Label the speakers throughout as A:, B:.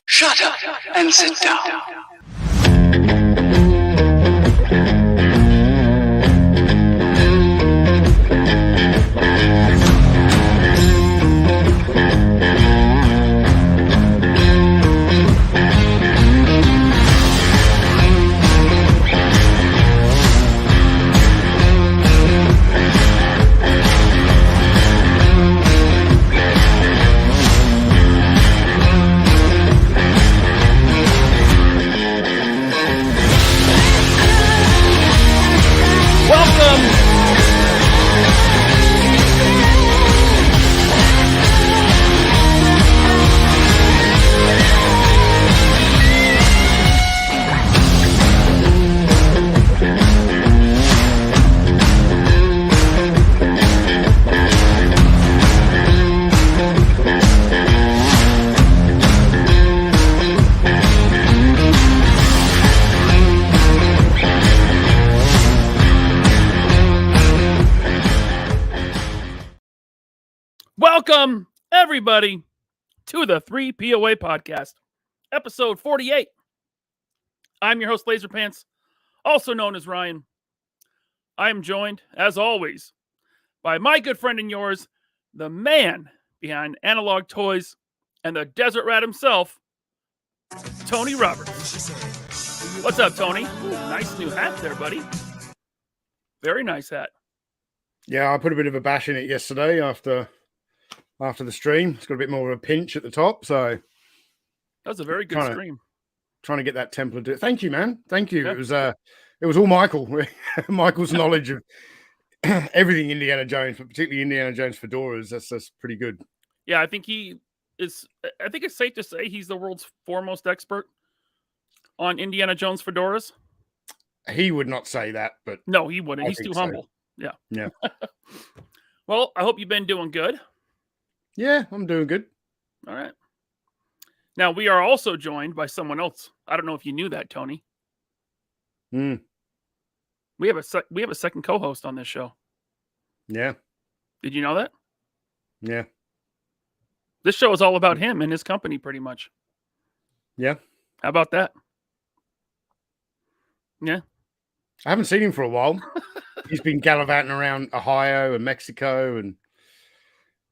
A: Shut up and sit down.
B: Welcome, everybody, to the 3POA podcast, episode 48. I'm your host, LaserPants, also known as Ryan. I am joined, as always, by my good friend and yours, the man behind Analog Toys and the Desert Rat himself, Tony Roberts. What's up, Tony? Ooh, nice new hat there, buddy. Very nice hat.
C: Yeah, I put a bit of a bash in it yesterday after the stream. It's got a bit more of a pinch at the top, so
B: that was a very good stream.
C: Trying to get that template. Thank you, man. Thank you. Yeah. It was all Michael. Michael's knowledge of everything Indiana Jones, but particularly Indiana Jones fedoras. That's pretty good.
B: Yeah, I think it's safe to say he's the world's foremost expert on Indiana Jones fedoras.
C: He would not say that, but
B: no, he wouldn't. He's too humble. Yeah.
C: Yeah.
B: Well, I hope you've been doing good.
C: Yeah, I'm doing good.
B: All right. Now, we are also joined by someone else. I don't know if you knew that, Tony. We have a second co-host on this show.
C: Yeah.
B: Did you know that?
C: Yeah.
B: This show is all about him and his company, pretty much.
C: Yeah.
B: How about that? Yeah.
C: I haven't seen him for a while. He's been gallivanting around Ohio and Mexico and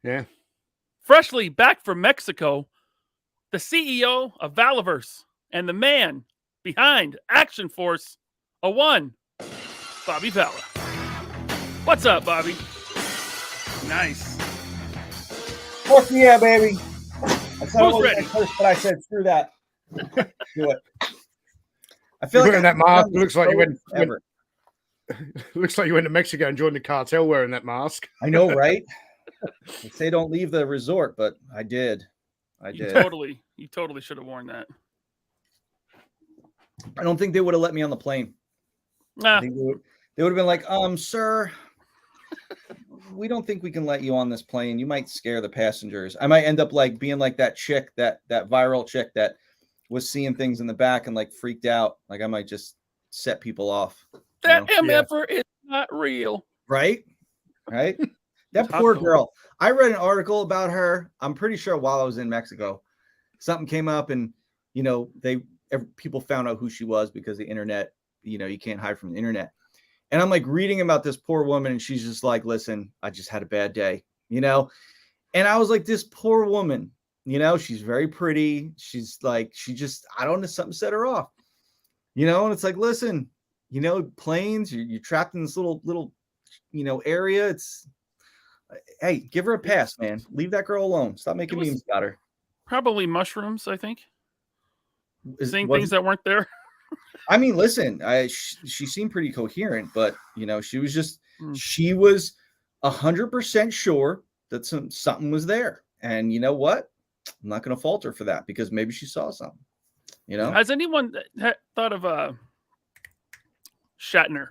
C: yeah.
B: Freshly back from Mexico, the CEO of Valaverse and the man behind Action Force, Bobby Vala. What's up, Bobby? Nice.
D: Fuck yeah, baby. I said
B: Who's ready?
D: First, but I said screw that. Do it. I
C: You're
D: feel like
C: wearing that mask. Looks like you went to Mexico and joined the cartel wearing that mask.
D: I know, right? They say don't leave the resort, but I did.
B: You totally should have worn that.
D: I don't think they would have let me on the plane.
B: Nah.
D: I think they would have been like, sir, we don't think we can let you on this plane. You might scare the passengers. I might end up like being like that chick, that viral chick that was seeing things in the back and like freaked out. Like I might just set people off.
B: That MFer is not real.
D: Right? That poor girl. I read an article about her. I'm pretty sure while I was in Mexico, something came up and, people found out who she was because the internet, you can't hide from the internet. And I'm like reading about this poor woman and she's just like, listen, I just had a bad day, And I was like, this poor woman, she's very pretty. She's like, I don't know, something set her off, and it's like, listen, planes, you're trapped in this little, area. Hey, give her a pass, man. Leave that girl alone. Stop making memes about her.
B: Probably mushrooms, I think. Seeing things that weren't there.
D: I mean, listen, she seemed pretty coherent, but she was 100% sure that something was there. And you know what? I'm not going to fault her for that because maybe she saw something.
B: Has anyone thought of Shatner?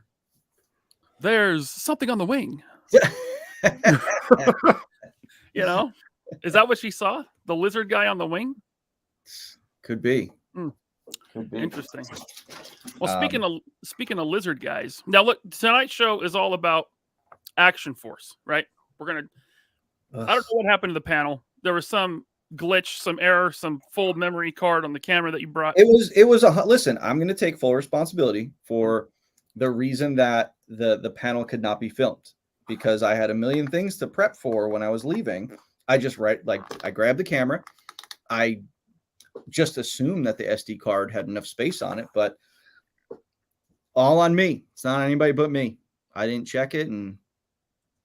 B: There's something on the wing. Is that what she saw? The lizard guy on the wing?
D: Could be.
B: Interesting. Well, speaking of lizard guys, now look, tonight's show is all about Action Force, right? I don't know what happened to the panel. There was some glitch, some error, some full memory card on the camera that you brought.
D: It was a listen. I'm going to take full responsibility for the reason that the panel could not be filmed, because I had a million things to prep for when I was leaving. I grabbed the camera. I just assumed that the SD card had enough space on it, but all on me. It's not anybody but me. I didn't check it, and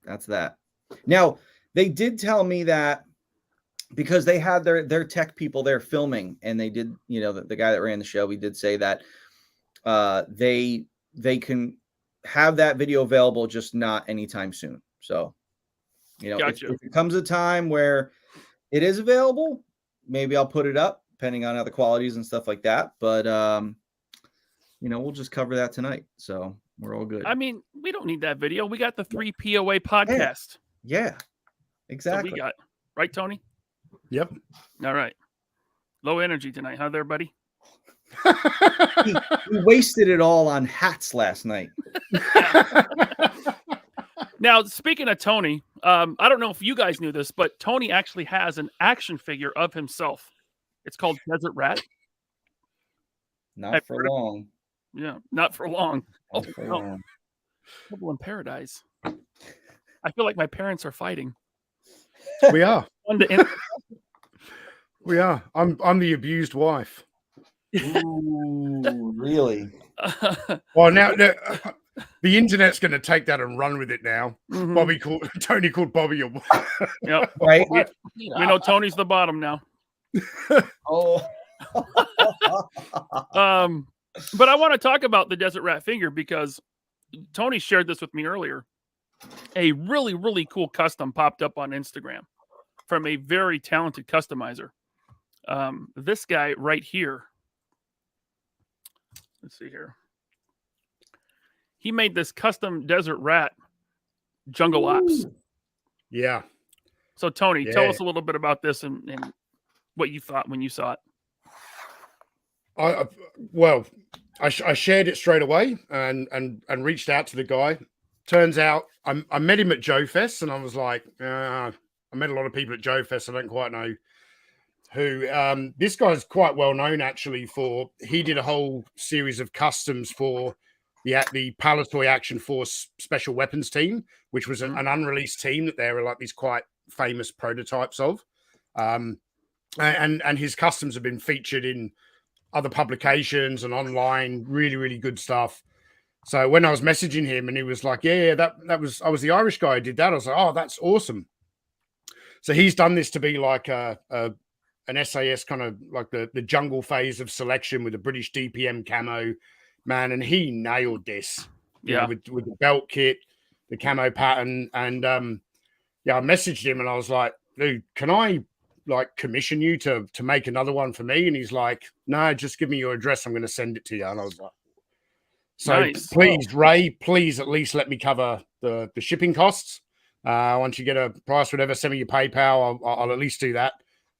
D: that's that. Now, they did tell me that because they had their tech people there filming, and they did, the guy that ran the show, he did say that they can have that video available, just not anytime soon. So,
B: Gotcha.
D: if it comes a time where it is available, maybe I'll put it up, depending on how the quality is and stuff like that. But we'll just cover that tonight, so we're all good.
B: I mean, we don't need that video. We got the 3 POA podcast.
D: Yeah, exactly.
B: So we got, right, Tony?
C: Yep.
B: All right. Low energy tonight, huh, there, buddy?
D: We wasted it all on hats last night.
B: Now, speaking of Tony, I don't know if you guys knew this, but Tony actually has an action figure of himself. It's called Desert Rat.
D: Not for long.
B: Yeah, not for long.
D: Not for long.
B: Trouble in paradise. I feel like my parents are fighting.
C: We are. We are. I'm the abused wife.
D: Ooh, really?
C: Well, now the internet's going to take that and run with it now.
B: Mm-hmm.
C: Tony called Bobby a
B: Yep.
D: Right.
B: We know Tony's the bottom now.
D: Oh.
B: But I want to talk about the Desert Rat figure because Tony shared this with me earlier. A really, really cool custom popped up on Instagram from a very talented customizer. This guy right here. Let's see here. He made this custom Desert Rat Jungle Ops.
C: Yeah.
B: So Tony, tell us a little bit about this and what you thought when you saw it.
C: I shared it straight away and reached out to the guy. Turns out I met him at Joe Fest, and I was like, I met a lot of people at Joe Fest. I don't quite know who. This guy's quite well known actually he did a whole series of customs for the Palatoy Action Force Special Weapons team, which was an unreleased team that there are like these quite famous prototypes of. And his customs have been featured in other publications and online, really, really good stuff. So when I was messaging him and he was like, I was the Irish guy who did that. I was like, oh, that's awesome. So he's done this to be like an SAS kind of like the jungle phase of selection with a British DPM camo, man. And he nailed this.
B: Yeah.
C: With the belt kit, the camo pattern. And I messaged him and I was like, dude, can I like commission you to make another one for me? And he's like, no, just give me your address. I'm going to send it to you. And I was like, so
B: nice.
C: Please, Ray, please at least let me cover the shipping costs. Once you get a price, whatever, send me your PayPal. I'll at least do that.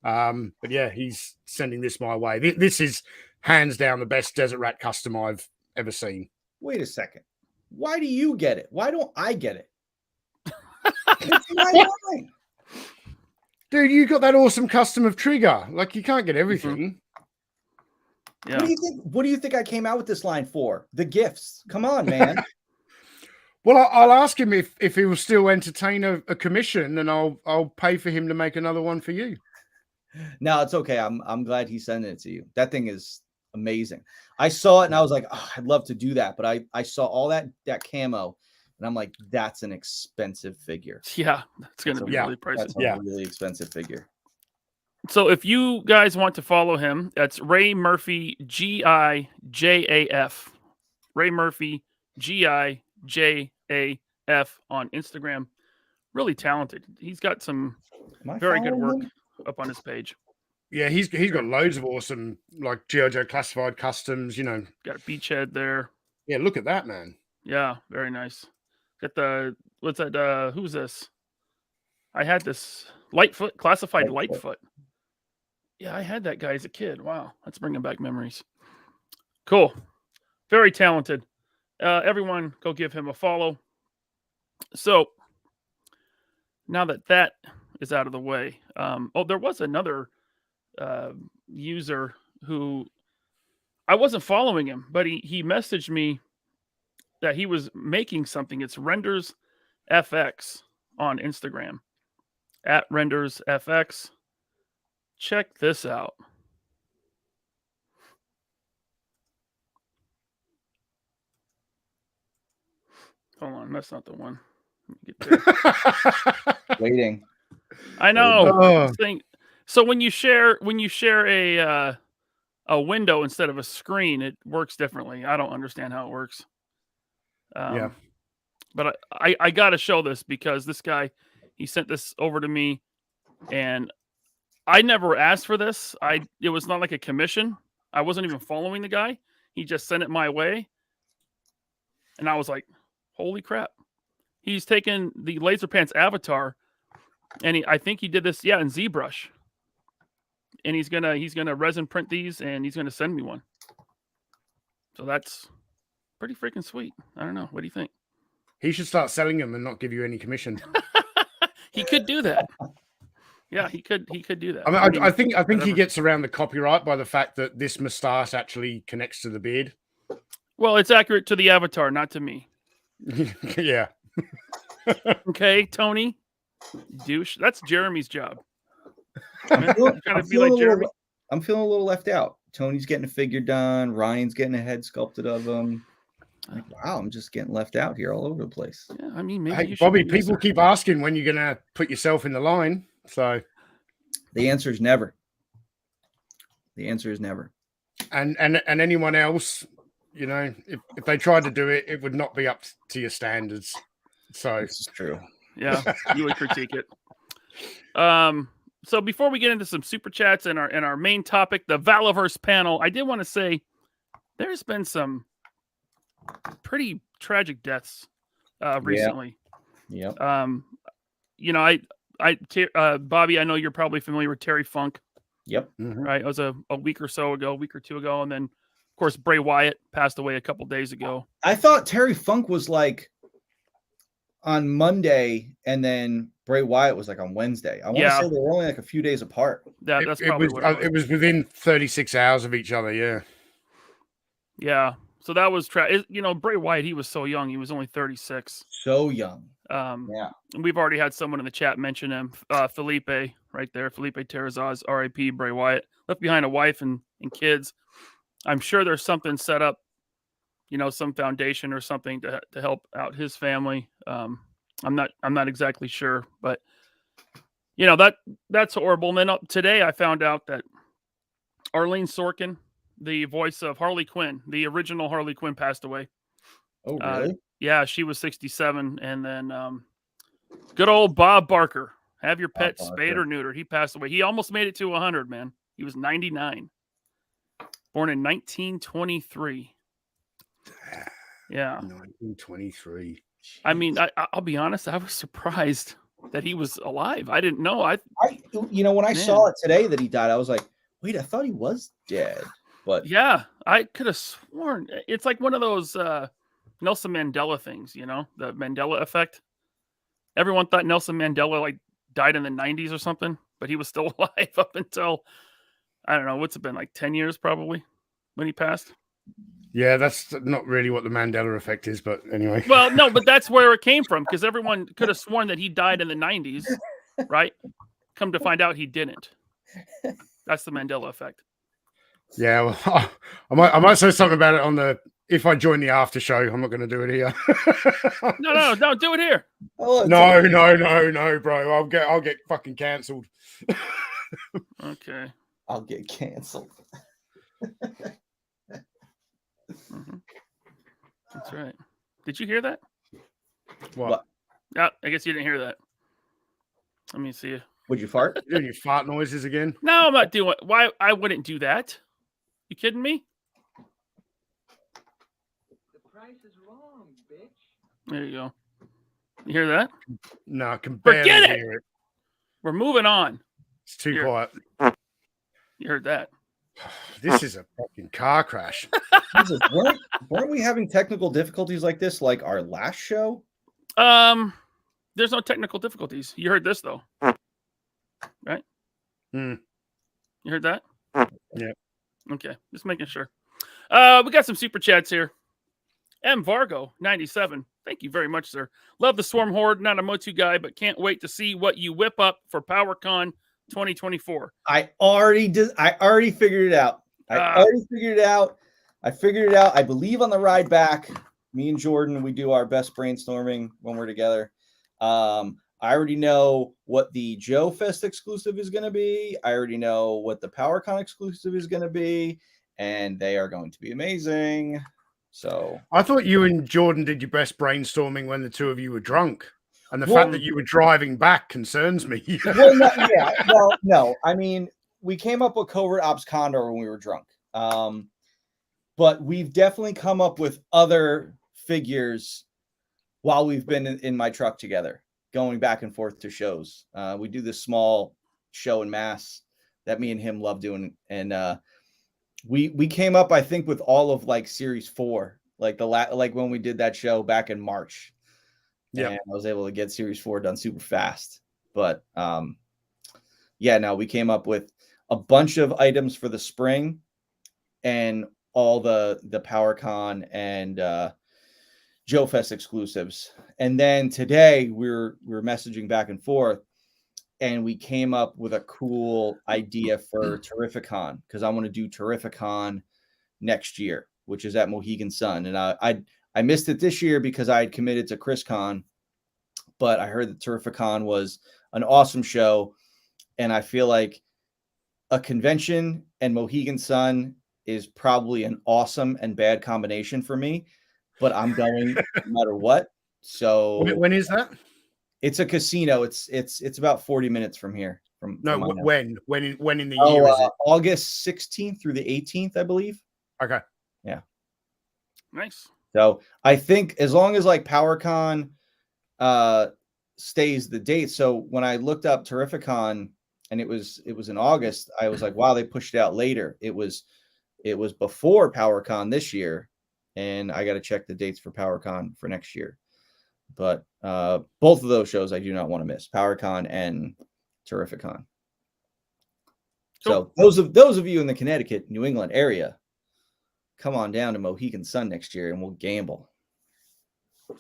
C: But yeah, he's sending this my way. This is hands down the best Desert Rat custom I've ever seen.
D: Wait a second. Why do you get it? Why don't I get it? It's my line.
C: Dude, you got that awesome custom of Trigger. Like, you can't get everything.
B: Yeah.
D: What do you think I came out with this line for? The gifts. Come on, man.
C: Well, I'll ask him if he will still entertain a commission, and I'll pay for him to make another one for you.
D: No, it's okay. I'm glad he's sending it to you. That thing is amazing. I saw it and I was like, oh, I'd love to do that, but I saw all that camo, and I'm like, that's an expensive figure.
B: Yeah, that's going to be really pricey.
D: That's a really expensive figure.
B: So if you guys want to follow him, that's Ray Murphy GIJAF. Ray Murphy GIJAF on Instagram. Really talented. He's got some very good work up on his page.
C: Yeah, he's got loads of awesome like G.I. Joe classified customs. Got
B: a beachhead there.
C: Yeah, look at that, man.
B: Yeah, very nice. Got what's that? Who's this? I had this Lightfoot, classified Lightfoot. Yeah, I had that guy as a kid. Wow, that's bringing back memories. Cool. Very talented. Everyone go give him a follow. So now that out of the way. There was another user who I wasn't following him, but he messaged me that he was making something. It's Renders FX on Instagram, at Renders FX. Check this out. Hold on, that's not the one. Let me get there.
D: Waiting.
B: I know.
C: Oh.
B: So when you share a window instead of a screen, it works differently. I don't understand how it works.
C: Yeah.
B: But I got to show this because this guy, he sent this over to me, and I never asked for this. It was not like a commission. I wasn't even following the guy. He just sent it my way, and I was like, "Holy crap!" He's taken the LaserPants avatar, and I think he did this, in ZBrush. And he's gonna resin print these, and he's gonna send me one. So that's pretty freaking sweet. I don't know. What do you think?
C: He should start selling them and not give you any commission.
B: He could do that. Yeah, he could do that.
C: I mean, I think he gets around the copyright by the fact that this moustache actually connects to the beard.
B: Well, it's accurate to the avatar, not to me.
C: Yeah.
B: Okay, Tony, douche. That's Jeremy's job.
D: I'm feeling a little left out. Tony's getting a figure done. Ryan's getting a head sculpted of him. Like, wow, I'm just getting left out here all over the place.
B: Yeah, I mean, maybe
C: hey, Bobby, people keep asking when you're gonna put yourself in the line. So
D: the answer is never. The answer is never.
C: And anyone else, you know, if they tried to do it, it would not be up to your standards. So
D: this is true.
B: Yeah, you would critique it. So before we get into some super chats and our main topic, the Valaverse panel, I did want to say there's been some pretty tragic deaths recently.
D: Yeah.
B: You know, Bobby, I know you're probably familiar with Terry Funk.
D: Yep.
B: Right. It was a week or two ago. And then, of course, Bray Wyatt passed away a couple days ago.
D: I thought Terry Funk was like on Monday, and then Bray Wyatt was like on Wednesday. I want to say they were only like a few days apart.
B: That's probably what it was.
C: It was within 36 hours of each other. Yeah.
B: Yeah. So that was you know, Bray Wyatt, he was so young. He was only 36.
D: So young.
B: Yeah. And we've already had someone in the chat mention him. Felipe, right there. Felipe Terrazas, R.I.P. Bray Wyatt. Left behind a wife and kids. I'm sure there's something set up, you know, some foundation or something to help out his family. I'm not exactly sure, but you know, that's horrible. And then today I found out that Arlene Sorkin, the voice of Harley Quinn, the original Harley Quinn, passed away.
D: Oh, really?
B: Yeah, she was 67. And then good old Bob Barker, have your pet spayed or neutered. He passed away. He almost made it to 100, man. He was 99. Born in 1923. Yeah.
C: 1923.
B: I mean, I'll be honest, I was surprised that he was alive. I didn't know.
D: When I saw it today that he died, I was like, wait, I thought he was dead. But
B: yeah, I could have sworn it's like one of those Nelson Mandela things, you know, the Mandela effect. Everyone thought Nelson Mandela like died in the 90s or something, but he was still alive up until, I don't know, what's it been, like 10 years probably when he passed?
C: Yeah, that's not really what the Mandela effect is, but anyway.
B: Well, no, but that's where it came from, because everyone could have sworn that he died in the 90s, right? Come to find out he didn't. That's the Mandela effect.
C: Yeah, well, I might say something about it if I join the after show. I'm not going to do it here.
B: No, do it here.
C: No, bro. I'll get fucking cancelled.
B: Okay.
D: I'll get canceled.
B: Mm-hmm. That's right. Did you hear that?
C: What?
B: Yeah, I guess you didn't hear that. Let me see.
D: Would you fart?
C: You're doing your fart noises again?
B: No, I'm not doing. Why? I wouldn't do that. You kidding me?
E: The price is wrong, bitch.
B: There you go. You hear that?
C: No, I can barely hear it.
B: We're moving on.
C: It's too quiet.
B: You heard that?
C: This is a fucking car crash.
D: Jesus, weren't we having technical difficulties like this like our last show?
B: There's no technical difficulties. You heard this though.
C: Hmm.
B: You heard that?
C: Yeah.
B: Okay, just making sure. We got some super chats here. M. Vargo 97. Thank you very much, sir. Love the Swarm Horde. Not a Motu guy, but can't wait to see what you whip up for Power-Con 2024.
D: I already figured it out. I figured it out. I believe on the ride back, me and Jordan, we do our best brainstorming when we're together. I already know what the Joe Fest exclusive is going to be. I already know what the PowerCon exclusive is going to be, and they are going to be amazing. So
C: I thought you and Jordan did your best brainstorming when the two of you were drunk. And the fact that you were driving back concerns me.
D: No. I mean, we came up with Covert Ops Condor when we were drunk. But we've definitely come up with other figures while we've been in my truck together, going back and forth to shows. We do this small show in Mass that me and him love doing. And we came up, I think, with all of like Series 4, like when we did that show back in March. Yeah, I was able to get Series 4 done super fast. But we came up with a bunch of items for the spring and all the PowerCon and Joe Fest exclusives. And then today we're messaging back and forth, and we came up with a cool idea for Terrificon, because I want to do Terrificon next year, which is at Mohegan Sun. And I missed it this year because I had committed to ChrisCon, but I heard that Terrificon was an awesome show, and I feel like a convention and Mohegan Sun is probably an awesome and bad combination for me, but I'm going no matter what. So
C: when is that?
D: It's a casino. It's about 40 minutes from here. When in the year is it? August 16th through the 18th, I believe.
C: Okay.
D: Yeah.
B: Nice.
D: So I think as long as like PowerCon stays the date. So when I looked up Terrificon and it was in August, I was like, wow, they pushed it out later. It was before PowerCon this year, and I got to check the dates for PowerCon for next year. But both of those shows I do not want to miss, PowerCon and Terrificon. Cool. So those of you in the Connecticut, New England area, come on down to Mohegan Sun next year and we'll gamble.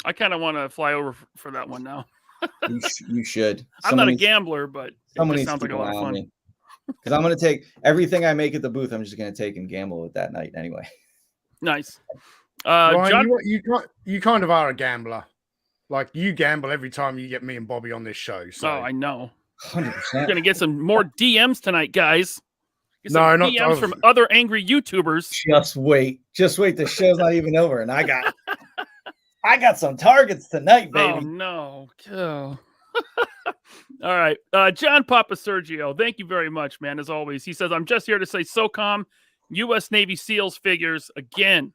B: I kind of want to fly over for that one now.
D: You should.
B: I'm not a gambler, but it just sounds like a lot of fun.
D: Because I'm going to take everything I make at the booth. I'm just going to take and gamble with that night anyway.
B: Nice.
C: Ryan, you kind of are a gambler. Like, you gamble every time you get me and Bobby on this show. So.
B: Oh, I know.
D: 100%.
B: We're going to get some more DMs tonight, guys.
C: No, not
B: DMs from other angry YouTubers.
D: Just wait. The show's not even over, and I got some targets tonight, baby.
B: Oh no. Oh. All right. John Papa Sergio, thank you very much, man. As always. He says, I'm just here to say SOCOM, U.S. Navy SEALs figures again.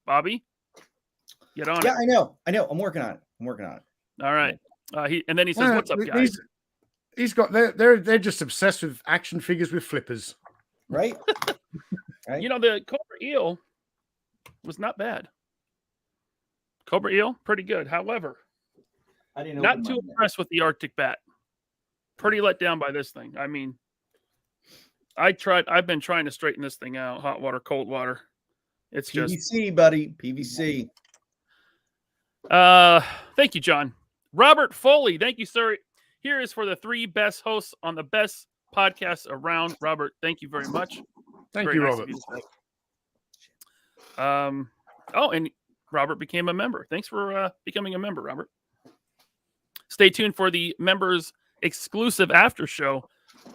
B: Bobby? Get on it.
D: Yeah, I know. I'm working on it.
B: All right. And then he says, what's up, guys?
C: He's got they're just obsessed with action figures with flippers.
D: Right?
B: You know, the Cobra Eel was not bad. Cobra Eel, pretty good. However,
D: I didn't
B: not too impressed with the Arctic Bat. Pretty let down by this thing. I mean, I've been trying to straighten this thing out. Hot water, cold water. It's
D: PVC,
B: just
D: PVC, buddy. PVC.
B: Thank you, John. Robert Foley, thank you, sir. Here is for the 3 best hosts on the best podcast around. Robert, thank you very much.
C: Thank you, Robert.
B: And Robert became a member. Thanks for becoming a member, Robert. Stay tuned for the members exclusive after show.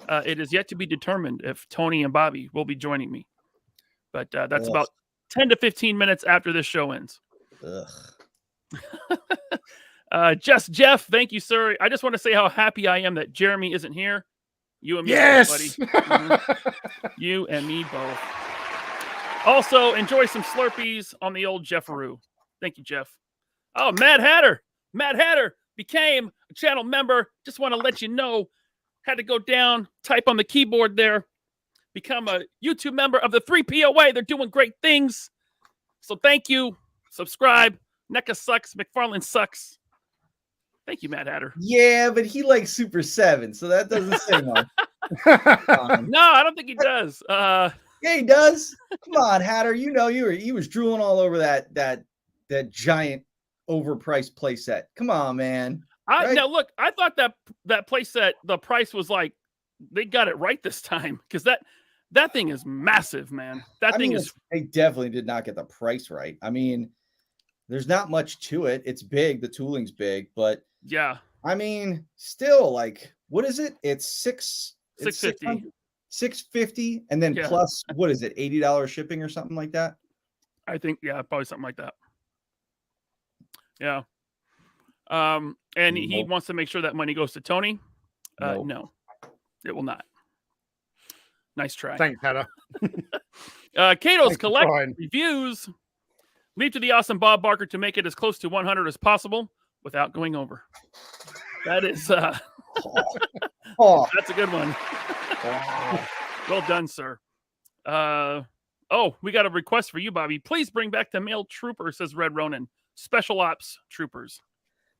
B: It is yet to be determined if Tony and Bobby will be joining me, but that's about 10 to 15 minutes after this show ends. Just Jeff, thank you, sir. I just want to say how happy I am that Jeremy isn't here. You and me, both, buddy. Mm-hmm. You and me both. Also, enjoy some Slurpees on the old Jefferoo. Thank you, Jeff. Oh, Mad Hatter. Mad Hatter became a channel member. Just want to let you know. Had to go down, type on the keyboard there. Become a YouTube member of the 3POA. They're doing great things. So thank you. Subscribe. NECA sucks. McFarlane sucks. Thank you, Mad Hatter.
D: Yeah, but he likes Super 7, so that doesn't say much.
B: No, I don't think he does.
D: Yeah, he does. Come on, Hatter. You know he was drooling all over that giant overpriced playset. Come on, man. Right?
B: Now look, I thought that playset, the price was like they got it right this time because that thing is massive, man.
D: They definitely did not get the price right. I mean, there's not much to it. It's big. The tooling's big, but
B: yeah.
D: I mean, still, like, what is it? It's
B: $650.
D: $650, and then plus what is it? $80 shipping or something like that.
B: I think probably something like that. Yeah. And he wants to make sure that money goes to Tony. No, it will not. Nice try.
C: Thanks, Hatter.
B: Cato's Collect reviews. Leave to the awesome Bob Barker to make it as close to 100 as possible without going over. That is that's a good one. Well done, sir. We got a request for you, Bobby. Please bring back the male trooper, says Red Ronin. Special ops troopers.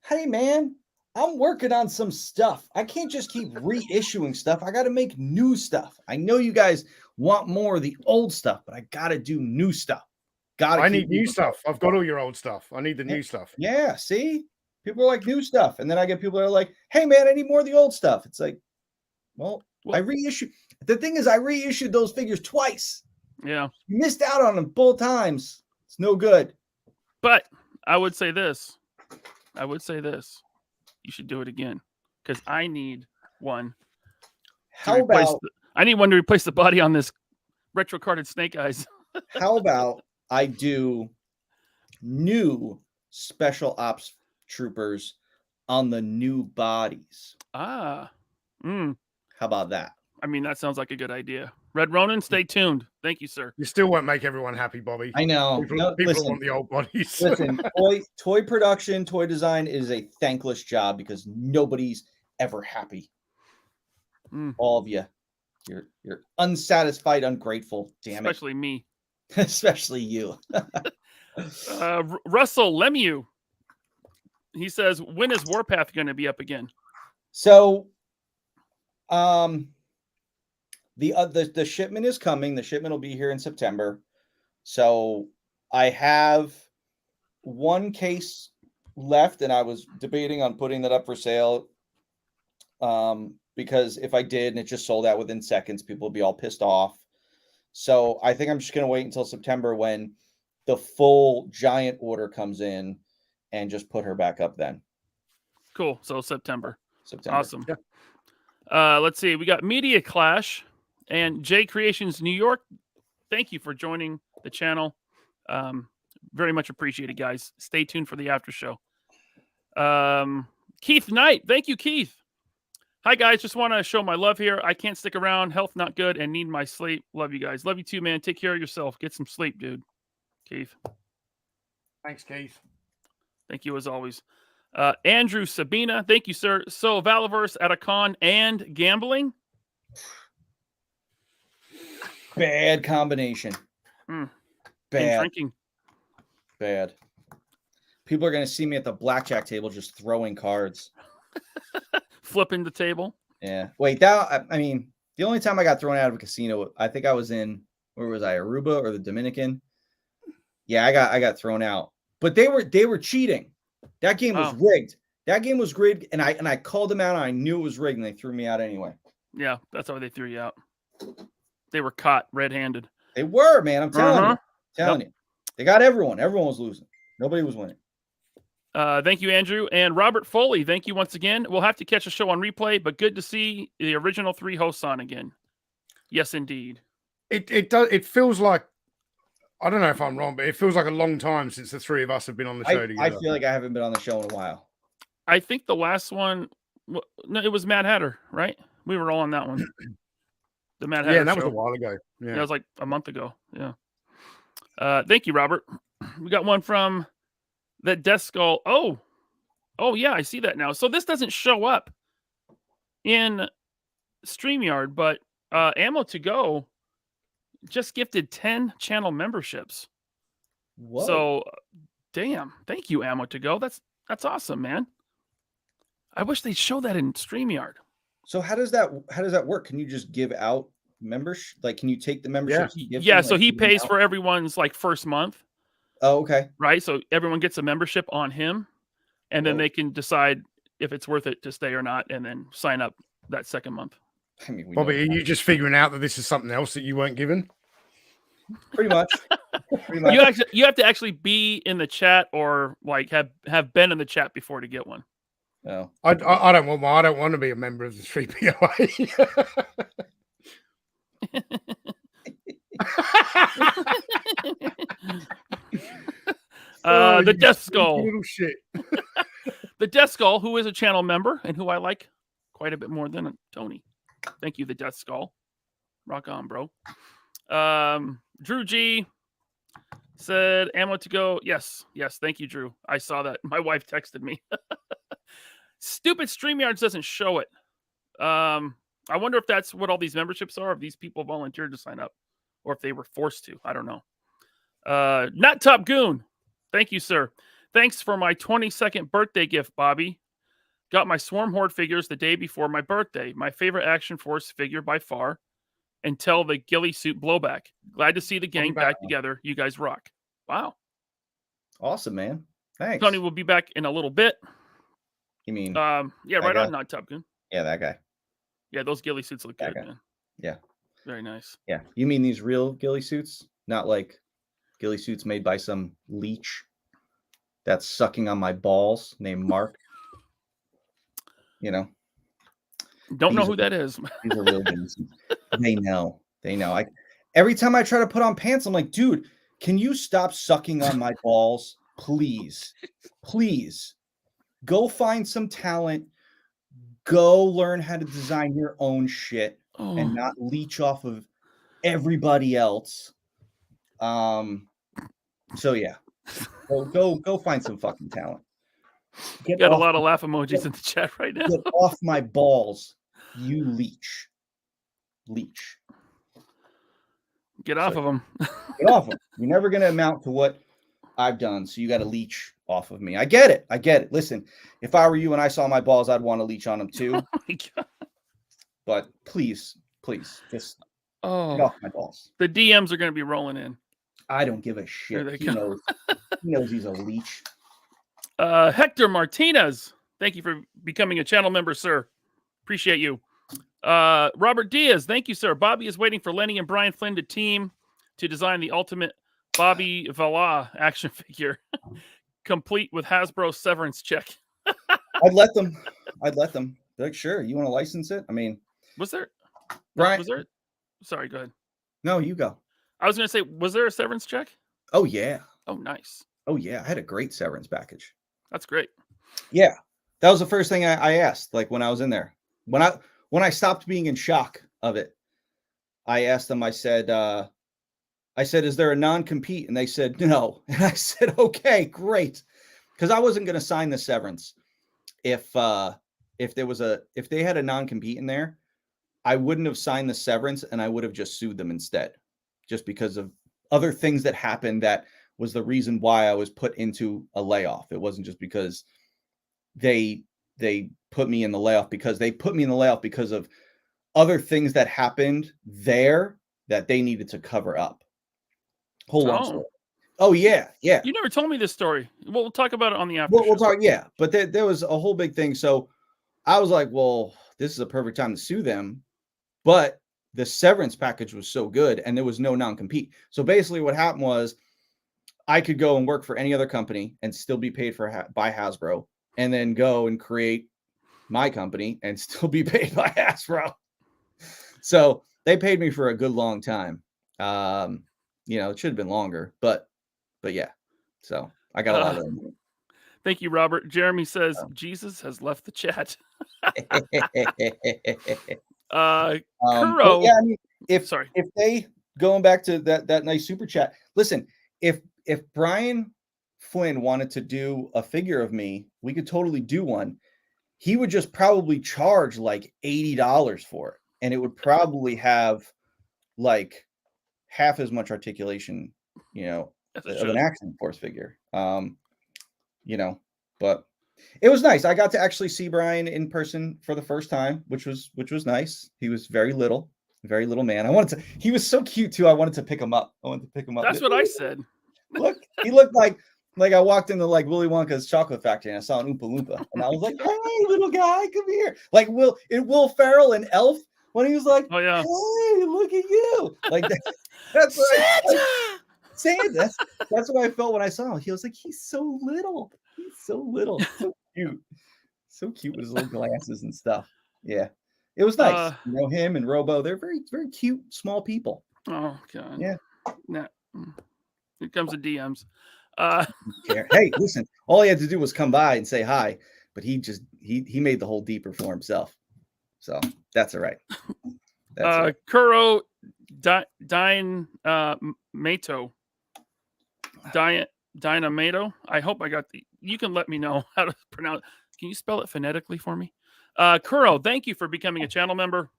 D: Hey, man, I'm working on some stuff. I can't just keep reissuing stuff. I got to make new stuff. I know you guys want more of the old stuff, but I got to do new stuff.
C: I need new stuff. I've got all your old stuff. I need the new stuff.
D: Yeah, see? People are like new stuff. And then I get people that are like, hey, man, I need more of the old stuff. It's like, well, I reissued. The thing is, I reissued those figures twice.
B: Yeah.
D: You missed out on them both times. It's no good.
B: But I would say this. You should do it again because I need one. I need one to replace the body on this retro carded Snake Eyes.
D: How about I do new special ops troopers on the new bodies?
B: How
D: about that?
B: I mean, that sounds like a good idea. Red Ronin, stay tuned. Thank you, sir.
C: You still won't make everyone happy, Bobby.
D: I know.
C: People want the old bodies.
D: Listen, toy production, toy design is a thankless job because nobody's ever happy. All of you. You're unsatisfied, ungrateful. Damn it.
B: Especially me.
D: Especially you.
B: Russell Lemieux. He says, when is Warpath going to be up again?
D: So, the shipment is coming. The shipment will be here in September. So I have one case left, and I was debating on putting that up for sale. Because if I did and it just sold out within seconds, people would be all pissed off. So I think I'm just going to wait until September when the full giant order comes in and just put her back up then.
B: Cool. So September.
D: Awesome.
B: Yeah. Let's see. We got Media Clash and J Creations New York. Thank you for joining the channel. Very much appreciated, guys. Stay tuned for the after show. Keith Knight. Thank you, Keith. Hi, guys. Just want to show my love here. I can't stick around. Health not good and need my sleep. Love you guys. Love you too, man. Take care of yourself. Get some sleep, dude. Keith.
C: Thanks, Keith.
B: Thank you as always. Andrew Sabina. Thank you, sir. So Valaverse at a con and gambling.
D: Bad combination.
B: Bad.
D: And
B: drinking.
D: Bad. People are going to see me at the blackjack table just throwing cards.
B: Flipping the table.
D: Yeah. Wait, I mean, the only time I got thrown out of a casino, I think I was in, where was I, Aruba or the Dominican? Yeah, I got thrown out. But they were cheating. That game was rigged. That game was rigged, and I called them out, and I knew it was rigged, and they threw me out anyway.
B: Yeah, that's how they threw you out. They were caught red-handed.
D: They were, man. I'm telling you. They got everyone. Everyone was losing. Nobody was winning.
B: Thank you, Andrew. And Robert Foley, thank you once again. We'll have to catch a show on replay, but good to see the original 3 hosts on again. Yes, indeed.
C: It does. It feels like, I don't know if I'm wrong, but it feels like a long time since the 3 of us have been on the show together.
D: I feel like I haven't been on the show in a while.
B: I think the last one, no, it was Mad Hatter, right? We were all on that one. The Mad Hatter.
C: Yeah, that
B: show.
C: was a while ago. Yeah,
B: that was like a month ago. Yeah. Thank you, Robert. We got one from that Death Skull. Oh yeah, I see that now. So this doesn't show up in StreamYard, but Ammo to Go just gifted 10 channel memberships.
D: Whoa.
B: So, damn, thank you, Ammo to Go. That's awesome, man. I wish they'd show that in StreamYard.
D: So how does that work? Can you just give out membership? Like, can you take the memberships? and give
B: Yeah,
D: them,
B: so
D: like,
B: he
D: give them
B: pays
D: out?
B: for everyone's like first month,
D: Oh, okay.
B: right? So everyone gets a membership on him, and then
D: Whoa.
B: they can decide if it's worth it to stay or not, and then sign up that second month.
D: I mean, we
C: Bobby,
D: know
C: are
D: that.
C: you just figuring out that this is something else that you weren't given?
D: Pretty much. Pretty much.
B: You have to actually be in the chat or like have been in the chat before to get one.
D: No.
C: I don't want one. I don't want to be a member of the 3POA.
B: The
C: You
B: Death
C: sneaky
B: Skull.
C: little shit.
B: The Death Skull, who is a channel member and who I like quite a bit more than Tony. Thank you, the Death Skull. Rock on, bro. Drew G said, ammo to go. Yes. Thank you, Drew. I saw that. My wife texted me. Stupid StreamYards doesn't show it. I wonder if that's what all these memberships are, if these people volunteered to sign up, or if they were forced to. I don't know. Not Top Goon. Thank you, sir. Thanks for my 22nd birthday gift, Bobby. Got my Swarm Horde figures the day before my birthday. My favorite Action Force figure by far. Until the ghillie suit blowback. Glad to see the gang back together. You guys rock. Wow.
D: Awesome, man. Thanks.
B: Tony will be back in a little bit.
D: You mean
B: yeah, right on, not Top Gun.
D: Yeah, that guy.
B: Yeah, those ghillie suits look
D: That
B: good,
D: guy.
B: man.
D: Yeah.
B: Very nice.
D: Yeah. You mean these real ghillie suits? Not like ghillie suits made by some leech that's sucking on my balls named Mark. You know?
B: Don't know who that is.
D: These are real ghillie suits. They know. Every time I try to put on pants, I'm like, dude, can you stop sucking on my balls? Please. Please. Go find some talent. Go learn how to design your own shit and not leech off of everybody else. So yeah. Go find some fucking talent.
B: Got a lot of laugh emojis in the chat right now.
D: Get off my balls, you leech. Leech.
B: Get off of them.
D: Get off them. You're never going to amount to what I've done, so you got to leech off of me. I get it. Listen, if I were you and I saw my balls, I'd want to leech on them too.
B: Oh my God.
D: But please, just get off my balls.
B: The DMs are going to be rolling in.
D: I don't give a shit. He knows he's a leech.
B: Hector Martinez, thank you for becoming a channel member, sir. Appreciate you. Robert Diaz, thank you, sir. Bobby is waiting for Lenny and Brian Flynn to team to design the ultimate Bobby Vala action figure, complete with Hasbro severance check.
D: I'd let them. They're like, sure, you want to license it? I mean,
B: was there?
D: Brian,
B: was there? Sorry, go ahead.
D: No, you go.
B: I was going to say, was there a severance check?
D: Oh yeah.
B: Oh, nice.
D: Oh yeah, I had a great severance package.
B: That's great.
D: Yeah, that was the first thing I asked. Like when I was in there, when I stopped being in shock of it, I asked them. I said, is there a non-compete? And they said no. And I said, okay, great, because I wasn't going to sign the severance if they had a non-compete in there. I wouldn't have signed the severance, and I would have just sued them instead, just because of other things that happened. That was the reason why I was put into a layoff. It wasn't just because they put me in the layoff, because they put me in the layoff because of other things that happened there that they needed to cover up. Whole long story. Oh yeah.
B: You never told me this story. We'll talk about it on the after.
D: We'll talk. Yeah, but there was a whole big thing. So I was like, well, this is a perfect time to sue them, but the severance package was so good, and there was no non-compete. So basically, what happened was, I could go and work for any other company and still be paid by Hasbro, and then go and create my company and still be paid by Hasbro. So they paid me for a good long time. It should have been longer, but yeah. So I got a lot of them.
B: Thank you, Robert. Jeremy says Jesus has left the chat. Kuro.
D: Yeah, I mean, if they, going back to that nice super chat, listen, if Brian Flynn wanted to do a figure of me, we could totally do one. He would just probably charge like $80 for it, and it would probably have like half as much articulation, of an Action Force figure. But It was nice. I got to actually see Brian in person for the first time, which was nice. He was very little man. He was so cute too. I wanted to pick him up.
B: That's what I said.
D: Look, he looked like I walked into like Willy Wonka's chocolate factory and I saw an Oompa Loompa. And I was like, hey, little guy, come here. Like Will Ferrell and Elf when he was like,
B: oh yeah,
D: hey, look at you. Like that's what Santa. That's what I felt when I saw him. He was like, he's so little. So cute. So cute with his little glasses and stuff. Yeah. It was nice. Him and Robo, they're very, very cute, small people.
B: Oh god.
D: Yeah.
B: Nah. Here comes the DMs.
D: Hey, listen, all he had to do was come by and say hi, but he made the whole deeper for himself. So that's all right.
B: Kuro Mato. Dynamato. I hope I got you can let me know how to pronounce. Can you spell it phonetically for me? Kuro, thank you for becoming a channel member.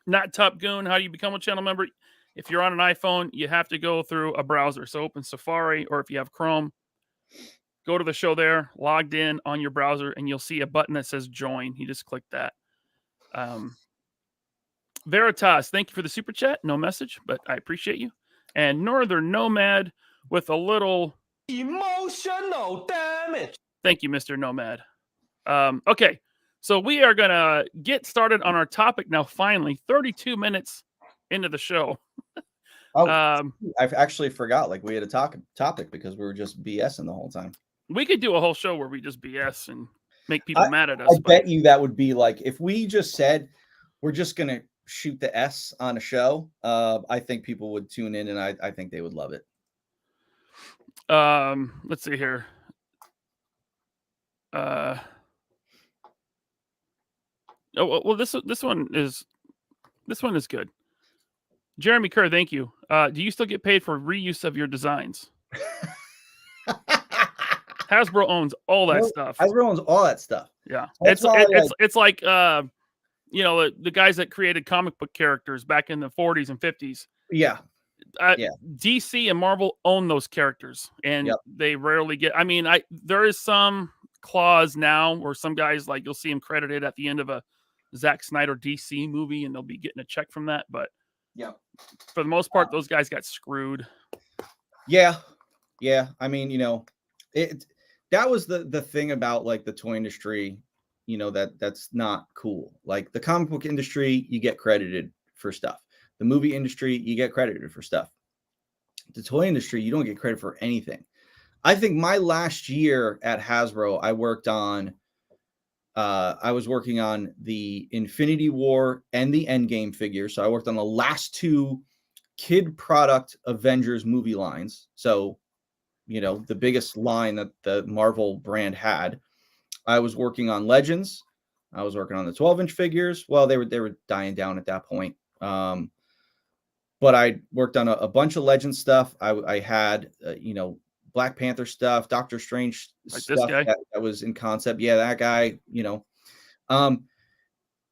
B: Not Top Goon. How do you become a channel member? If you're on an iPhone, you have to go through a browser. So open Safari, or if you have Chrome, go to the show there, logged in on your browser, and you'll see a button that says join. You just click that. Veritas, thank you for the super chat. No message, but I appreciate you. And Northern Nomad with a little
E: Emotional damage.
B: Thank you, Mr. Nomad. Okay, so we are going to get started on our topic now, finally, 32 minutes into the show.
D: I actually forgot, like, we had a topic because we were just BSing the whole time.
B: We could do a whole show where we just BS and make people mad at us.
D: I bet you that would be like, if we just said, we're just going to shoot the S on a show, I think people would tune in, and I think they would love it.
B: Let's see here. This one is good. Jeremy Kerr, thank you. Do you still get paid for reuse of your designs? Hasbro owns all that stuff.
D: Hasbro owns all that stuff.
B: Yeah, it's like the guys that created comic book characters back in the 40s and 50s.
D: Yeah.
B: DC and Marvel own those characters, and they rarely get. I mean, there is some clause now where some guys, like, you'll see them credited at the end of a Zack Snyder DC movie, and they'll be getting a check from that. But for the most part, those guys got screwed.
D: Yeah. I mean, that was the thing about, like, the toy industry. That's not cool. Like, the comic book industry, you get credited for stuff. The movie industry, you get credited for stuff. The toy industry, you don't get credit for anything. I think my last year at Hasbro, I was working on the Infinity War and the Endgame figures. So I worked on the last two kid product Avengers movie lines. So, the biggest line that the Marvel brand had. I was working on Legends. I was working on the 12-inch figures. Well, they were dying down at that point. But I worked on a bunch of Legend stuff. I had, Black Panther stuff, Doctor Strange stuff that was in concept. Yeah, that guy, and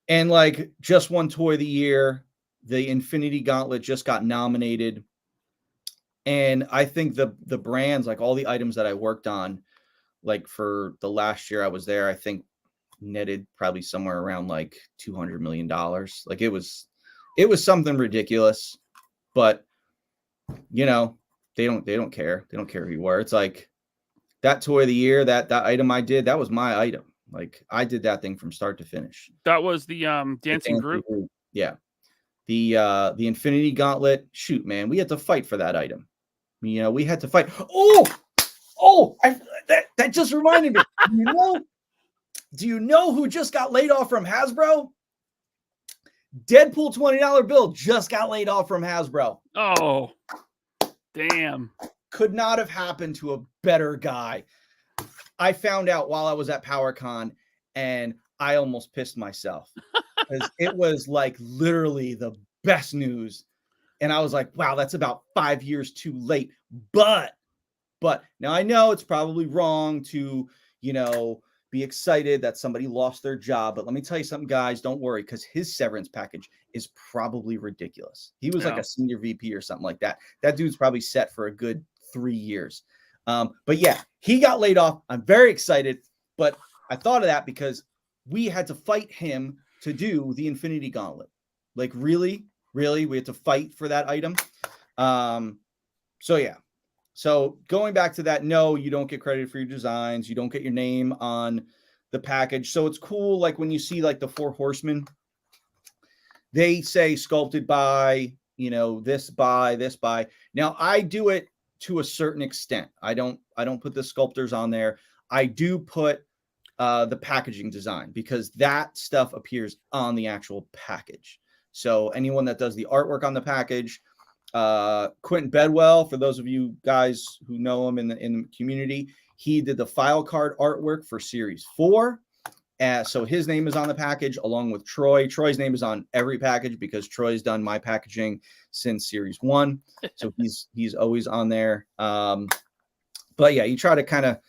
D: like just one toy of the year, the Infinity Gauntlet just got nominated. And I think the brands, like all the items that I worked on, like for the last year I was there, I think netted probably somewhere around like $200 million. Like it was something ridiculous, but they don't care. They don't care who you were. It's like that toy of the year, that item I did, that was my item. Like I did that thing from start to finish.
B: That was the dancing group.
D: Yeah. The Infinity Gauntlet. Shoot, man, we had to fight for that item. We had to fight. That just reminded me. Do you know who just got laid off from Hasbro? Deadpool $20 bill just got laid off from Hasbro.
B: Oh, damn.
D: Could not have happened to a better guy. I found out while I was at Power-Con, and I almost pissed myself because it was like literally the best news. And I was like, wow, that's about 5 years too late. But now I know it's probably wrong to, be excited that somebody lost their job. But let me tell you something, guys, don't worry, because his severance package is probably ridiculous. He was like a senior VP or something like that. That dude's probably set for a good 3 years. But yeah, he got laid off. I'm very excited But I thought of that because we had to fight him to do the Infinity Gauntlet. Like, really, we had to fight for that item. So yeah. So going back to that, no, you don't get credit for your designs. You don't get your name on the package. So it's cool. Like when you see like the 4 horsemen, they say sculpted by, this by. Now I do it to a certain extent. I don't put the sculptors on there. I do put the packaging design because that stuff appears on the actual package. So anyone that does the artwork on the package, Quentin Bedwell, for those of you guys who know him in the community, he did the file card artwork for Series 4. So his name is on the package along with Troy. Troy's name is on every package because Troy's done my packaging since Series 1. So he's always on there. But yeah, you try to kind of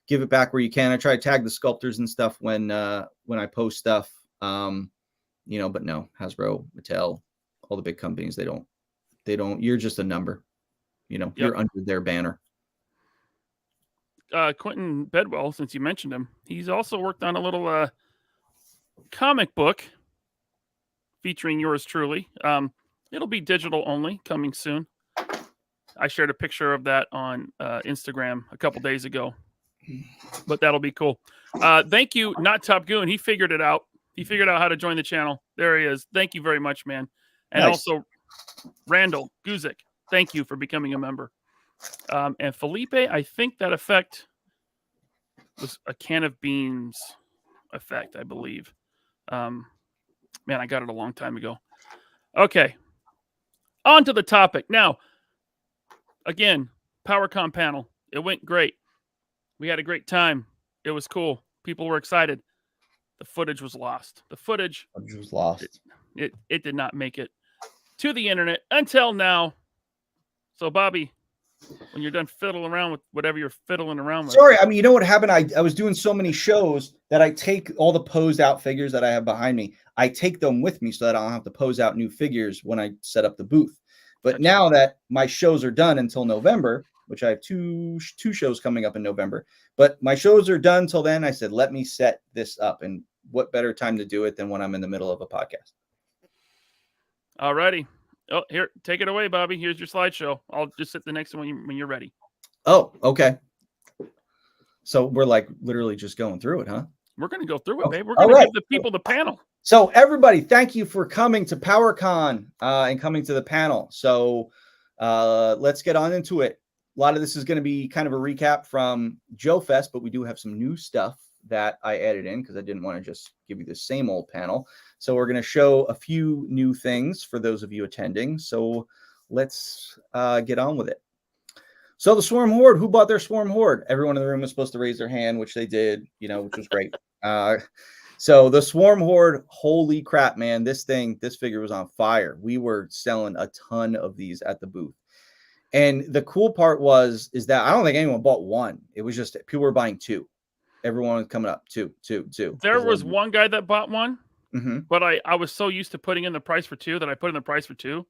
D: give it back where you can. I try to tag the sculptors and stuff when I post stuff. But no, Hasbro, Mattel, all the big companies, they don't, you're just a number, you're under their banner.
B: Quentin Bedwell, since you mentioned him, he's also worked on a little comic book featuring yours truly. It'll be digital only, coming soon. I shared a picture of that on Instagram a couple days ago, but that'll be cool. Thank you, Not Top Goon. He figured it out. He figured out how to join the channel. There he is. Thank you very much, man. And
D: Nice.
B: Also, Randall Guzik, thank you for becoming a member. And Felipe, I think that effect was a can of beans effect, I believe. Man, I got it a long time ago. Okay. On to the topic. Now, again, Power-Con panel. It went great. We had a great time. It was cool. People were excited. The footage was lost. The footage
D: was lost.
B: It did not make it to the internet until now. So, Bobby, when you're done fiddling around with whatever you're fiddling around with.
D: Sorry, I mean, you know what happened? I was doing so many shows that I take all the posed out figures that I have behind me. I take them with me so that I don't have to pose out new figures when I set up the booth. But now that my shows are done until November, which I have two shows coming up in November, but my shows are done till then, I said, let me set this up. And what better time to do it than when I'm in the middle of a podcast?
B: All righty. Oh, here, take it away, Bobby. Here's your slideshow. I'll just sit the next one when you're ready.
D: Oh, okay. So we're like literally just going through it, huh?
B: We're going to go through it, babe. We're
D: All
B: going to
D: right.
B: give the people the panel.
D: So everybody, thank you for coming to Power-Con and coming to the panel. So let's get on into it. A lot of this is going to be kind of a recap from Joe Fest, but we do have some new stuff that I added in because I didn't want to just give you the same old panel. So we're going to show a few new things for those of you attending. So let's get on with it. So the Swarm Horde, who bought their Swarm Horde? Everyone in the room was supposed to raise their hand, which they did, which was great. So the Swarm Horde, holy crap, man, this figure was on fire. We were selling a ton of these at the booth. And the cool part is that I don't think anyone bought one. It was just people were buying two. Everyone was coming up two.
B: There was one guy that bought one,
D: but
B: I was so used to putting in the price for two that I put in the price for two.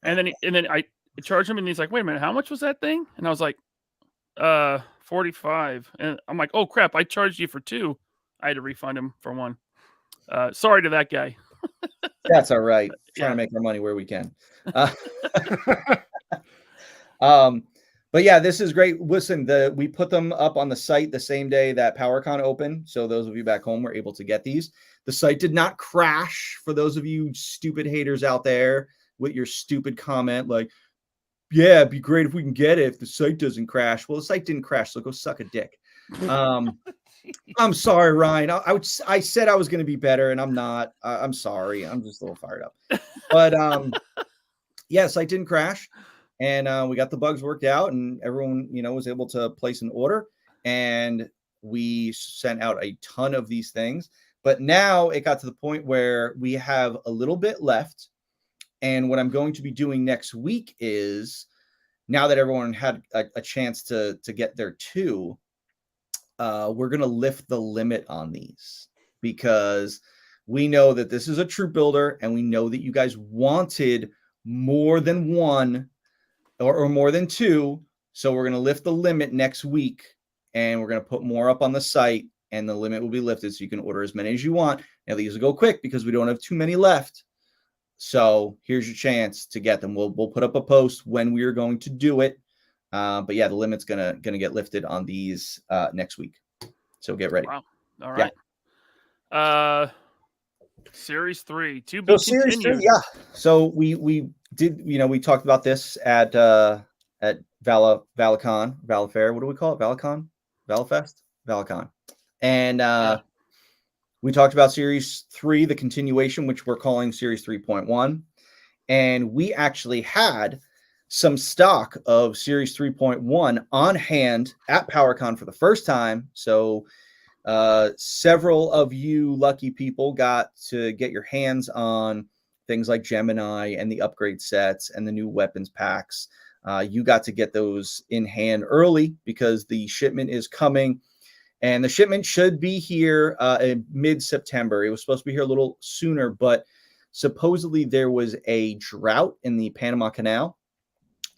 B: and then I charged him and he's like, wait a minute, how much was that thing? And I was like, 45. And I'm like, oh crap, I charged you for two. I had to refund him for one. Sorry to that guy.
D: That's all right. Trying to make our money where we can. But yeah, this is great. Listen, we put them up on the site the same day that Power-Con opened. So those of you back home were able to get these. The site did not crash for those of you stupid haters out there with your stupid comment like, yeah, it'd be great if we can get it if the site doesn't crash. Well, the site didn't crash, so go suck a dick. I'm sorry, Ryan. I said I was going to be better, and I'm not. I'm sorry. I'm just a little fired up. But yes, I didn't crash, and we got the bugs worked out, and everyone, was able to place an order, and we sent out a ton of these things. But now it got to the point where we have a little bit left, and what I'm going to be doing next week is, now that everyone had a chance to get their two, we're going to lift the limit on these because we know that this is a troop builder and we know that you guys wanted more than one or more than two. So we're going to lift the limit next week and we're going to put more up on the site, and the limit will be lifted so you can order as many as you want. Now these will go quick because we don't have too many left. So here's your chance to get them. We'll put up a post when we are going to do it. But yeah, the limit's gonna get lifted on these next week. So get ready.
B: Wow. All right. Yeah. Series 3 to be continued.
D: Series 3, yeah. So we did, we talked about this at Valaverse, Valafair. What do we call it? Valavest, Valaverse. And we talked about Series 3, the continuation, which we're calling Series 3.1. And we actually had some stock of Series 3.1 on hand at Power-Con for the first time. So several of you lucky people got to get your hands on things like Gemini and the upgrade sets and the new weapons packs. You got to get those in hand early because the shipment is coming. And the shipment should be here in mid-September. It was supposed to be here a little sooner, but supposedly there was a drought in the Panama Canal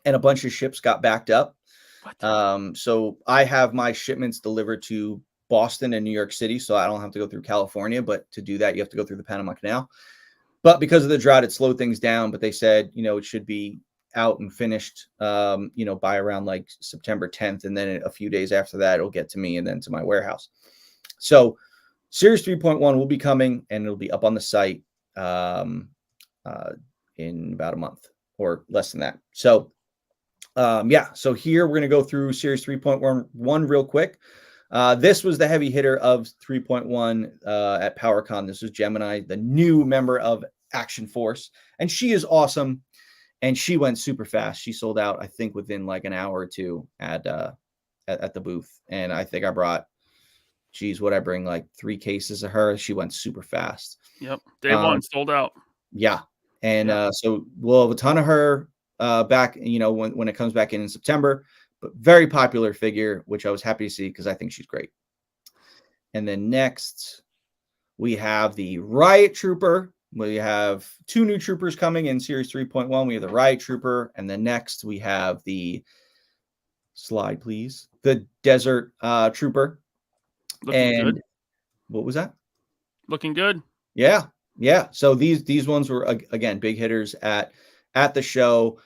D: and a bunch of ships got backed up. So I have my shipments delivered to Boston and New York City, so I don't have to go through California. But to do that, you have to go through the Panama Canal. But because of the drought, it slowed things down. But they said, it should be out and finished, by around like September 10th. And then a few days after that, it'll get to me and then to my warehouse. So Series 3.1 will be coming and it'll be up on the site in about a month or less than that. So, so here we're going to go through Series 3.1 real quick. This was the heavy hitter of 3.1 at Power-Con. This was Gemini, the new member of Action Force. And she is awesome. And she went super fast. She sold out, I think, within like an hour or two at the booth. And I think I brought, what I bring, like 3 cases of her. She went super fast.
B: Yep. Day one sold out.
D: Yeah. And so we'll have a ton of her back, when it comes back in September. But very popular figure, which I was happy to see because I think she's great. And then next, we have the Riot Trooper. We have 2 new troopers coming in Series 3.1. We have the Riot Trooper. And then next, we have the slide, please. The Desert Trooper.
B: Looking good.
D: What was that?
B: Looking good.
D: Yeah. Yeah. So these ones were, again, big hitters at the show.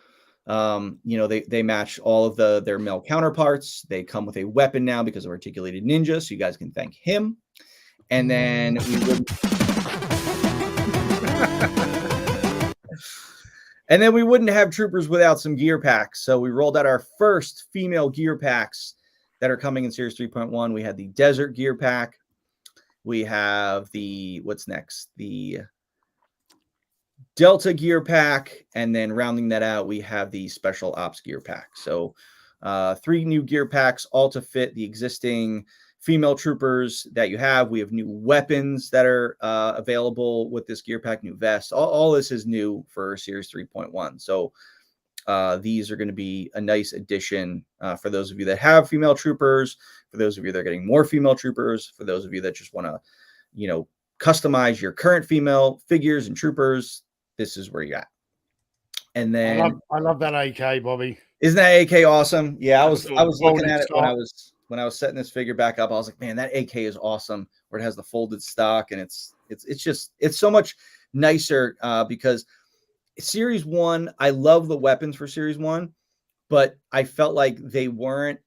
D: They match all of their male counterparts. They come with a weapon now because of Articulated Ninja, so you guys can thank him. And then we wouldn't have troopers without some gear packs. So we rolled out our first female gear packs that are coming in Series 3.1. We had the Desert Gear Pack. We have what's next? The Delta Gear Pack, and then rounding that out, we have the Special Ops Gear Pack. So 3 new gear packs, all to fit the existing female troopers that you have. We have new weapons that are available with this gear pack, new vests. All this is new for Series 3.1. So these are going to be a nice addition for those of you that have female troopers, for those of you that are getting more female troopers, for those of you that just want to, customize your current female figures and troopers. This is where you're at. And then
C: I love that AK, Bobby.
D: Isn't that AK awesome? Yeah, I was looking at it when I was setting this figure back up. I was like, man, that AK is awesome. Where it has the folded stock, and it's so much nicer because Series 1, I love the weapons for Series 1, but I felt like they weren't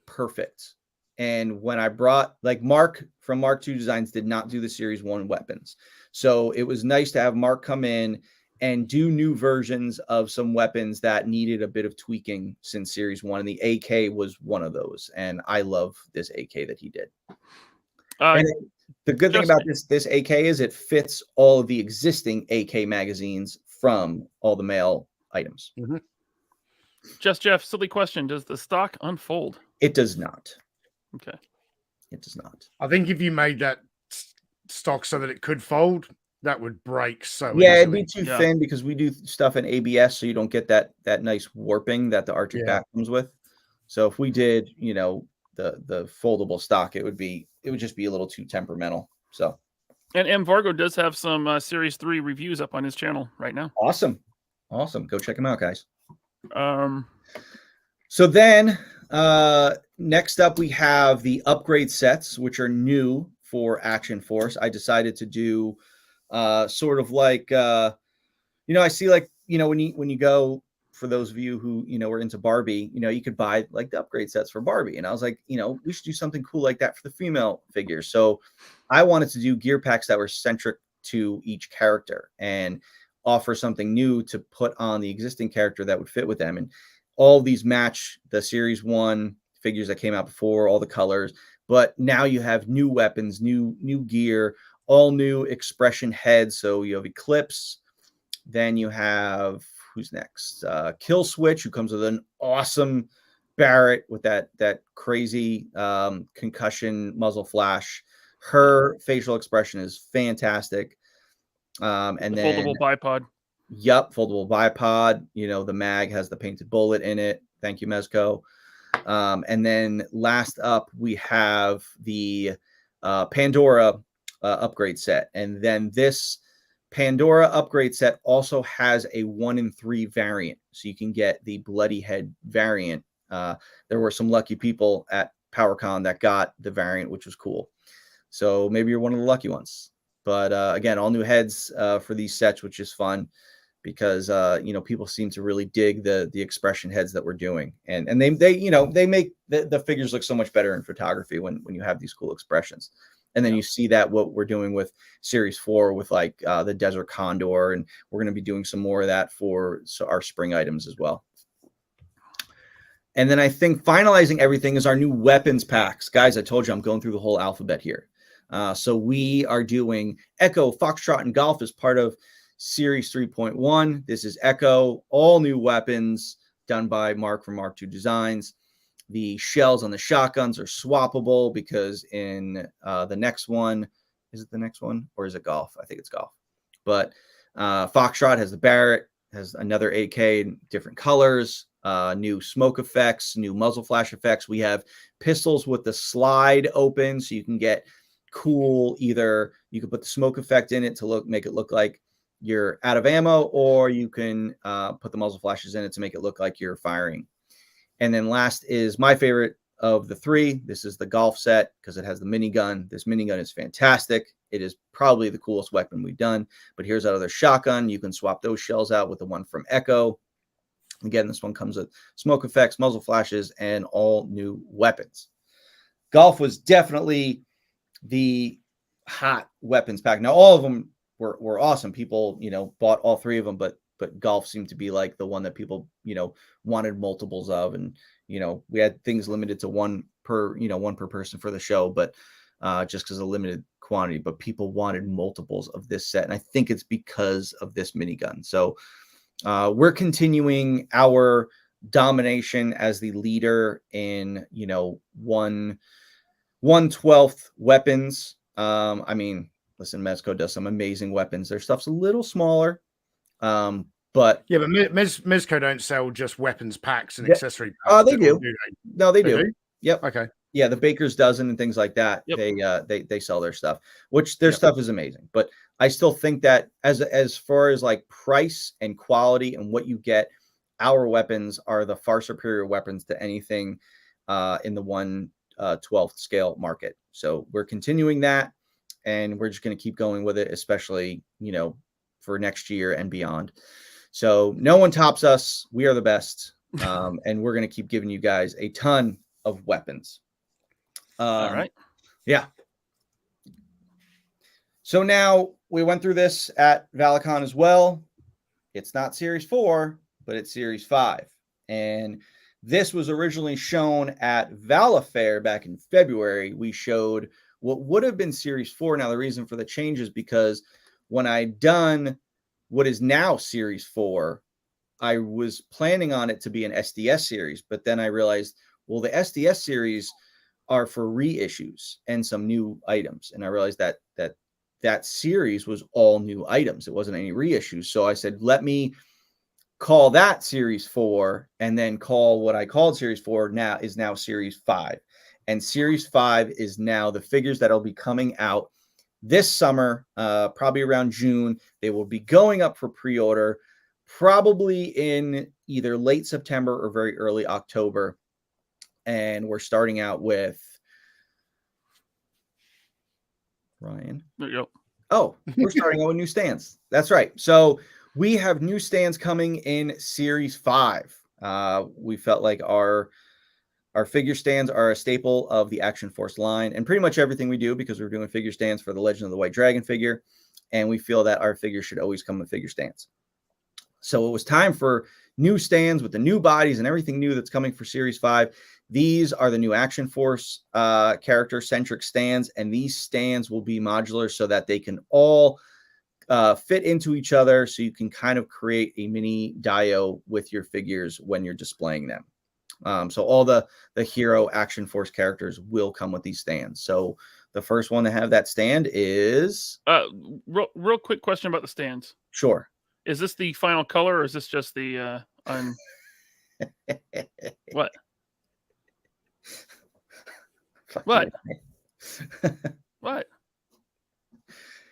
D: perfect. And when I brought, like, Mark from Mark II Designs did not do the Series 1 weapons. So it was nice to have Mark come in and do new versions of some weapons that needed a bit of tweaking since Series 1. And the AK was one of those. And I love this AK that he did. And the good thing about this AK is it fits all of the existing AK magazines from all the male items.
C: Mm-hmm.
B: Jeff, silly question. Does the stock unfold?
D: It does not.
B: Okay.
D: It does not.
C: I think if you made that stock so that it could fold, that would break so
D: easily. It'd be too thin because we do stuff in ABS, so you don't get that nice warping that the Arctic back comes with. So if we did, the foldable stock, it would just be a little too temperamental. So,
B: and M Vargo does have some Series 3 reviews up on his channel right now.
D: Awesome. Go check him out, guys. So then Next up, we have the upgrade sets, which are new for Action Force. I decided to do sort of like, I see like, when you go, for those of you who, are into Barbie, you could buy like the upgrade sets for Barbie. And I was like, we should do something cool like that for the female figures. So I wanted to do gear packs that were centric to each character and offer something new to put on the existing character that would fit with them. And all these match the Series 1 figures that came out before, all the colors. But now you have new weapons, new gear, all new expression heads. So you have Eclipse. Then you have, who's next? Kill Switch, who comes with an awesome Barrett with that crazy concussion muzzle flash. Her facial expression is fantastic. And then
B: foldable bipod.
D: Yep, foldable bipod. The mag has the painted bullet in it. Thank you, Mezco. And then last up, we have the Pandora upgrade set. And then this Pandora upgrade set also has a 1 in 3 variant. So you can get the Bloody Head variant. There were some lucky people at Power-Con that got the variant, which was cool. So maybe you're one of the lucky ones. But again, all new heads for these sets, which is fun because people seem to really dig the expression heads that we're doing, and they make the figures look so much better in photography when you have these cool expressions. And then you see that what we're doing with Series 4 with like the Desert Condor, and we're going to be doing some more of that for our spring items as well. And then I think finalizing everything is our new weapons packs. Guys, I told you I'm going through the whole alphabet here. So we are doing Echo, Foxtrot, and Golf as part of Series 3.1. This is Echo, all new weapons done by Mark from Mark II Designs. The shells on the shotguns are swappable because in the next one, is it the next one or is it Golf? I think it's Golf. But Foxtrot has the Barrett, has another AK in different colors, new smoke effects, new muzzle flash effects. We have pistols with the slide open so you can get cool, either you can put the smoke effect in it to make it look like you're out of ammo, or you can put the muzzle flashes in it to make it look like you're firing. And then last is my favorite of the three. This is the Golf set because it has the minigun. This minigun is fantastic. It is probably the coolest weapon we've done. But here's that other shotgun. You can swap those shells out with the one from Echo. Again, this one comes with smoke effects, muzzle flashes, and all new weapons. Golf was definitely the hot weapons pack. Now, all of them were awesome. People, bought all three of them, but Golf seemed to be like the one that people, wanted multiples of. And, we had things limited to one per person for the show, but just because of limited quantity, but people wanted multiples of this set. And I think it's because of this minigun. So we're continuing our domination as the leader in, 1/12 weapons. I mean, listen, Mezco does some amazing weapons. Their stuff's a little smaller, but
C: yeah, but Mezco don't sell just weapons packs and accessory packs.
D: They do. No, they do. Yep.
C: Okay.
D: Yeah, the Baker's Dozen and things like that. Yep. They sell their stuff, which their stuff is amazing. But I still think that as far as like price and quality and what you get, our weapons are the far superior weapons to anything in the 1/12th scale market. So we're continuing that, and we're just going to keep going with it, especially, for next year and beyond. So no one tops us. We are the best. And we're going to keep giving you guys a ton of weapons.
B: All right.
D: Yeah. So now we went through this at Valaverse as well. It's not Series 4, but it's Series 5. And this was originally shown at Valaverse back in February. We showed what would have been Series 4. Now, the reason for the change is because when I done what is now Series 4, I was planning on it to be an SDS series, but then I realized, well, the SDS series are for reissues and some new items. And I realized that series was all new items. It wasn't any reissues. So I said, let me call that Series 4 and then call what I called Series 4 now Series 5. And Series 5 is now the figures that'll be coming out this summer, probably around June. They will be going up for pre-order probably in either late September or very early October. and we're starting out with Ryan.
B: There you go.
D: Oh, we're starting out with new stands. That's right. So we have new stands coming in Series 5. We felt like our figure stands are a staple of the Action Force line and pretty much everything we do, because we're doing figure stands for the Legend of the White Dragon figure. And we feel that our figures should always come with figure stands. So it was time for new stands with the new bodies and everything new that's coming for Series 5. These are the new Action Force character-centric stands, and these stands will be modular so that they can all fit into each other, so you can kind of create a mini Dio with your figures when you're displaying them. So all the hero Action Force characters will come with these stands. So the first one to have that stand is...
B: real quick question about the stands.
D: Sure.
B: Is this the final color, or is this just the what? What? What?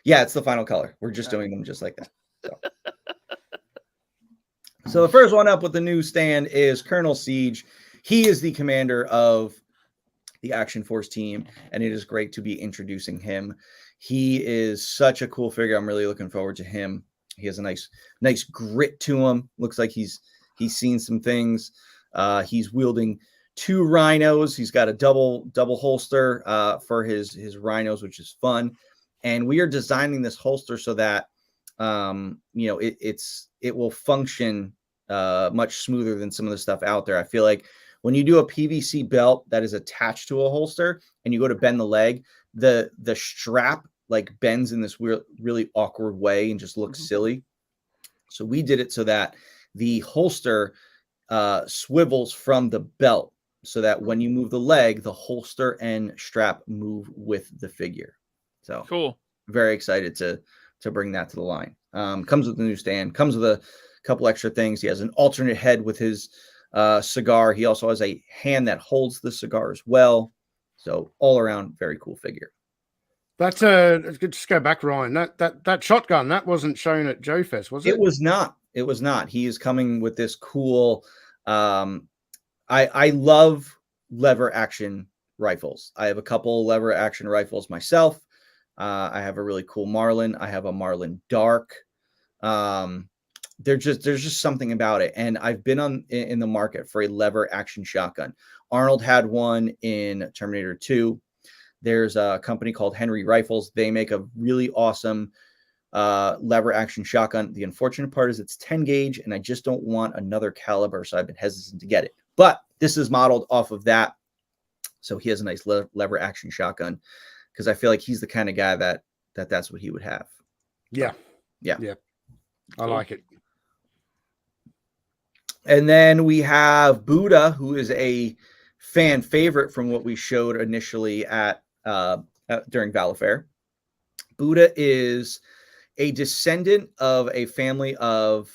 D: Yeah, it's the final color. We're just doing them just like that. So the first one up with the new stand is Colonel Siege. He is the commander of the Action Force team, and it is great to be introducing him. He is such a cool figure. I'm really looking forward to him. He has a nice grit to him. Looks like he's seen some things. He's wielding 2 rhinos. He's got a double holster for his rhinos, which is fun. And we are designing this holster so that it will function much smoother than some of the stuff out there. I feel like when you do a PVC belt that is attached to a holster and you go to bend the leg, the strap like bends in this really awkward way and just looks silly. So we did it so that the holster swivels from the belt, so that when you move the leg, the holster and strap move with the figure. So
B: cool.
D: Very excited to bring that to the line. Comes with the new stand, comes with a couple extra things. He has an alternate head with his cigar. He also has a hand that holds the cigar as well. So all around, very cool figure.
C: That's just go back, Ryan. That shotgun that wasn't shown at Joe Fest, was it?
D: It was not. It was not. He is coming with this cool. I love lever action rifles. I have a couple lever action rifles myself. I have a really cool Marlin. I have a Marlin Dark. There's just something about it. And I've been in the market for a lever action shotgun. Arnold had one in Terminator 2. There's a company called Henry Rifles. They make a really awesome lever action shotgun. The unfortunate part is it's 10 gauge, and I just don't want another caliber, so I've been hesitant to get it. But this is modeled off of that. So he has a nice lever action shotgun, because I feel like he's the kind of guy that's what he would have.
C: Yeah. I like it.
D: And then we have Buddha, who is a fan favorite from what we showed initially during Valaverse. Buddha is a descendant of a family of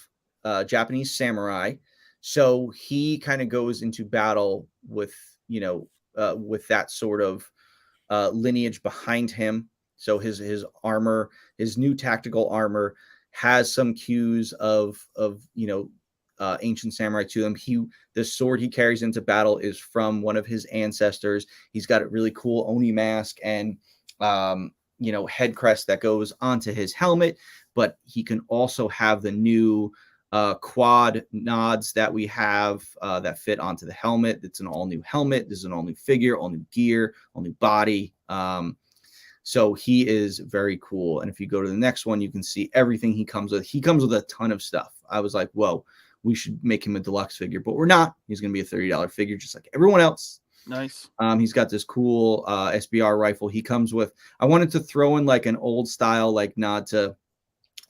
D: Japanese samurai. So he kind of goes into battle with that sort of lineage behind him. So his armor, his new tactical armor, has some cues of ancient samurai to them. The sword he carries into battle is from one of his ancestors. He's got a really cool Oni mask and head crest that goes onto his helmet, but he can also have the new quad nods that we have that fit onto the helmet. It's an all new helmet. This is an all new figure, all new gear, all new body. So he is very cool. And if you go to the next one, you can see everything he comes with. He comes with a ton of stuff. I was like, whoa, we should make him a deluxe figure, but we're not. He's going to be a $30 figure, just like everyone else.
B: Nice.
D: He's got this cool SBR rifle he comes with. I wanted to throw in like an old style, like nod to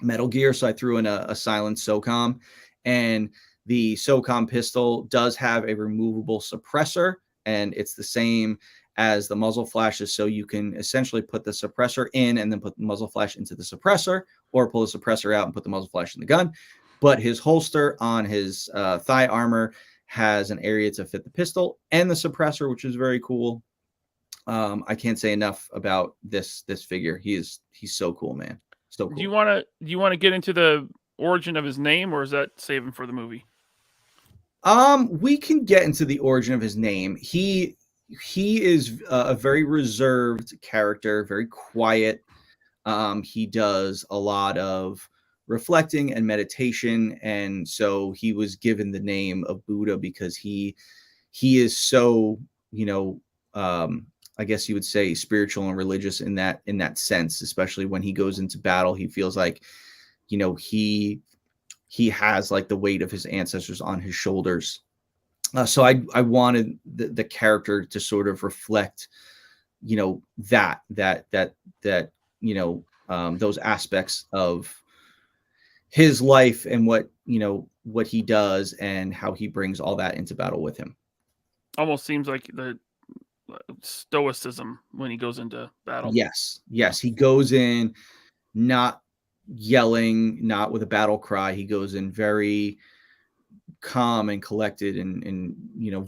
D: Metal Gear. So I threw in a silent SOCOM, and the SOCOM pistol does have a removable suppressor, and it's the same as the muzzle flashes. So you can essentially put the suppressor in and then put the muzzle flash into the suppressor, or pull the suppressor out and put the muzzle flash in the gun. But his holster on his thigh armor has an area to fit the pistol and the suppressor, which is very cool. I can't say enough about this figure. He's so cool, man. So cool.
B: Do you want to get into the origin of his name, or is that saving for the movie?
D: We can get into the origin of his name. He is a very reserved character, very quiet. He does a lot of reflecting and meditation, and so he was given the name of Buddha because he is so, I guess you would say spiritual and religious in that sense, especially when he goes into battle. He feels like, he has like the weight of his ancestors on his shoulders. So I wanted the character to sort of reflect, that those aspects of his life and what he does and how he brings all that into battle with him.
B: Almost seems like the stoicism when he goes into battle.
D: Yes. He goes in not yelling, not with a battle cry. He goes in very calm and collected and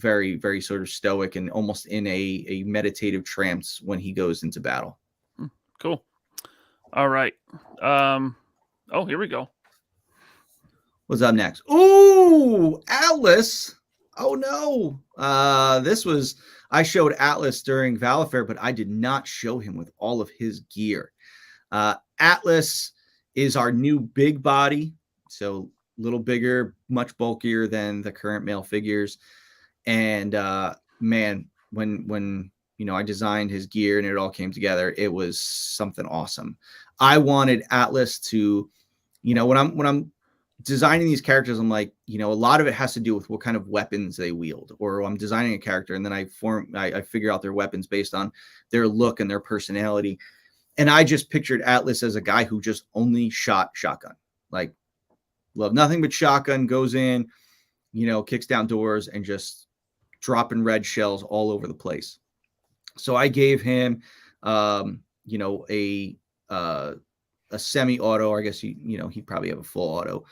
D: very, very sort of stoic and almost in a meditative trance when he goes into battle.
B: Cool. All right. Oh, here we go.
D: What's up next? Ooh, Atlas. Oh no. I showed Atlas during Valaverse, but I did not show him with all of his gear. Atlas is our new big body. So a little bigger, much bulkier than the current male figures. And man, when I designed his gear and it all came together, it was something awesome. I wanted Atlas to, when I'm designing these characters, I'm like, a lot of it has to do with what kind of weapons they wield. Or I'm designing a character and then I figure out their weapons based on their look and their personality. And I just pictured Atlas as a guy who just only shot shotgun, like love nothing but shotgun, goes in, kicks down doors and just dropping red shells all over the place. So I gave him, a semi-auto. I guess he'd probably have a full auto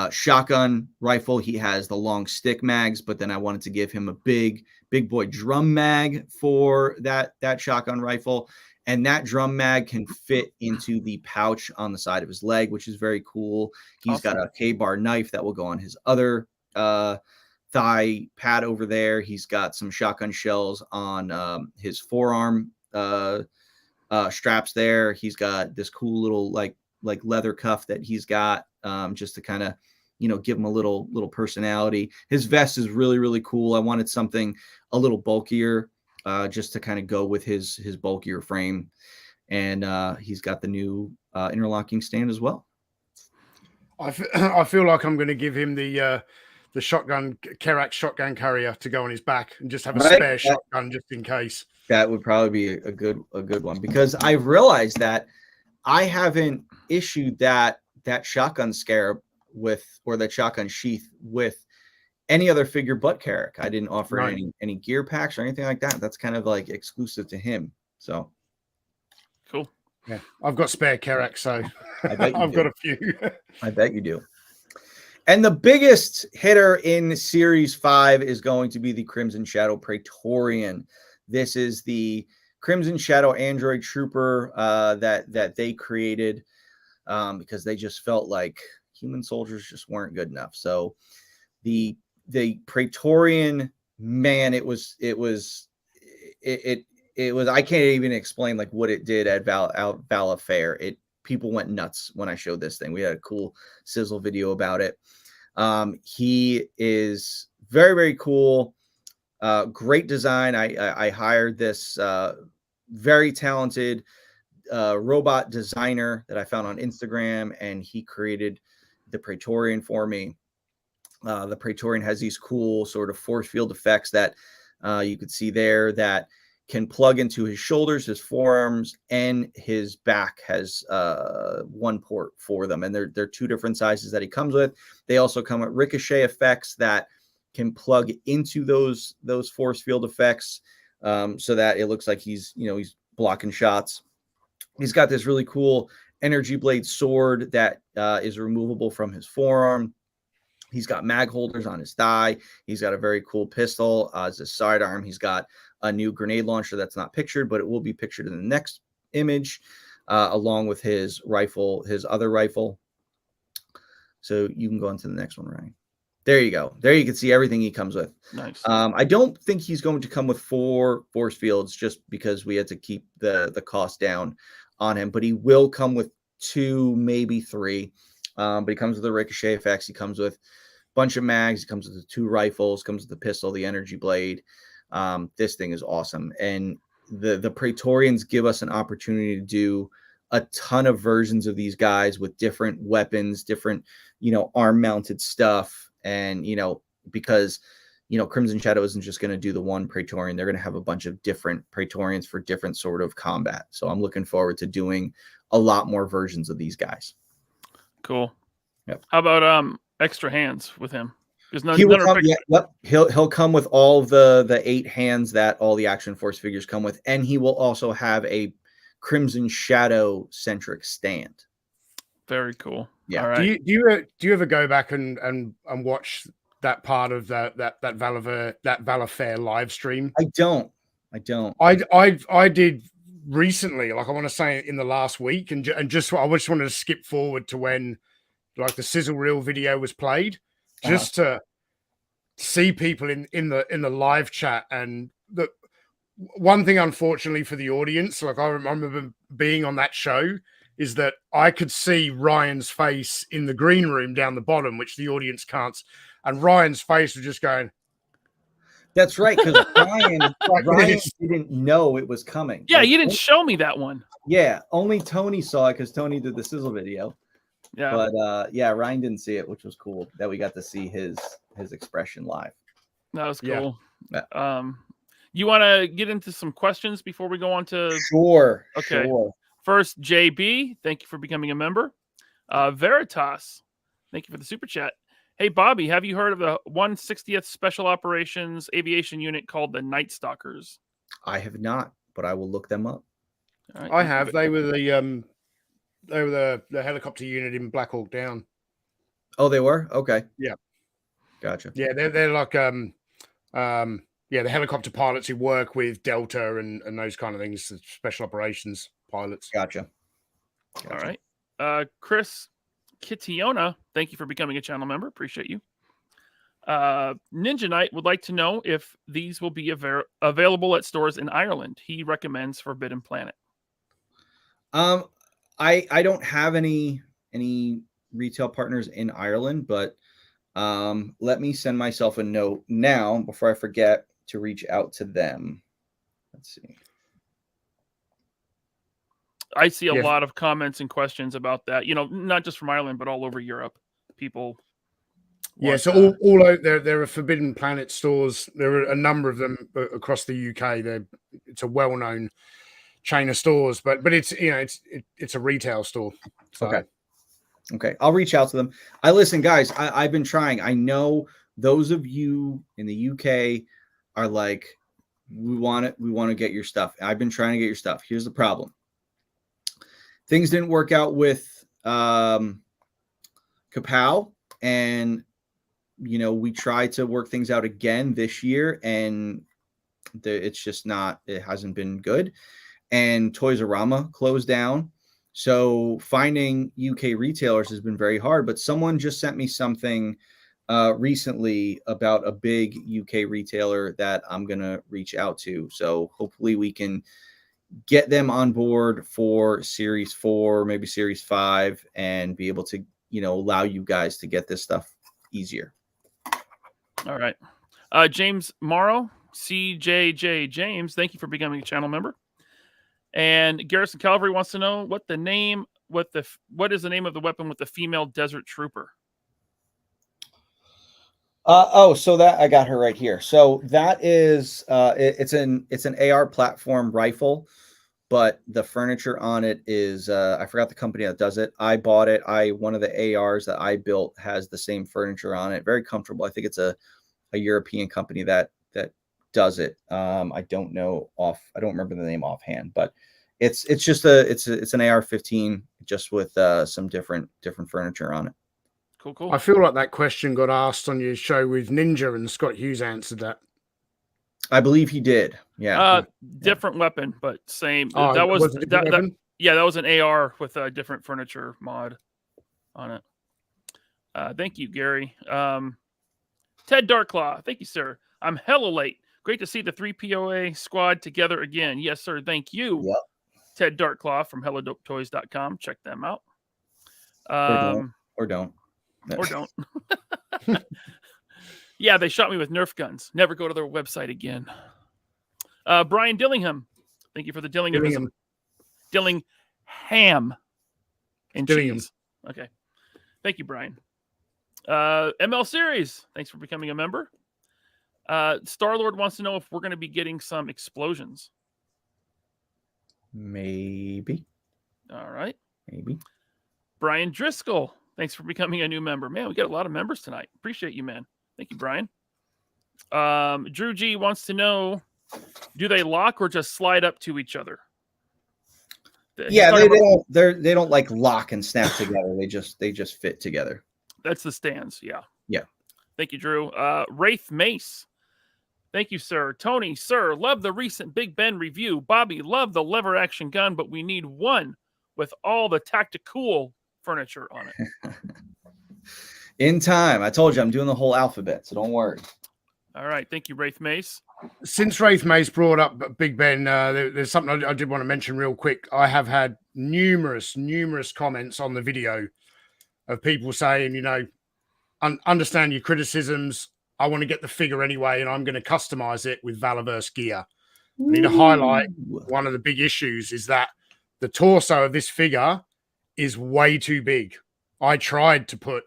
D: shotgun rifle. He has the long stick mags, but then I wanted to give him a big boy drum mag for that shotgun rifle. And that drum mag can fit into the pouch on the side of his leg, which is very cool. He's got a K-bar knife that will go on his other thigh pad over there. He's got some shotgun shells on his forearm straps there. He's got this cool little like leather cuff that he's got just to kind of give him a little personality. His vest is really, really cool. I wanted something a little bulkier just to kind of go with his bulkier frame. And he's got the new interlocking stand as well.
C: I feel like I'm going to give him the shotgun Kerak shotgun carrier to go on his back and just have a spare shotgun just in case.
D: That would probably be a good one, because I've realized that I haven't issued that shotgun scarab or that shotgun sheath with any other figure but Kerak. I didn't offer any gear packs or anything like that. That's kind of like exclusive to him. So
B: cool.
C: Yeah, I've got spare Kerak, so I've got a few.
D: I bet you do. And the biggest hitter in Series 5 is going to be the Crimson Shadow Praetorian. This is the Crimson Shadow Android Trooper that they created because they just felt like human soldiers just weren't good enough. So the Praetorian, man, it was I can't even explain like what it did at Valaverse. People went nuts when I showed this thing. We had a cool sizzle video about it. He is very, very cool. Great design. I hired this very talented robot designer that I found on Instagram, and he created the Praetorian for me. The Praetorian has these cool sort of force field effects that you could see there that can plug into his shoulders, his forearms, and his back has one port for them. And they're two different sizes that he comes with. They also come with ricochet effects that can plug into those force field effects so that it looks like he's blocking shots. He's got this really cool energy blade sword that is removable from his forearm. He's got mag holders on his thigh. He's got a very cool pistol as a sidearm. He's got a new grenade launcher that's not pictured, but it will be pictured in the next image, along with his rifle, his other rifle. So you can go on to the next one, Ryan. There you go. There you can see everything he comes with.
B: Nice.
D: I don't think he's going to come with 4 force fields just because we had to keep the cost down on him, but he will come with 2, maybe 3. But he comes with the ricochet effects. He comes with a bunch of mags. He comes with the 2 rifles, comes with the pistol, the energy blade. This thing is awesome. And the Praetorians give us an opportunity to do a ton of versions of these guys with different weapons, different, arm mounted stuff. And, because, Crimson Shadow isn't just going to do the one Praetorian. They're going to have a bunch of different Praetorians for different sort of combat. So I'm looking forward to doing a lot more versions of these guys.
B: Cool.
D: Yep.
B: How about extra hands with him? Because
D: He will come, yep. He'll come with all of the 8 hands that all the Action Force figures come with, and he will also have a Crimson Shadow centric stand.
B: Very cool.
D: Yeah.
B: All right.
C: Do you ever go back and watch that part of that Valaverse live stream?
D: I don't.
C: I did recently, like I want to say in the last week, and I just wanted to skip forward to when like the sizzle reel video was played, just to see people in the live chat. And the one thing, unfortunately for the audience, like I remember being on that show, is that I could see Ryan's face in the green room down the bottom, which the audience can't. And Ryan's face was just going.
D: That's right, because Ryan didn't know it was coming.
B: Yeah, you didn't show me that one.
D: Yeah, only Tony saw it because Tony did the sizzle video.
B: Yeah,
D: but Ryan didn't see it, which was cool that we got to see his expression live.
B: That was cool.
D: Yeah.
B: You want to get into some questions before we go on to?
D: Sure.
B: Okay.
D: Sure.
B: First, JB, thank you for becoming a member. Veritas, thank you for the super chat. Hey, Bobby, have you heard of the 160th Special Operations Aviation Unit called the Night Stalkers?
D: I have not, but I will look them up.
B: All right.
C: I have. They were the helicopter unit in Black Hawk Down.
D: Oh, they were? Okay.
C: Yeah.
D: Gotcha.
C: Yeah, they're like the helicopter pilots who work with Delta and those kind of things, the special operations pilots.
D: Gotcha.
B: All right. Chris Kitiona, thank you for becoming a channel member. Appreciate you. Ninja Knight would like to know if these will be available at stores in Ireland. He recommends Forbidden Planet.
D: I don't have any retail partners in Ireland, but let me send myself a note now before I forget to reach out to them. Let's see.
B: I see a lot of comments and questions about that. Not just from Ireland, but all over Europe. People.
C: Yeah, so all out there are Forbidden Planet stores. There are a number of them across the UK. It's a well-known chain of stores, but it's it's a retail store. So.
D: Okay. I'll reach out to them. Listen, guys. I've been trying. I know those of you in the UK are like, we want it. We want to get your stuff. I've been trying to get your stuff. Here's the problem. Things didn't work out with Kapow, and we tried to work things out again this year, and it's just not. It hasn't been good. And Toys R Us closed down, so finding UK retailers has been very hard. But someone just sent me something recently about a big UK retailer that I'm gonna reach out to. So hopefully we can get them on board for Series 4, maybe Series 5, and be able to, allow you guys to get this stuff easier.
B: All right. James Morrow, CJJ James, thank you for becoming a channel member. And Garrison Calvary wants to know what is the name of the weapon with the female desert trooper?
D: So that I got her right here. So that is it's an AR platform rifle, but the furniture on it is I forgot the company that does it. I bought it. One of the ARs that I built has the same furniture on it. Very comfortable. I think it's a European company that does it. I don't remember the name offhand, but it's an AR-15 just with some different furniture on it.
B: Cool.
C: I feel like that question got asked on your show with Ninja, and Scott Hughes answered that.
D: I believe he did. Yeah.
B: Different weapon, but same.
C: Oh,
B: that was
C: a different weapon?
B: that was an AR with a different furniture mod on it. Thank you, Gary. Ted Darklaw, thank you, sir. I'm hella late. Great to see the 3POA squad together again. Yes, sir. Thank you.
D: Yep.
B: Ted Darklaw from HelloDopeToys.com. Check them out.
D: Or don't.
B: Or don't. Yeah, they shot me with Nerf guns. Never go to their website again. Brian Dillingham. Thank you for the Dillingham. Dillingham and
C: Dillingham.
B: cheese. Okay. Thank you, Brian. ML Series. Thanks for becoming a member. Star-Lord wants to know if we're going to be getting some explosions.
D: Maybe.
B: All right.
D: Maybe.
B: Brian Driscoll. Thanks for becoming a new member. Man, we got a lot of members tonight. Appreciate you, man. Thank you, Brian. Drew G wants to know, do they lock or just slide up to each other?
D: Yeah, they don't like lock and snap together. They just fit together.
B: That's the stands. Yeah.
D: Yeah.
B: Thank you, Drew. Wraith Mace. Thank you, sir. Tony, sir, love the recent Big Ben review. Bobby, love the lever action gun, but we need one with all the tactical furniture on it.
D: In time. I told you I'm doing the whole alphabet, so don't worry.
B: All right. Thank you, Wraith Mace.
C: Since Wraith Mace brought up Big Ben, there's something I did want to mention real quick. I have had numerous comments on the video of people saying, you know, understand your criticisms. I want to get the figure anyway, and I'm going to customize it with Valaverse gear. I need to highlight one of the big issues is that the torso of this figure is way too big. I tried to put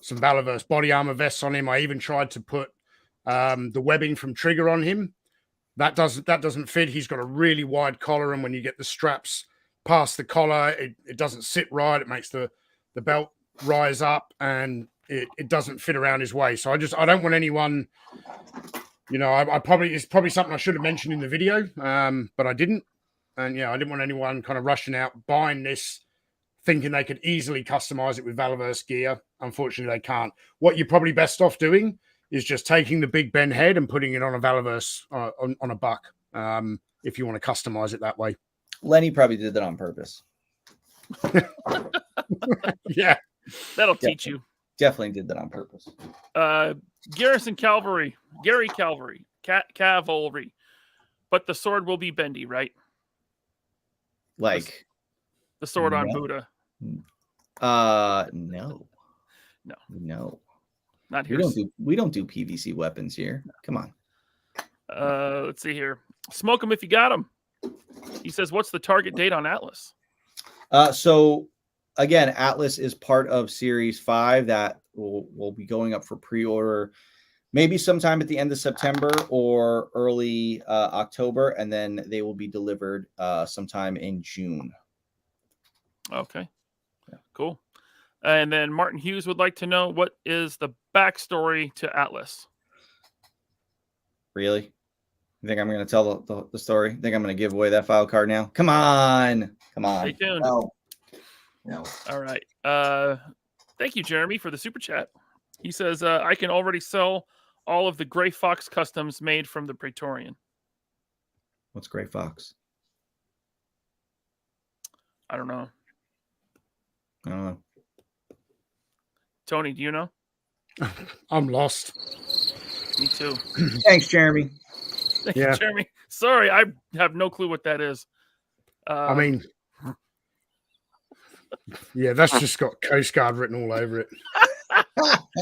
C: some Valaverse body armor vests on him. I even tried to put the webbing from Trigger on him. That doesn't fit. He's got a really wide collar, and when you get the straps past the collar, it doesn't sit right. It makes the belt rise up, and it doesn't fit around his waist. So I don't want anyone, you know, it's probably something I should have mentioned in the video, but I didn't. And yeah, I didn't want anyone kind of rushing out, buying this, thinking they could easily customize it with Valaverse gear. Unfortunately, they can't. What you're probably best off doing is just taking the Big Ben head and putting it on a Valaverse, on a buck, if you want to customize it that way.
D: Lenny probably did that on purpose.
C: Yeah.
B: That'll teach you.
D: Definitely did that on purpose.
B: Gary Cavalry. But the sword will be bendy, right?
D: Like
B: the sword on Buddha.
D: No.
B: Not here.
D: We don't do PVC weapons here. Come on.
B: Let's see here. Smoke them if you got them. He says, what's the target date on Atlas?
D: So again, Atlas is part of Series 5 that will be going up for pre-order maybe sometime at the end of September or early October, and then they will be delivered sometime in June.
B: Okay. Yeah. Cool. And then Martin Hughes would like to know, what is the backstory to Atlas?
D: Really? You think I'm going to tell the story? Think I'm going to give away that file card now? Come on.
B: Stay tuned.
D: No.
B: All right. Thank you, Jeremy, for the super chat. He says, I can already sell all of the Gray Fox customs made from the Praetorian.
D: What's Gray Fox?
B: I don't know.
D: I don't know.
B: Tony, do you know?
C: I'm lost.
B: Me too.
D: Thanks, Jeremy.
B: Thank you, Jeremy. Sorry, I have no clue what that is.
C: I mean, yeah, that's just got Coast Guard written all over it.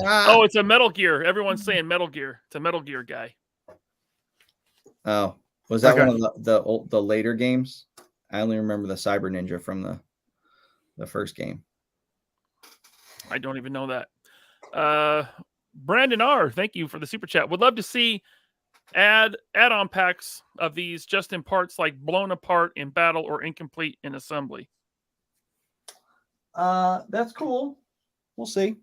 B: Oh, it's a Metal Gear. Everyone's saying Metal Gear. It's a Metal Gear guy.
D: Oh, was that one of the later games? I only remember the Cyber Ninja from the first game.
B: I don't even know that. Brandon R, thank you for the super chat. Would love to see add-on packs of these just in parts, like blown apart in battle or incomplete in assembly.
D: That's cool. We'll see.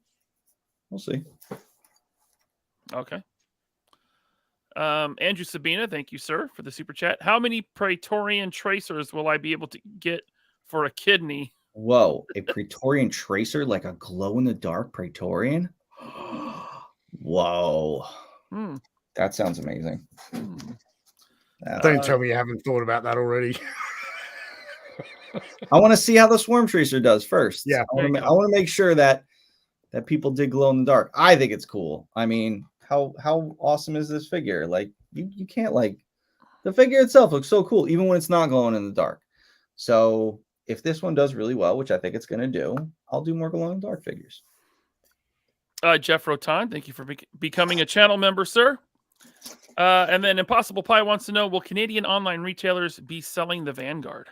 B: Okay. Andrew Sabina, thank you, sir, for the super chat. How many Praetorian tracers will I be able to get for a kidney?
D: Whoa, a Praetorian tracer, like a glow-in-the-dark Praetorian? Whoa. That sounds amazing.
C: Don't tell me you haven't thought about that already.
D: I want to see how the Swarm Tracer does first.
C: Yeah.
D: I want to make sure that people did glow in the dark. I think it's cool. I mean, how awesome is this figure? Like you can't like the figure itself looks so cool, even when it's not glowing in the dark. So if this one does really well, which I think it's going to do, I'll do more glow in the dark figures.
B: Jeff Rotan, thank you for becoming a channel member, sir. And then Impossible Pie wants to know, will Canadian online retailers be selling the Vanguard?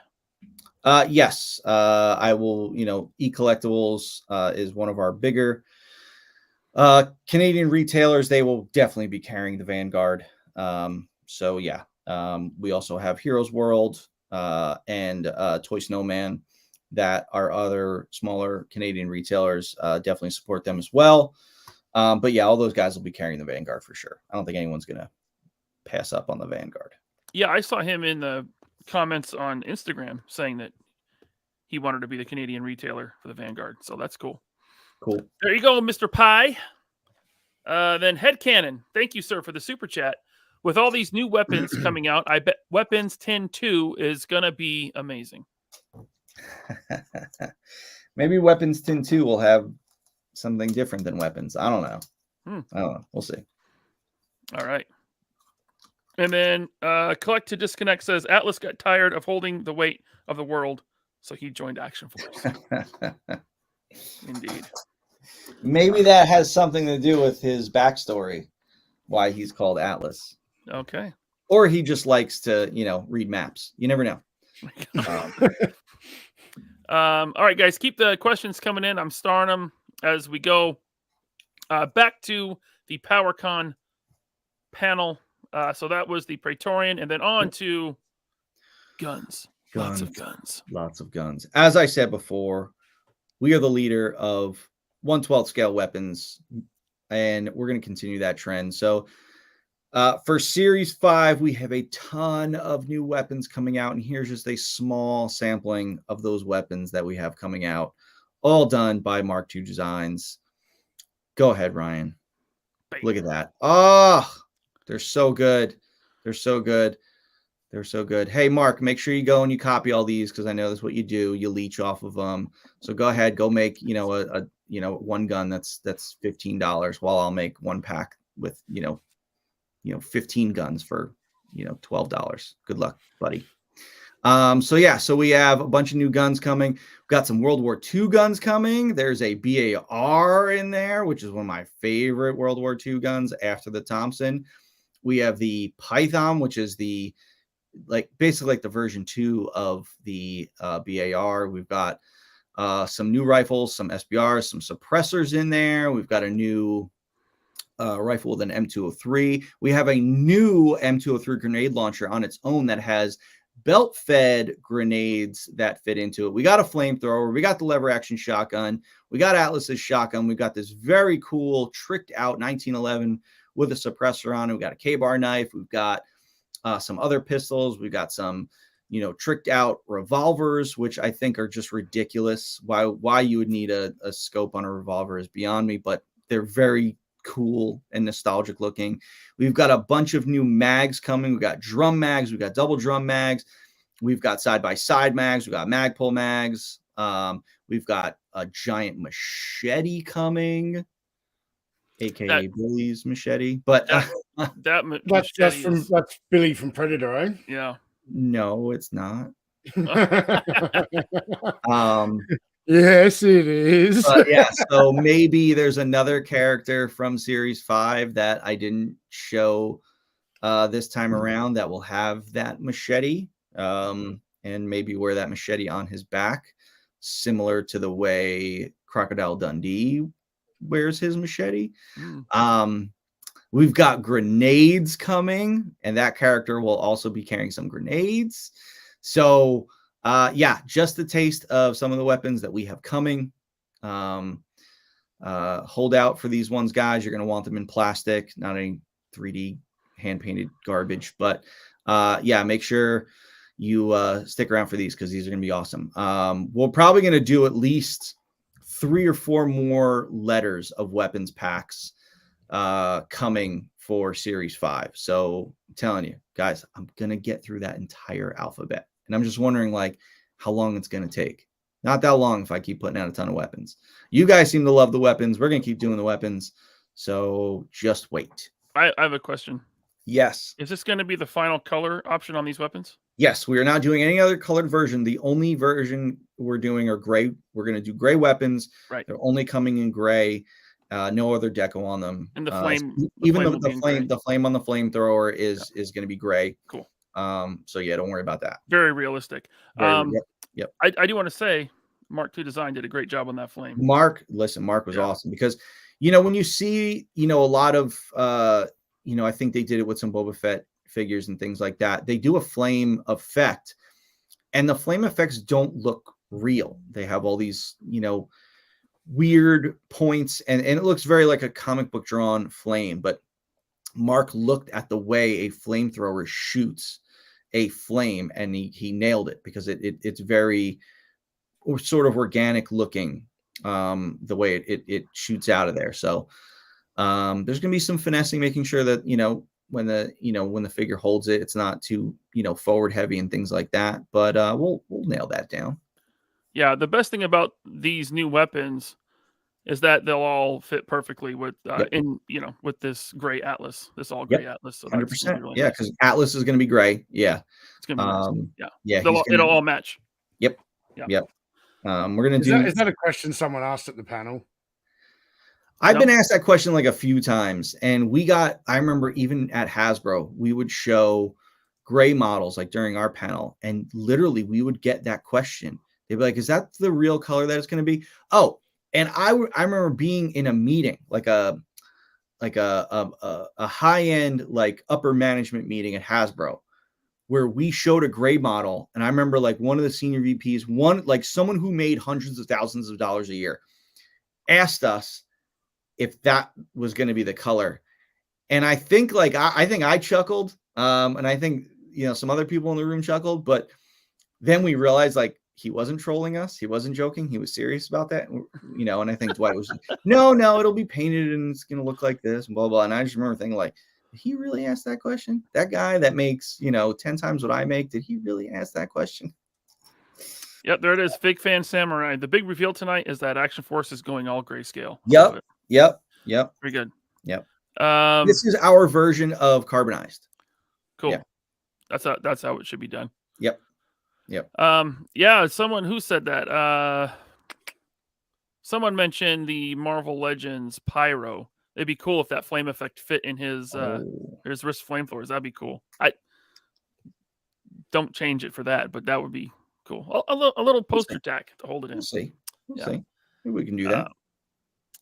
D: Yes, I will. eCollectibles is one of our bigger Canadian retailers. They will definitely be carrying the Vanguard. So yeah, we also have Heroes World and Toy Snowman that are other smaller Canadian retailers. Definitely support them as well. But yeah, all those guys will be carrying the Vanguard for sure. I don't think anyone's going to pass up on the Vanguard.
B: Yeah, I saw him in the comments on Instagram saying that he wanted to be the Canadian retailer for the Vanguard. So that's cool.
D: Cool.
B: There you go, Mr. Pie. Then Headcanon, thank you, sir, for the super chat. With all these new weapons coming out, I bet Weapons 10-2 is going to be amazing.
D: Maybe Weapons 10-2 will have something different than Weapons. I don't know. I don't know. We'll see.
B: All right. And then Collect to Disconnect says Atlas got tired of holding the weight of the world, so he joined Action Force. Indeed.
D: Maybe that has something to do with his backstory, why he's called Atlas.
B: Okay.
D: Or he just likes to, read maps. You never know.
B: All right, guys, keep the questions coming in. I'm starring them as we go. Back to the Power-Con panel. So that was the Praetorian, and then on to guns. Lots of guns.
D: Lots of guns. As I said before, we are the leader of 1/12 scale weapons, and we're going to continue that trend. So for Series 5, we have a ton of new weapons coming out, and here's just a small sampling of those weapons that we have coming out, all done by Mark II Designs. Go ahead, Ryan. Look at that. Oh, they're so good. They're so good. They're so good. Hey, Mark, make sure you go and you copy all these because I know that's what you do. You leech off of them. So go ahead, go make one gun that's $15 while I'll make one pack with 15 guns for $12. Good luck, buddy. So we have a bunch of new guns coming. We've got some World War II guns coming. There's a BAR in there, which is one of my favorite World War II guns after the Thompson. We have the Python, which is basically the version 2 of the BAR. We've got some new rifles, some SBRs, some suppressors in there. We've got a new rifle with an M203. We have a new M203 grenade launcher on its own that has belt-fed grenades that fit into it. We got a flamethrower. We got the lever action shotgun. We got Atlas's shotgun. We got this very cool tricked out 1911 with a suppressor on it. We got a K-bar knife. We've got some other pistols. We've got some, tricked out revolvers, which I think are just ridiculous. Why you would need a scope on a revolver is beyond me, but they're very cool and nostalgic looking. We've got a bunch of new mags coming. We've got drum mags. We've got double drum mags. We've got side-by-side mags. We've got Magpul mags. We've got a giant machete coming, aka Billy's machete. But
C: that's Billy from Predator, eh?
B: Yeah.
D: No, it's not.
C: Yes, it is.
D: Yeah, so maybe there's another character from Series 5 that I didn't show this time around that will have that machete and maybe wear that machete on his back, similar to the way Crocodile Dundee wears his machete. We've got grenades coming, and that character will also be carrying some grenades. So just a taste of some of the weapons that we have coming. Hold out for these ones, guys. You're going to want them in plastic, not any 3D hand-painted garbage. But make sure you stick around for these because these are going to be awesome. We're probably going to do at least 3 or 4 more letters of weapons packs coming for Series 5. So I'm telling you, guys, I'm going to get through that entire alphabet. And I'm just wondering, how long it's going to take. Not that long if I keep putting out a ton of weapons. You guys seem to love the weapons. We're going to keep doing the weapons. So just wait.
B: I have a question.
D: Yes.
B: Is this going to be the final color option on these weapons?
D: Yes, we are not doing any other colored version. The only version we're doing are gray. We're going to do gray weapons.
B: Right.
D: They're only coming in gray. No other deco on them.
B: And the flame,
D: even
B: will be in gray.
D: the flame on the flamethrower is going to be gray.
B: Cool.
D: So yeah, don't worry about that.
B: Very realistic.
D: Yep.
B: I do want to say Mark II Design did a great job on that flame.
D: Mark was awesome because, when you see, a lot of, I think they did it with some Boba Fett figures and things like that. They do a flame effect, and the flame effects don't look real. They have all these, weird points, and it looks very like a comic book drawn flame. But Mark looked at the way a flamethrower shoots a flame, and he nailed it because it's very sort of organic looking, the way it shoots out of there. So there's gonna be some finessing, making sure that when the figure holds it, it's not too forward heavy and things like that. But we'll nail that down.
B: Yeah, the best thing about these new weapons is that they'll all fit perfectly with with this gray Atlas, this all gray Atlas. So
D: 100%.
B: Really
D: yeah, because Atlas is going to be gray. Yeah,
B: it's going to be nice.
D: Yeah,
B: it'll all match.
D: Yep. We're going to
C: do. Is that a question someone asked at the panel?
D: I've been asked that question like a few times, and I remember even at Hasbro, we would show gray models like during our panel, and literally we would get that question. They'd be like, "Is that the real color that it's going to be?" Oh, and I remember being in a meeting, like a high end, like upper management meeting at Hasbro, where we showed a gray model, and I remember like one of the senior VPs, someone who made hundreds of thousands of dollars a year, asked us if that was going to be the color. And I think I chuckled. And I think, some other people in the room chuckled, but then we realized he wasn't trolling us. He wasn't joking. He was serious about that. And I think Dwight was like, no, it'll be painted and it's going to look like this and blah, blah. And I just remember thinking did he really ask that question? That guy that makes, 10 times what I make, did he really ask that question?
B: Yep, there it is. Fig Fan Samurai. The big reveal tonight is that Action Force is going all grayscale.
D: Yep.
B: Very good.
D: Yep. This is our version of carbonized.
B: Cool. Yeah. That's how it should be done.
D: Yep.
B: Yeah, someone who said that. Someone mentioned the Marvel Legends Pyro. It'd be cool if that flame effect fit in his wrist flamethrowers. That'd be cool. I don't change it for that, but that would be cool. A little poster tack to hold it in.
D: We'll see. Maybe we can do that.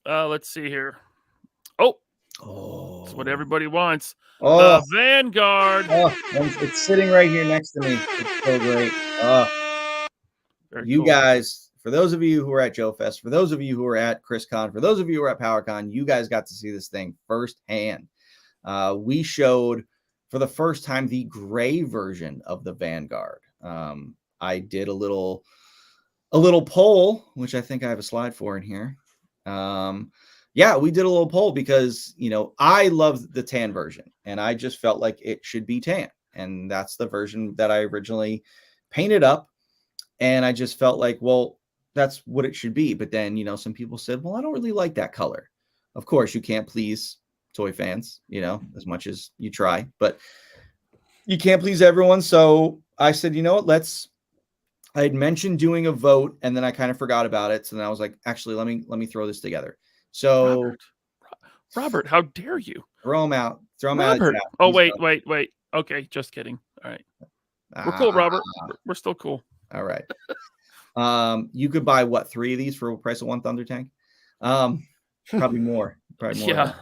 B: Let's see here. That's what everybody wants. Vanguard.
D: It's sitting right here next to me. It's so great. You guys, for those of you who are at Joe Fest, for those of you who are at ChrisCon, for those of you who are at Power-Con, you guys got to see this thing firsthand. We showed for the first time the gray version of the Vanguard. I did a little poll, which I think I have a slide for in here. We did a little poll because, I love the tan version and I just felt like it should be tan. And that's the version that I originally painted up. And I just felt like, well, that's what it should be. But then, some people said, well, I don't really like that color. Of course, you can't please toy fans, as much as you try, but you can't please everyone. So I said, I had mentioned doing a vote and then I kind of forgot about it. So then I was like, actually, let me throw this together. So
B: Robert, how dare you
D: throw him out?
B: Robert. Oh, wait. Okay. Just kidding. All right. We're cool, Robert. We're still cool.
D: All right. You could buy 3 of these for the price of 1 Thunder Tank? Probably more.
B: Yeah.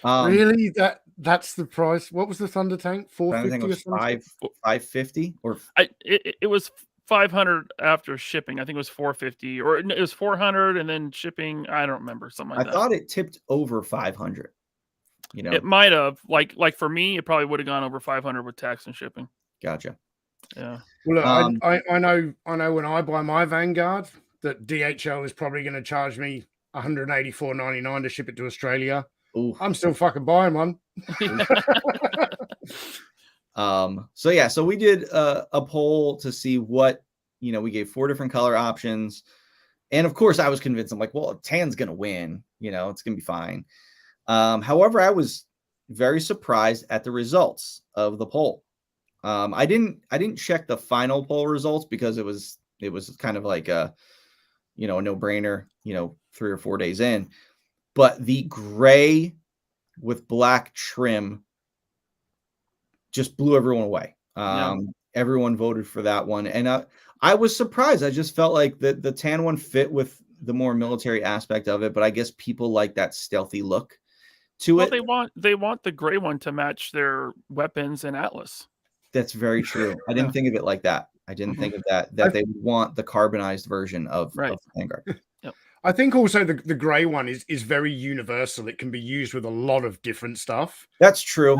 C: Really? That's the price. What was the Thunder Tank? 450 or something?
D: 550 or
B: it was 500 after shipping. I think it was 450 or it was 400 and then shipping. I don't remember something like that.
D: I thought it tipped over 500.
B: It might have. Like for me, it probably would have gone over 500 with tax and shipping.
D: Gotcha.
B: Yeah.
C: Well, look, I know when I buy my Vanguard that DHL is probably going to charge me $184.99 to ship it to Australia.
D: Ooh.
C: I'm still fucking buying one.
D: So we did a poll to see what, we gave 4 different color options. And of course I was convinced, I'm like, well, tan's going to win, it's going to be fine. However, I was very surprised at the results of the poll. I didn't check the final poll results because it was kind of like a no-brainer, 3 or 4 days in. But the gray with black trim just blew everyone away. Everyone voted for that one, and I was surprised. I just felt like the tan one fit with the more military aspect of it, but I guess people like that stealthy look to it.
B: They want the gray one to match their weapons and Atlas.
D: That's very true. I didn't think of it like that. I didn't think of that they would want the carbonized version of Vanguard.
C: I think also the gray one is very universal. It can be used with a lot of different stuff.
D: That's true.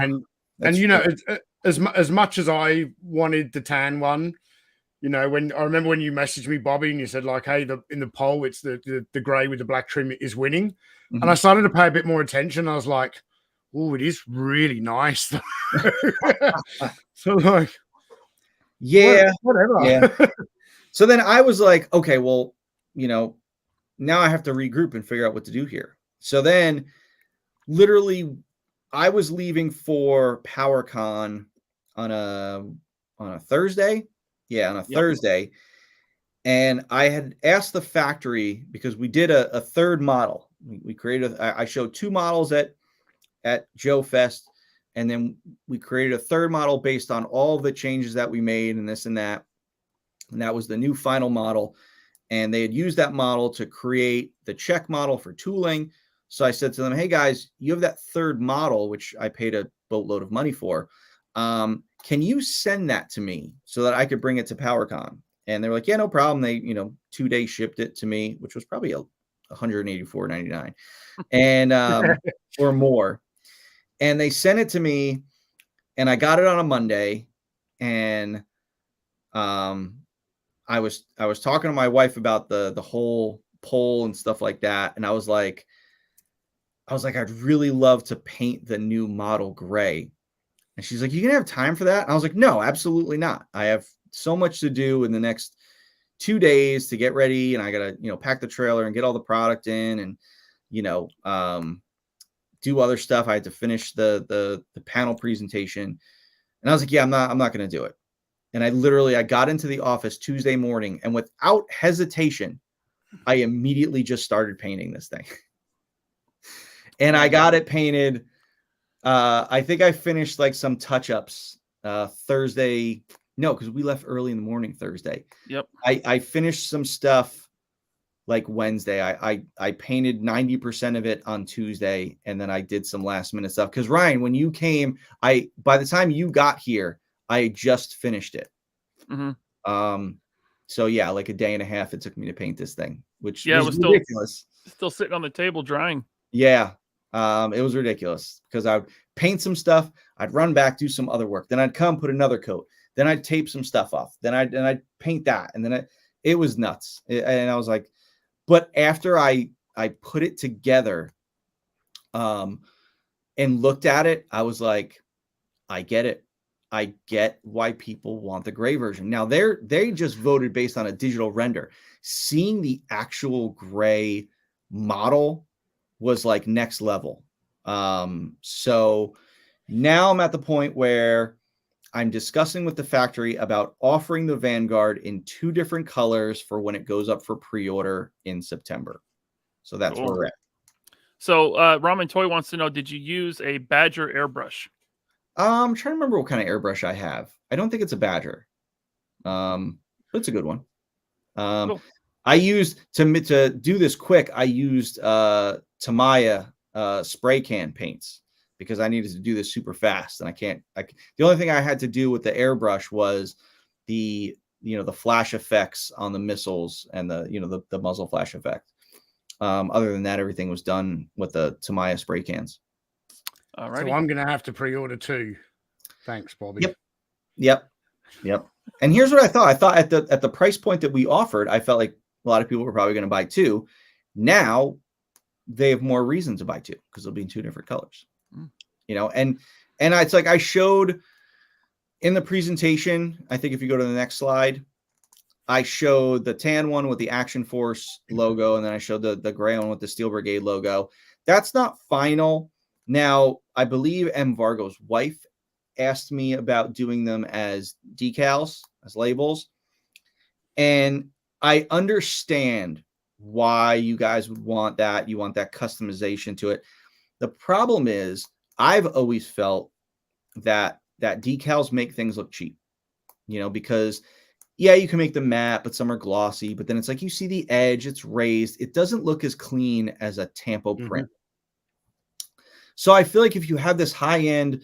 C: As much as I wanted the tan one, when I remember when you messaged me, Bobby, and you said like, "Hey, in the poll, it's the gray with the black trim is winning," and I started to pay a bit more attention. I was like, "Oh, it is really nice." So like,
D: yeah,
C: whatever.
D: Yeah. So then I was like, okay, well, now I have to regroup and figure out what to do here. So then, literally, I was leaving for Power-Con on a Thursday. Yeah, on a Thursday. And I had asked the factory because we did a third model. We created I showed 2 models at Joe Fest, and then we created a third model based on all the changes that we made and this and that. And that was the new final model. And they had used that model to create the check model for tooling. So I said to them, hey guys, you have that third model, which I paid a boatload of money for. Can you send that to me so that I could bring it to Power-Con? And they were like, yeah, no problem. They, 2 days shipped it to me, which was probably $184.99 and or more. And they sent it to me, and I got it on a Monday. And I was talking to my wife about the whole poll and stuff like that. And I was like, I'd really love to paint the new model gray. And she's like, you gonna have time for that? And I was like, no, absolutely not. I have so much to do in the next 2 days to get ready. And I gotta, pack the trailer and get all the product in and, do other stuff. I had to finish the panel presentation. And I was like, yeah, I'm not going to do it. And I got into the office Tuesday morning, and without hesitation, I immediately just started painting this thing. And I got it painted. I think I finished like some touch-ups Thursday. No, because we left early in the morning Thursday.
B: Yep.
D: I finished some stuff like Wednesday. I painted 90% of it on Tuesday, and then I did some last minute stuff. Because Ryan, when you came, by the time you got here, I just finished it. So yeah, like a day and a half it took me to paint this thing, which was ridiculous.
B: Still sitting on the table drying.
D: Yeah. It was ridiculous because I would paint some stuff, I'd run back, do some other work, then I'd come put another coat, then I'd tape some stuff off, then I'd paint that, and then it was nuts. And I was like, but after I put it together and looked at it, I was like, I get it. I get why people want the gray version. Now they just voted based on a digital render. Seeing the actual gray model was like next level. So now I'm at the point where I'm discussing with the factory about offering the Vanguard in 2 different colors for when it goes up for pre-order in September. So that's where we're at.
B: So Ramen Toy wants to know, did you use a Badger airbrush?
D: I'm trying to remember what kind of airbrush I have. I don't think it's a Badger. But it's a good one.
B: Cool.
D: I used to do this quick. I used Tamiya spray can paints because I needed to do this super fast, and the only thing I had to do with the airbrush was the flash effects on the missiles and the muzzle flash effect. Other than that, everything was done with the Tamiya spray cans.
B: All right.
C: So I'm going to have to pre-order 2. Thanks, Bobby.
D: Yep. And here's what I thought. I thought at the price point that we offered, I felt like a lot of people were probably going to buy 2. Now they have more reason to buy 2 because they'll be in 2 different colors. And it's like I showed in the presentation. I think if you go to the next slide, I showed the tan one with the Action Force logo, and then I showed the gray one with the Steel Brigade logo. That's not final. Now, I believe M. Vargo's wife asked me about doing them as decals, as labels. And I understand why you guys would want that. You want that customization to it. The problem is I've always felt that decals make things look cheap, because yeah, you can make them matte, but some are glossy, but then it's like you see the edge, it's raised. It doesn't look as clean as a tampo print. So I feel like if you have this high-end,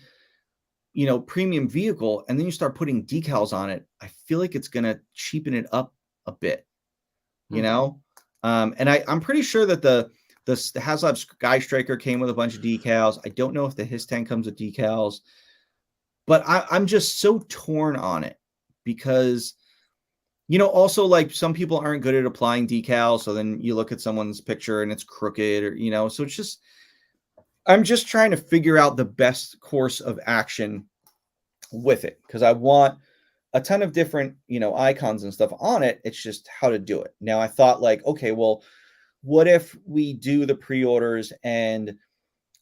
D: premium vehicle, and then you start putting decals on it, I feel like it's going to cheapen it up a bit, and I'm pretty sure that the HasLab Sky Striker came with a bunch of decals. I don't know if the His Tank comes with decals, but I'm just so torn on it because, also like some people aren't good at applying decals. So then you look at someone's picture and it's crooked or, so it's just, I'm just trying to figure out the best course of action with it because I want a ton of different, icons and stuff on it. It's just how to do it. Now I thought like, okay, well, what if we do the pre-orders and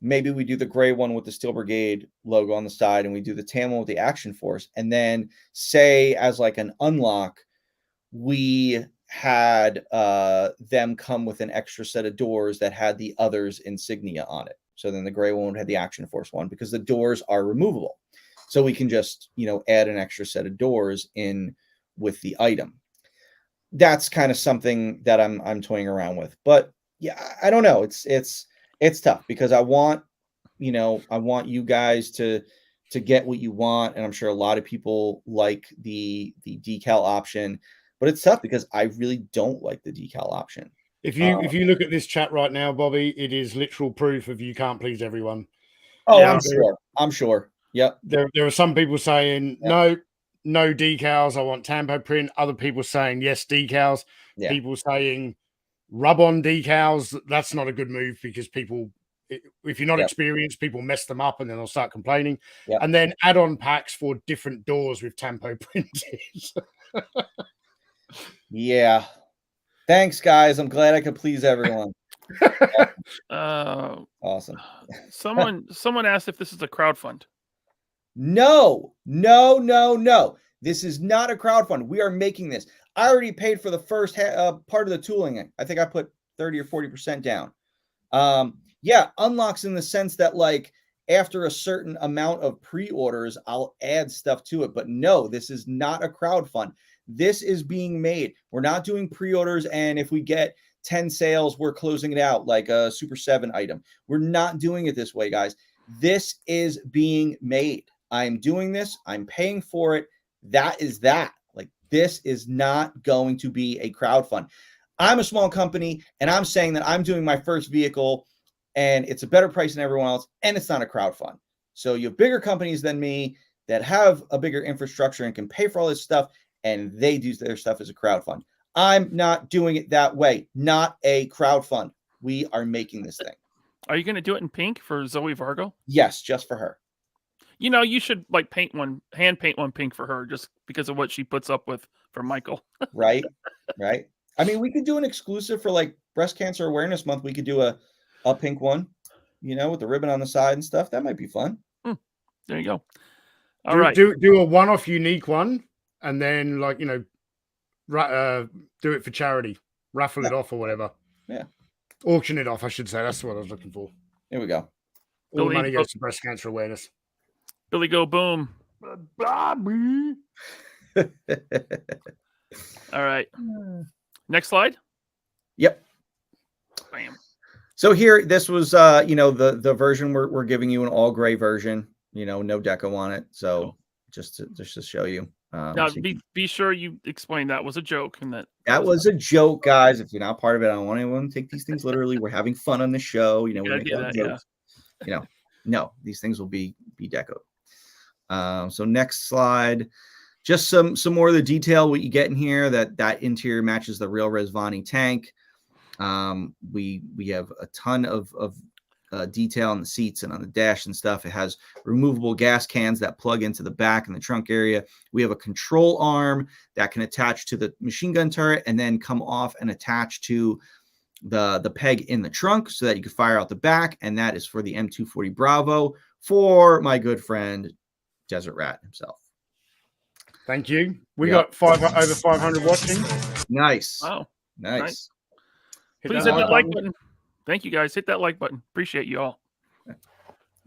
D: maybe we do the gray one with the Steel Brigade logo on the side and we do the tan one with the Action Force. And then say as like an unlock, we had them come with an extra set of doors that had the others insignia on it. So then the gray one would have the Action Force one because the doors are removable. So we can just, add an extra set of doors in with the item. That's kind of something that I'm toying around with. But yeah, I don't know. It's tough because I want you guys to get what you want. And I'm sure a lot of people like the decal option, but it's tough because I really don't like the decal option.
C: If you look at this chat right now, Bobby, it is literal proof of you can't please everyone.
D: Oh, yeah, I'm sure. Yep.
C: There are some people saying no decals. I want tampo print. Other people saying yes decals. Yeah. People saying rub-on decals. That's not a good move because people, if you're not experienced, people mess them up and then they'll start complaining. Yep. And then add-on packs for different doors with tampo printed.
D: Yeah. Thanks, guys. I'm glad I could please everyone. Awesome.
B: Someone asked if this is a crowdfund.
D: No. This is not a crowdfund. We are making this. I already paid for the first part of the tooling. I think I put 30 or 40% down. Unlocks in the sense that like after a certain amount of pre-orders, I'll add stuff to it. But no, this is not a crowdfund. This is being made. We're not doing pre-orders, and if we get 10 sales, we're closing it out like a Super 7 item. We're not doing it this way, guys. This is being made. I'm doing this. I'm paying for it. That is that. Like, this is not going to be a crowdfund. I'm a small company, and I'm saying that I'm doing my first vehicle, and it's a better price than everyone else, and it's not a crowdfund. So you have bigger companies than me that have a bigger infrastructure and can pay for all this stuff, and they do their stuff as a crowdfund. I'm not doing it that way. Not a crowdfund. We are making this thing.
B: Are you going to do it in pink for Zoe Vargo?
D: Yes, just for her.
B: You should like hand paint one pink for her just because of what she puts up with for Michael.
D: Right. I mean, we could do an exclusive for like Breast Cancer Awareness Month. We could do a pink one, with the ribbon on the side and stuff. That might be fun.
B: There you go.
C: All right. Do a one-off unique one. And then, like, do it for charity. Raffle it off or whatever.
D: Yeah.
C: Auction it off, I should say. That's what I was looking for.
D: Here we go.
C: All the money goes to breast cancer awareness.
B: Billy go boom. Bobby. All right. Next slide.
D: Yep.
B: Bam. So
D: here, this was, the version we're giving you an all gray version, no deco on it. So just to show you.
B: Now, be sure you explain that was a joke and
D: that was a joke, guys. If you're not part of it, I don't want anyone to take these things literally. We're having fun on the show. We make jokes. No, these things will be decoed. So next slide, just some more of the detail. What you get in here, that interior matches the real Rezvani tank. We have a ton of detail on the seats and on the dash and stuff. It has removable gas cans that plug into the back and the trunk area. We have a control arm that can attach to the machine gun turret and then come off and attach to the peg in the trunk so that you can fire out the back, and that is for the M240 Bravo for my good friend Desert Rat himself.
C: Thank you. We got over 500 watching.
D: Nice.
B: Wow.
D: Nice.
B: Please hit that like button. Thank you, guys. Hit that like button. Appreciate you all.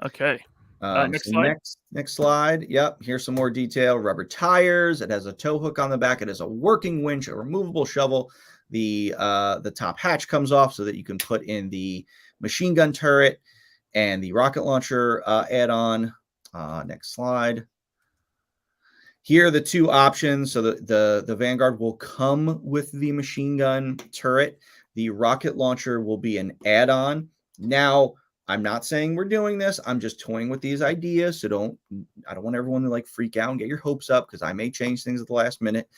B: Okay. Next slide.
D: Next slide. Yep. Here's some more detail. Rubber tires. It has a tow hook on the back. It has a working winch, a removable shovel. The top hatch comes off so that you can put in the machine gun turret and the rocket launcher add-on. Next slide. Here are the two options. So the Vanguard will come with the machine gun turret. The rocket launcher will be an add-on. Now, I'm not saying we're doing this. I'm just toying with these ideas. So I don't want everyone to like freak out and get your hopes up because I may change things at the last minute.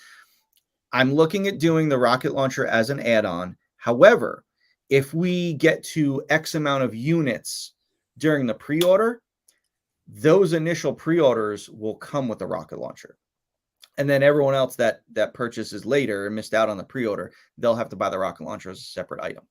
D: I'm looking at doing the rocket launcher as an add-on. However, if we get to X amount of units during the pre-order, those initial pre-orders will come with the rocket launcher. And then everyone else that purchases later and missed out on the pre-order, they'll have to buy the rocket launcher as a separate item.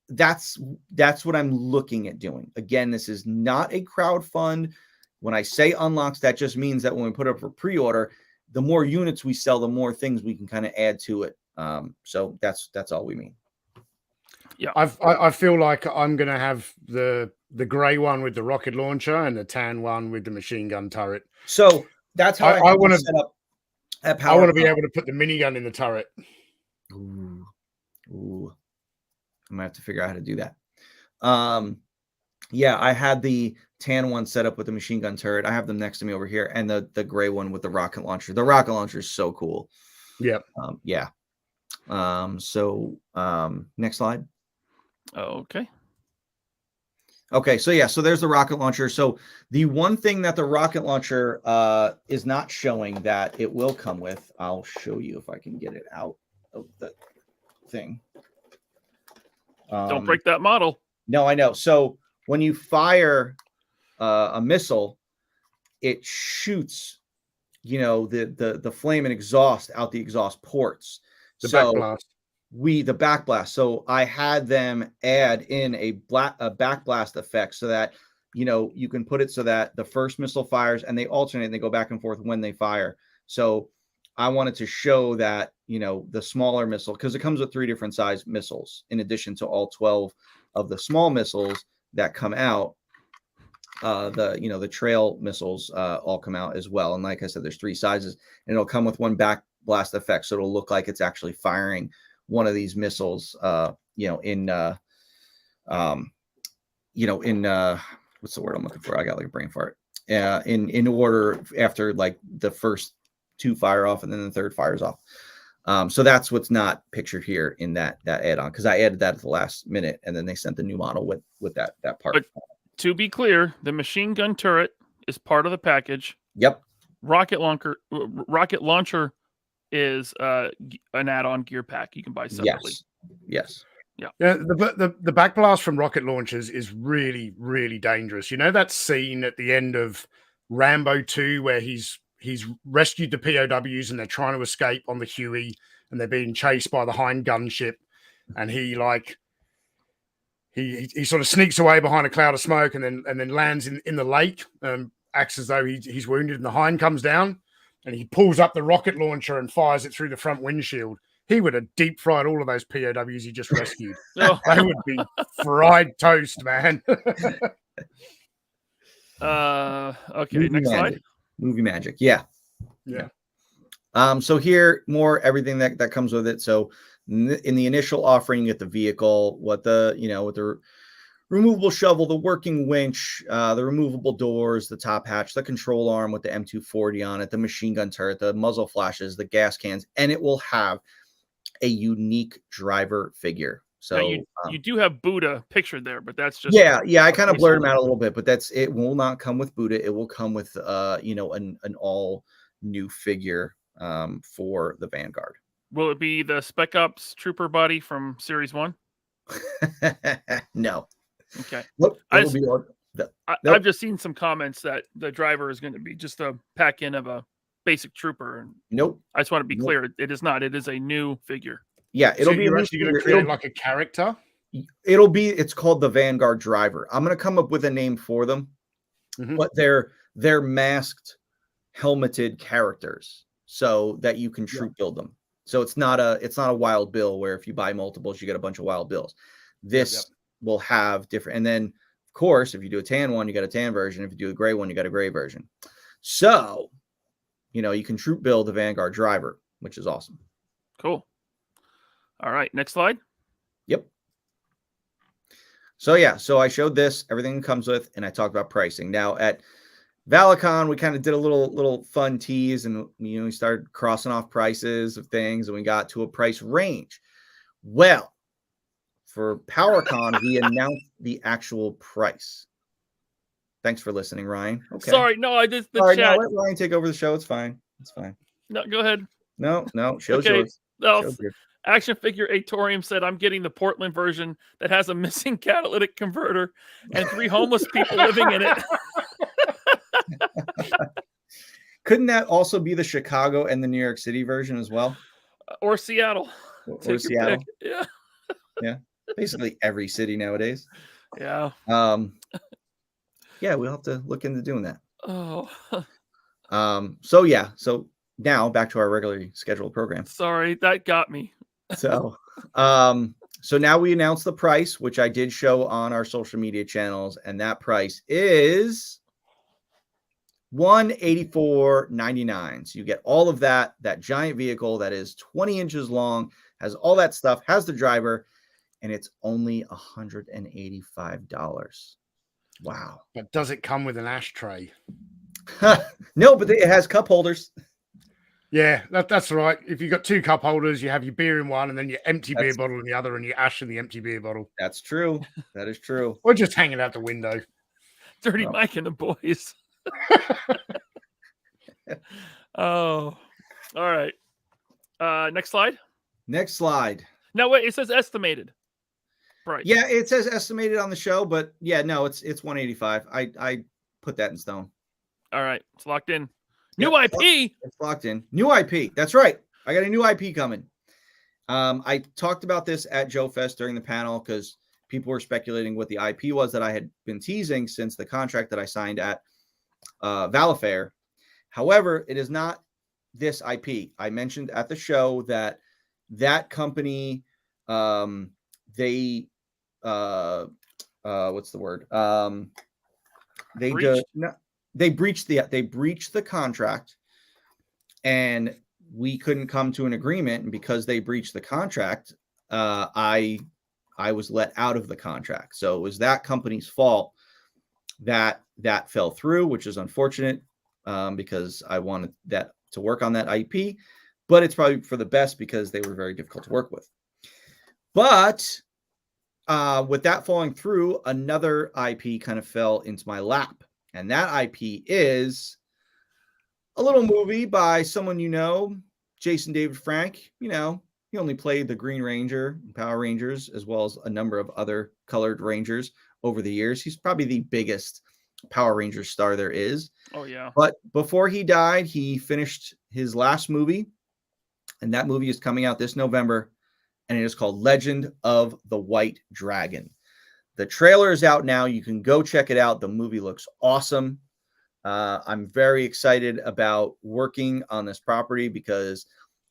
D: That's what I'm looking at doing. Again, this is not a crowd fund. When I say unlocks, that just means that when we put up for pre-order, the more units we sell, the more things we can kind of add to it. So that's all we mean.
B: Yeah,
C: I feel like I'm gonna have the gray one with the rocket launcher and the tan one with the machine gun turret.
D: So that's how I want to set up at Power-Con.
C: I want to be able to put the minigun in the turret.
D: Ooh. I'm gonna have to figure out how to do that. Yeah, I had the tan one set up with the machine gun turret. I have them next to me over here, and the gray one with the rocket launcher. The rocket launcher is so cool.
C: Yeah.
D: Next slide.
B: Okay.
D: Okay, so there's the rocket launcher. So the one thing that the rocket launcher is not showing that it will come with, I'll show you if I can get it out of the thing.
B: Don't break that model.
D: No, I know. So when you fire a missile, it shoots, the flame and exhaust out the exhaust ports.
C: Backblast.
D: The backblast. So I had them add in a backblast effect so that you can put it so that the first missile fires and they alternate and they go back and forth when they fire. So I wanted to show that, the smaller missile, because it comes with 3 different size missiles, in addition to all 12 of the small missiles that come out. The trail missiles all come out as well. And like I said, there's 3 sizes, and it'll come with one back blast effect. So it'll look like it's actually firing one of these missiles, in what's the word I'm looking for? I got like a brain fart. In order after like the first 2 fire off and then the third fires off. So that's what's not pictured here in that add-on, because I added that at the last minute and then they sent the new model with that part.
B: But to be clear, the machine gun turret is part of the package.
D: Yep.
B: Rocket launcher is an add-on gear pack you can buy separately.
D: Yes.
C: Yeah. The backblast from rocket launchers is really, really dangerous. You know that scene at the end of Rambo 2 where he's rescued the POWs and they're trying to escape on the Huey and they're being chased by the Hind gunship, and he sort of sneaks away behind a cloud of smoke and then lands in the lake, acts as though he's wounded, and the Hind comes down and he pulls up the rocket launcher and fires it through the front windshield. He would have deep fried all of those POWs he just rescued. They would be fried toast, man.
B: Okay, next slide.
D: Movie magic. Yeah. So here, more everything that comes with it. So in the initial offering, you get the vehicle, with the removable shovel, the working winch, the removable doors, the top hatch, the control arm with the M240 on it, the machine gun turret, the muzzle flashes, the gas cans, and it will have a unique driver figure. So
B: you do have Buddha pictured there, but that's just
D: I kind of blurred him out a little bit, but it will not come with Buddha. It will come with an all new figure for the Vanguard.
B: Will it be the Spec Ops Trooper body from Series 1?
D: No.
B: Okay.
D: Nope.
B: I've just seen some comments that the driver is going to be just a pack-in of a basic trooper.
D: Nope.
B: I just want to be clear. It is not. It is a new figure.
D: Yeah, it'll
C: So
D: be
C: you're
D: a new
C: actually going to
D: figure.
C: create like a character.
D: It's called the Vanguard driver. I'm going to come up with a name for them, but they're masked, helmeted characters so that you can troop build them. So it's not a wild bill where if you buy multiples, you get a bunch of wild bills. This will have different, and then of course, if you do a tan one, you got a tan version. If you do a gray one, you got a gray version. So, you can troop build the Vanguard driver, which is awesome.
B: Cool. All right, next slide.
D: Yep. So I showed this, everything it comes with, and I talked about pricing. Now at Valaverse, we kind of did a little fun tease, and we started crossing off prices of things, and we got to a price range. Well, for Power-Con, we announced the actual price. Thanks for listening, Ryan. Okay.
B: Sorry, no, I just the
D: All right,
B: chat.
D: now let Ryan take over the show. It's fine. It's fine.
B: No, go ahead.
D: No, show's
B: Okay.
D: yours.
B: No,
D: Show's yours.
B: Action Figure Atorium said, I'm getting the Portland version that has a missing catalytic converter and 3 homeless people living in it.
D: Couldn't that also be the Chicago and the New York City version as well?
B: Or Seattle.
D: Or Seattle.
B: Pick. Yeah.
D: Yeah. Basically every city nowadays.
B: Yeah.
D: Yeah, we'll have to look into doing that.
B: Oh.
D: So now back to our regularly scheduled program.
B: Sorry, that got me.
D: So now we announced the price, which I did show on our social media channels, and that price is $184.99. So you get all of that giant vehicle that is 20 inches long, has all that stuff, has the driver, and it's only $185. Wow.
C: But does it come with an ashtray?
D: No, but it has cup holders.
C: Yeah, that's right. If you've got 2 cup holders, you have your beer in one and then your empty beer bottle in the other and your ash in the empty beer bottle.
D: That's true. That is true.
C: Or just hanging out the window.
B: Dirty Mike and the boys. Oh, all right. Next slide.
D: Next slide.
B: No, wait, it says estimated price.
D: Yeah, it says estimated on the show, but yeah, no, it's 185. I put that in stone.
B: All right, it's locked in. New IP.
D: It's locked in. New IP. That's right. I got a new IP coming. I talked about this at Joe Fest during the panel because people were speculating what the IP was that I had been teasing since the contract that I signed at Valaverse. However, it is not this IP. I mentioned at the show that company, they what's the word? They breached the contract, and we couldn't come to an agreement. And because they breached the contract, I was let out of the contract. So it was that company's fault that fell through, which is unfortunate because I wanted that to work on that IP, but it's probably for the best because they were very difficult to work with. But with that falling through, another IP kind of fell into my lap. And that IP is a little movie by someone Jason David Frank. He only played the Green Ranger in Power Rangers, as well as a number of other colored Rangers over the years. He's probably the biggest Power Ranger star there is.
B: Oh, yeah.
D: But before he died, he finished his last movie, and that movie is coming out this November, and it is called Legend of the White Dragon. The trailer is out now. You can go check it out. The movie looks awesome. I'm very excited about working on this property because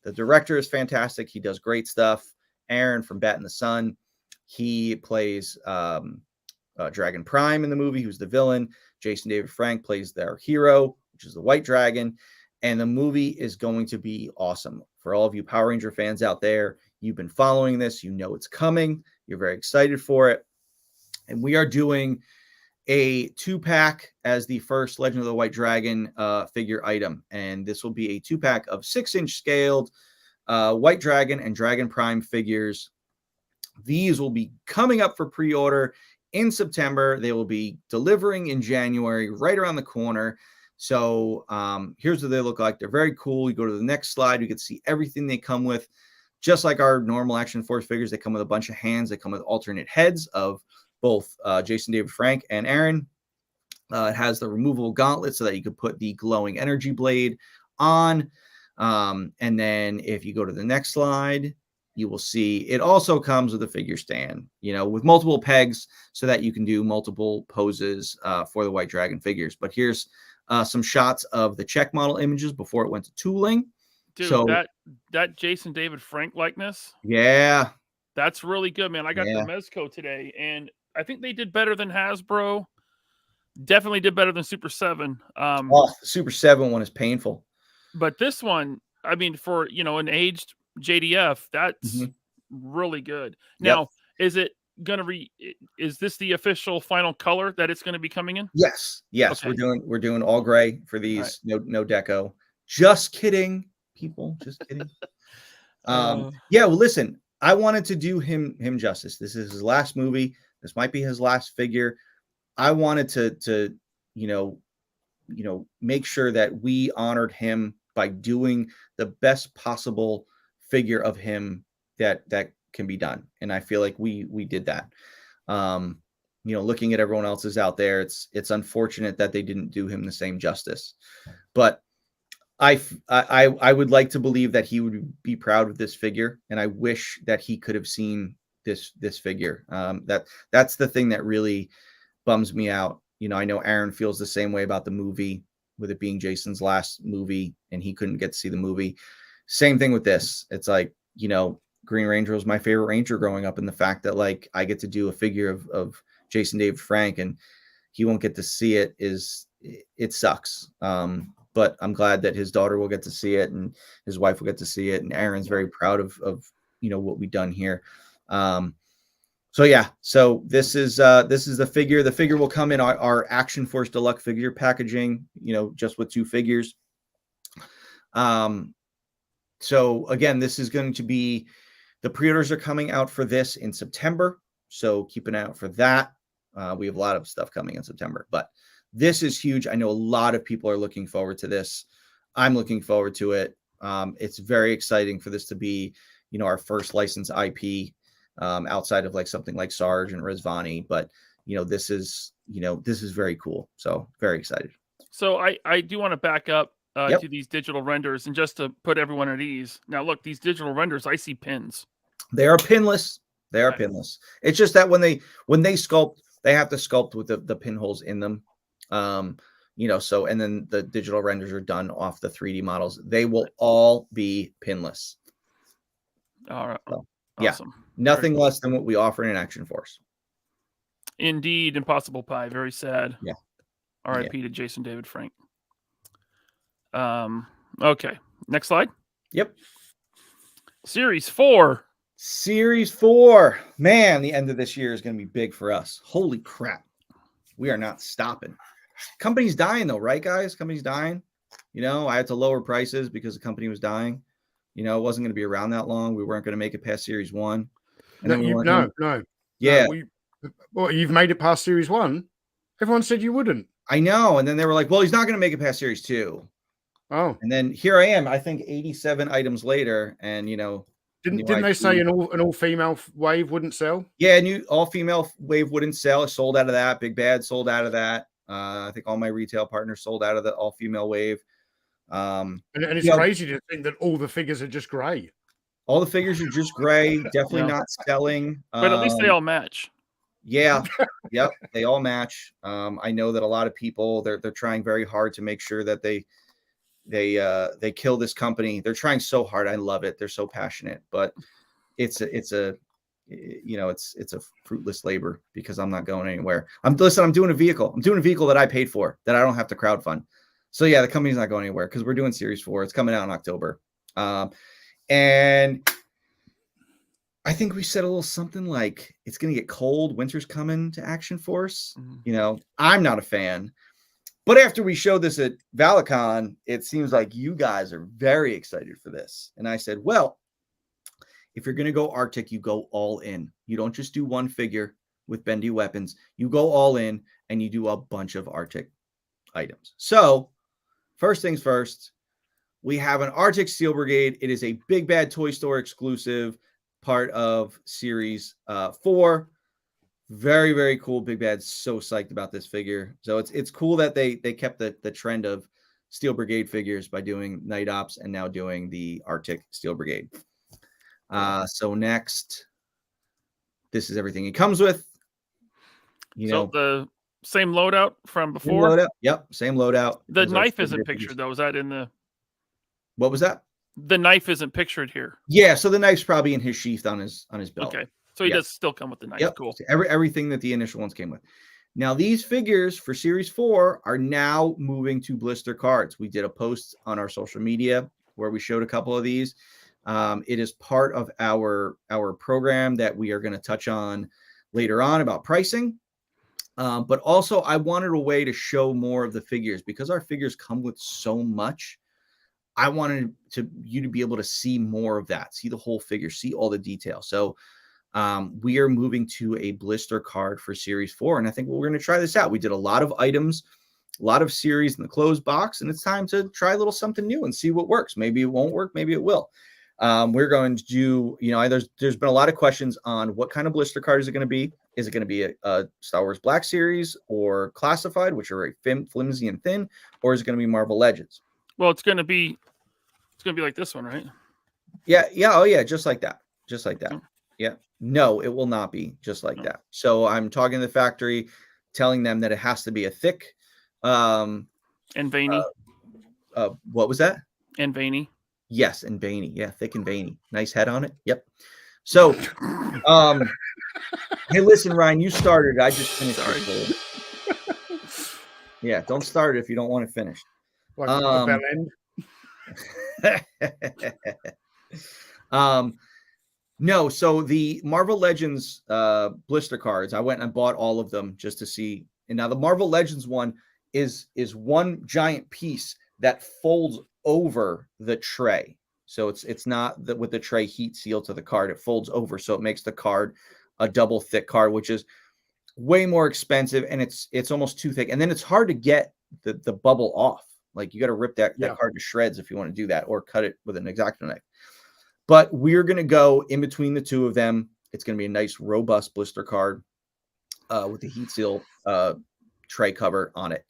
D: the director is fantastic. He does great stuff. Aaron from Bat in the Sun, he plays Dragon Prime in the movie, who's the villain. Jason David Frank plays their hero, which is the White Dragon. And the movie is going to be awesome. For all of you Power Ranger fans out there, you've been following this. You know it's coming. You're very excited for it. And we are doing a 2-pack as the first Legend of the White Dragon figure item. And this will be a 2-pack of 6-inch scaled White Dragon and Dragon Prime figures. These will be coming up for pre-order in September. They will be delivering in January, right around the corner. So here's what they look like. They're very cool. You go to the next slide, you can see everything they come with. Just like our normal Action Force figures, they come with a bunch of hands. They come with alternate heads of both Jason David Frank and Aaron. It has the removable gauntlet so that you could put the glowing energy blade on. And then if you go to the next slide, you will see it also comes with a figure stand, with multiple pegs so that you can do multiple poses for the White Dragon figures. But here's some shots of the check model images before it went to tooling.
B: Dude,
D: So
B: that Jason David Frank likeness,
D: yeah,
B: that's really good, man. I got
D: Yeah.
B: the Mezco today, and I think they did better than Hasbro. Definitely did better than Super 7.
D: the Super 7 one is painful.
B: But this one, I mean, for an aged JDF, that's really good. Now, is it gonna is this the official final color that it's gonna be coming in?
D: Yes.
B: Okay.
D: We're doing all gray for these.
B: Right.
D: No deco. Just kidding, people. Just kidding. Well, listen, I wanted to do him justice. This is his last movie. This might be his last figure. I wanted to make sure that we honored him by doing the best possible figure of him that can be done. And I feel like we did that. Looking at everyone else's out there, it's unfortunate that they didn't do him the same justice. But I would like to believe that he would be proud of this figure, and I wish that he could have seen this figure. That's the thing that really bums me out. I know Aaron feels the same way about the movie, with it being Jason's last movie, and he couldn't get to see the movie. Same thing with this. It's like, Green Ranger was my favorite Ranger growing up, and the fact that like I get to do a figure of Jason David Frank and he won't get to see it it sucks. But I'm glad that his daughter will get to see it and his wife will get to see it. And Aaron's very proud of what we've done here. So this is the figure. The figure will come in our Action Force Deluxe figure packaging, just with 2 figures. So again, this is going to be, the pre-orders are coming out for this in September. So keep an eye out for that. We have a lot of stuff coming in September, but this is huge. I know a lot of people are looking forward to this. I'm looking forward to it. It's very exciting for this to be, our first licensed IP, outside of like something like Sarge and Rizvani. But, this is very cool. So very excited.
B: So I do want to back up
D: Yep.
B: to these digital renders, and just to put everyone at ease. Now, look, these digital renders, I see pins.
D: They are pinless. They are
B: Okay.
D: pinless. It's just that when they sculpt, they have to sculpt with the pinholes in them. So, and then the digital renders are done off the 3D models. They will all be pinless.
B: All right.
D: So,
B: Awesome.
D: Nothing less than what we offer in Action Force.
B: Indeed. Impossible Pie. Very sad.
D: Yeah.
B: R.I.P. to Jason David Frank. Okay. Next slide.
D: Yep.
B: Series 4.
D: Series 4. Man, the end of this year is going to be big for us. Holy crap. We are not stopping. Company's dying though, right, guys? Company's dying. I had to lower prices because the company was dying. It wasn't going to be around that long. We weren't going to make it past Series 1. And
C: No.
D: Yeah.
C: Well, you've made it past Series 1. Everyone said you wouldn't.
D: I know. And then they were like, well, he's not going to make it past Series 2.
C: Oh.
D: And then here I am, I think 87 items later. And,
C: Didn't they say an all-female wave wouldn't sell?
D: Yeah, a new all-female wave wouldn't sell. It sold out of that. Big Bad sold out of that. I think all my retail partners sold out of the all-female wave.
C: And it's crazy to think that all the figures are just gray.
D: All the figures are just gray. Definitely not selling.
B: But at least they all match.
D: Yeah. Yep. They all match. I know that a lot of people, they're trying very hard to make sure that they kill this company. They're trying so hard. I love it. They're so passionate, but it's a fruitless labor because I'm not going anywhere. I'm doing a vehicle. I'm doing a vehicle that I paid for, that I don't have to crowdfund. So yeah, the company's not going anywhere because we're doing Series 4. It's coming out in October. And I think we said a little something like it's going to get cold. Winter's coming to Action Force. I'm not a fan. But after we showed this at Valaverse, it seems like you guys are very excited for this. And I said, well, if you're going to go Arctic, you go all in. You don't just do one figure with bendy weapons. You go all in and you do a bunch of Arctic items. So first things first, we have an Arctic Steel Brigade. It is a Big Bad Toy Store exclusive, part of Series 4. Very, very cool. Big Bad's so psyched about this figure. So it's cool that they kept the trend of Steel Brigade figures by doing Night Ops and now doing the Arctic Steel Brigade. So next, this is everything it comes with.
B: So the same loadout from
D: same
B: before.
D: loadout. Yep, same loadout.
B: The
D: as our
B: knife isn't
D: favorite
B: pictured
D: figures.
B: though. Is that in the?
D: What was that?
B: The knife isn't pictured here.
D: Yeah, so the knife's probably in his sheath on his belt.
B: Okay, so he
D: Yeah.
B: does still come with the knife.
D: Yep.
B: Cool.
D: So everything that the initial ones came with. Now these figures for Series 4 are now moving to blister cards. We did a post on our social media where we showed a couple of these. It is part of our program that we are going to touch on later on about pricing. But also I wanted a way to show more of the figures because our figures come with so much. I wanted you to be able to see more of that, see the whole figure, see all the details. So we are moving to a blister card for Series 4. And I think we're going to try this out. We did a lot of items, a lot of series in the closed box, and it's time to try a little something new and see what works. Maybe it won't work. Maybe it will. We're going to do, there's been a lot of questions on what kind of blister card is it going to be? Is it going to be a Star Wars Black Series or Classified, which are very flimsy and thin, or is it going to be Marvel Legends?
B: Well, it's gonna be like this one, right?
D: Yeah. Oh yeah, just like that. Just like that.
B: Oh.
D: Yeah. No, it will not be just like that. So I'm talking to the factory, telling them that it has to be a thick
B: And veiny.
D: What was that?
B: And veiny.
D: Yes, and veiny. Yeah, thick and veiny. Nice head on it. Yep. So hey, listen, Ryan, you started. I just finished it for you. Yeah, don't start it if you don't want it finished.
C: Like the bell end.
D: No, so the Marvel Legends blister cards, I went and bought all of them just to see. And now the Marvel Legends one is one giant piece that folds over the tray. So it's not that with the tray heat sealed to the card, it folds over. So it makes the card a double thick card, which is way more expensive, and it's almost too thick. And then it's hard to get the bubble off. Like you got to rip that card to shreds if you want to do that, or cut it with an X-Acto knife. But we're going to go in between the two of them. It's going to be a nice, robust blister card with the heat seal tray cover on it.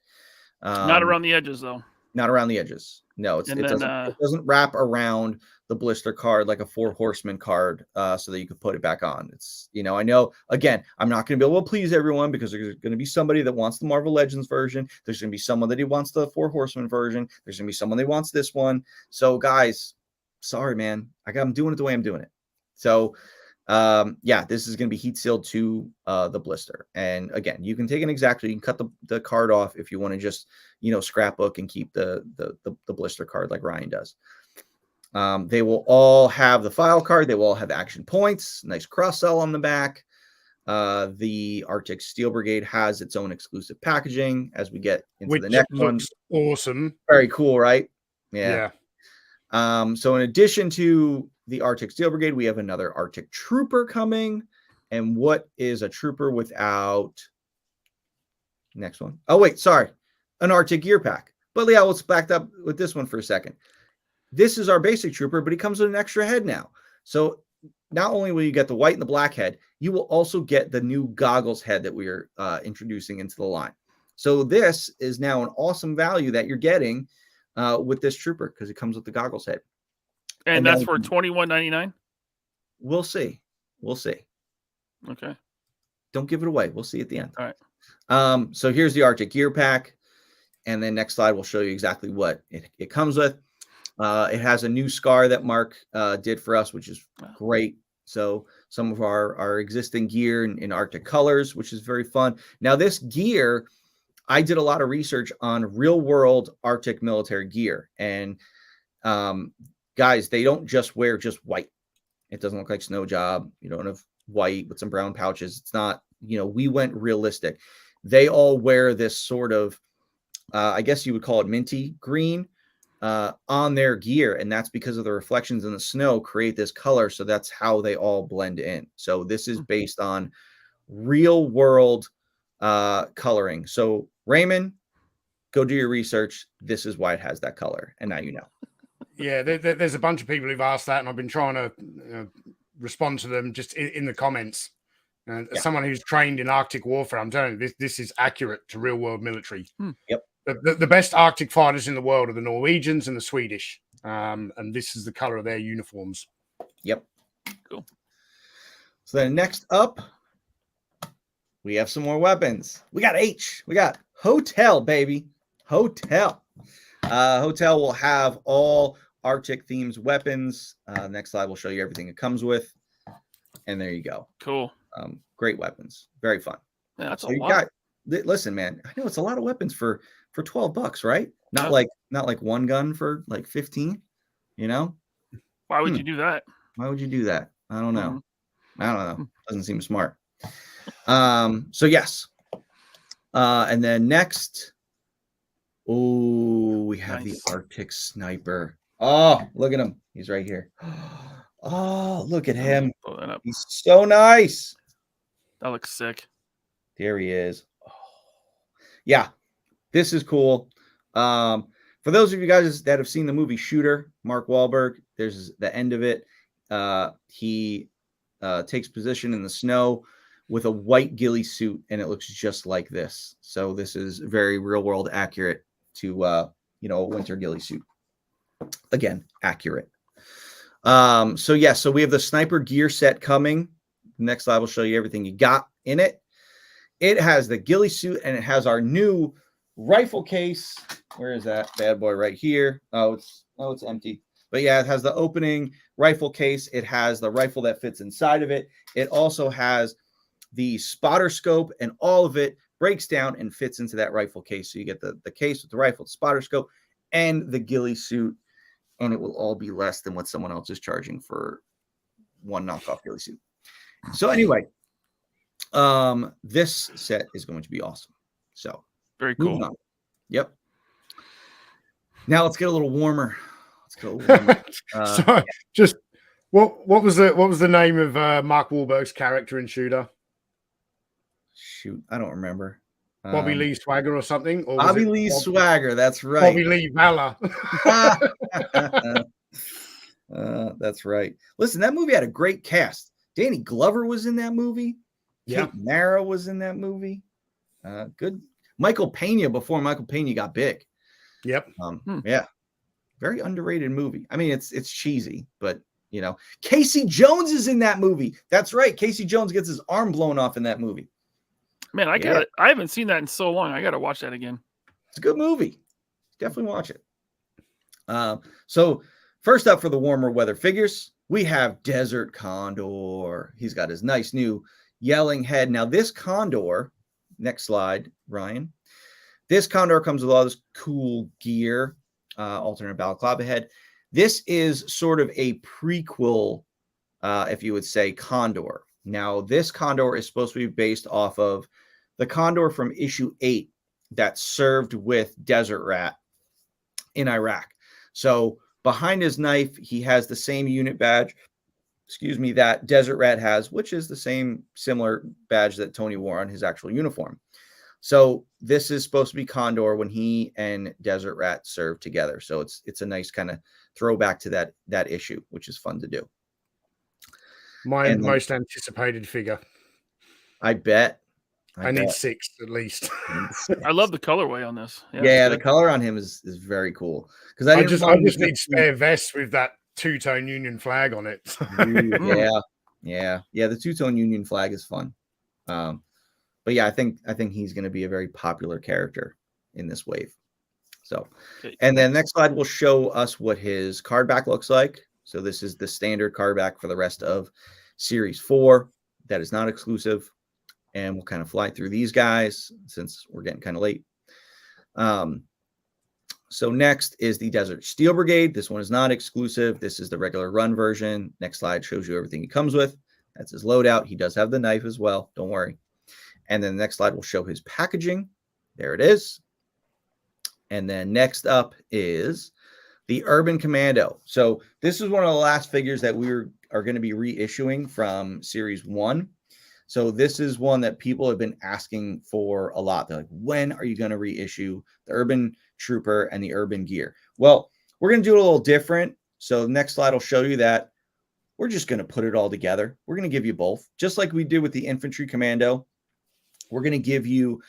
B: Not around the edges, though.
D: Not around the edges. No, it doesn't wrap around the blister card like a 4 Horsemen card so that you could put it back on. It's, I know, again, I'm not going to be able to please everyone because there's going to be somebody that wants the Marvel Legends version. There's going to be someone that wants the 4 Horsemen version. There's going to be someone that wants this one. So, guys, sorry, man. I'm doing it the way I'm doing it. So, this is going to be heat sealed to the blister. And again, you can take an X-Acto, you can cut the card off if you want to just, scrapbook and keep the blister card like Ryan does. They will all have the file card. They will all have action points, nice cross sell on the back. The Arctic Steel Brigade has its own exclusive packaging as we get into the next one.
C: Awesome.
D: Very cool, right?
C: Yeah.
D: So in addition to the Arctic Steel Brigade, we have another Arctic Trooper coming. And what is a trooper without? Next one. Oh, wait, sorry. An Arctic gear pack. But yeah, let's back up with this one for a second. This is our basic trooper, but he comes with an extra head now. So not only will you get the white and the black head, you will also get the new goggles head that we are introducing into the line. So this is now an awesome value that you're getting with this trooper because it comes with the goggles head.
B: And that's for $21.99?
D: We'll see.
B: Okay.
D: Don't give it away. We'll see at the end.
B: All right.
D: So here's the Arctic gear pack. And then next slide will show you exactly what it comes with. It has a new scar that Mark did for us, which is great. So some of our existing gear in Arctic colors, which is very fun. Now this gear, I did a lot of research on real world Arctic military gear. And guys, they don't just wear just white. It doesn't look like Snow Job. You don't have white with some brown pouches. It's not, we went realistic. They all wear this sort of, I guess you would call it minty green on their gear. And that's because of the reflections in the snow create this color. So that's how they all blend in. So this is based on real world coloring. So Raymond, go do your research. This is why it has that color. And now you know.
C: Yeah, there's a bunch of people who've asked that, and I've been trying to respond to them just in the comments. And as someone who's trained in Arctic warfare, I'm telling you, this is accurate to real world military.
D: Yep.
C: The best Arctic fighters in the world are the Norwegians and the Swedish, and this is the color of their uniforms.
D: Yep.
B: Cool.
D: So then next up, we have some more weapons. We got H. We got Hotel, baby. Hotel. Hotel will have all Arctic themes weapons. Next slide will show you everything it comes with. And there you go.
B: Cool.
D: Great weapons. Very fun.
B: Yeah, that's
D: So
B: a
D: you
B: lot.
D: listen, man. I know it's a lot of weapons for $12, right? Not
B: Yeah.
D: like one gun for like 15. You know?
B: Why would you do that?
D: Why would you do that? I don't know.
B: Mhm.
D: I don't know. Doesn't seem smart. So yes. And then next, we have
B: Nice.
D: the Arctic Sniper. Oh, look at him. He's right here. Oh, look at him.
B: Blow that up.
D: He's so nice.
B: That looks sick.
D: There he is. Oh. Yeah, this is cool. For those of you guys that have seen the movie Shooter, Mark Wahlberg, there's the end of it. He takes position in the snow with a white ghillie suit, and it looks just like this. So this is very real world accurate to a winter ghillie suit. Again, accurate. So we have the sniper gear set coming. Next slide will show you everything you got in it. It has the ghillie suit, and it has our new rifle case. Where is that bad boy? Right here. Oh, it's empty. But yeah, it has the opening rifle case. It has the rifle that fits inside of it. It also has the spotter scope, and all of it breaks down and fits into that rifle case. So you get the case with the rifle, the spotter scope, and the ghillie suit, and it will all be less than what someone else is charging for one knockoff ghillie suit. So anyway, this set is going to be awesome. So
B: Very cool.
D: moving on. Yep. Now let's get a little warmer. Let's go. Warmer.
C: So just what was the name of Mark Wahlberg's character in Shooter?
D: Shoot, I don't remember.
C: Bobby Lee Swagger or something? Or
D: Bobby Lee Swagger. That's right.
C: Bobby Lee Vala.
D: That's right. Listen, that movie had a great cast. Danny Glover was in that movie.
C: Yeah.
D: Kate Mara was in that movie. Good. Michael Pena before Michael Pena got big.
C: Yep.
D: Yeah. Very underrated movie. I mean, it's cheesy, but Casey Jones is in that movie. That's right. Casey Jones gets his arm blown off in that movie.
B: Man, I haven't seen that in so long. I gotta watch that again.
D: It's a good movie. Definitely watch it. So first up for the warmer weather figures, we have Desert Condor. He's got his nice new yelling head. Now this Condor, next slide, Ryan. This Condor comes with all this cool gear, alternate balaclava head. This is sort of a prequel, if you would say, Condor. Now, this Condor is supposed to be based off of the Condor from issue 8 that served with Desert Rat in Iraq. So behind his knife, he has the same unit badge, that Desert Rat has, which is the same similar badge that Tony wore on his actual uniform. So this is supposed to be Condor when he and Desert Rat served together. So it's a nice kind of throwback to that issue, which is fun to do.
C: My most anticipated figure.
D: I bet.
C: I need 6 at least.
B: I love the colorway on this.
D: Yeah, the color on him is very cool. Because
C: I just need spare vests with that two-tone Union flag on it.
D: Yeah. The two-tone Union flag is fun. But yeah, I think he's going to be a very popular character in this wave. So, and then next slide will show us what his card back looks like. So this is the standard card back for the rest of Series 4. That is not exclusive. And we'll kind of fly through these guys since we're getting kind of late. So next is the Desert Steel Brigade. This one is not exclusive. This is the regular run version. Next slide shows you everything he comes with. That's his loadout. He does have the knife as well. Don't worry. And then the next slide will show his packaging. There it is. And then next up is the Urban Commando. So this is one of the last figures that we are going to be reissuing from Series 1. So this is one that people have been asking for a lot. They're like, when are you going to reissue the Urban Trooper and the Urban Gear? Well, we're going to do it a little different. So the next slide will show you that we're just going to put it all together. We're going to give you both, just like we did with the Infantry Commando. We're going to give you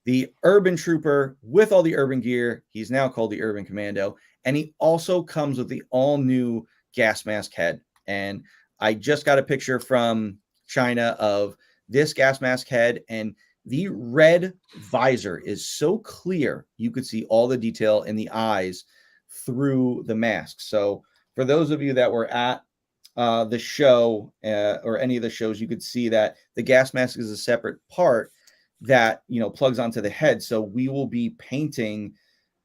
D: the Urban Trooper with all the Urban Gear. He's now called the Urban Commando. And he also comes with the all-new gas mask head. And I just got a picture from China of this gas mask head, and the red visor is so clear you could see all the detail in the eyes through the mask. So for those of you that were at the show or any of the shows, you could see that the gas mask is a separate part that plugs onto the head. So we will be painting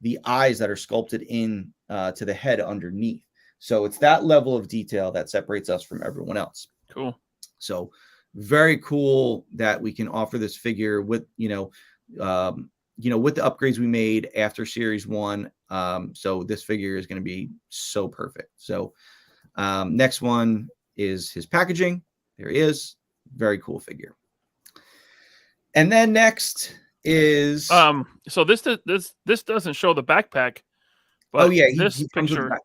D: the eyes that are sculpted in to the head underneath. So it's that level of detail that separates us from everyone else.
B: Cool.
D: So very cool that we can offer this figure with with the upgrades we made after Series 1. So this figure is going to be so perfect. So next one is his packaging. There he is. Very cool figure. And then next is
B: so this doesn't show the backpack. But
D: he
B: this
D: comes
B: picture.
D: with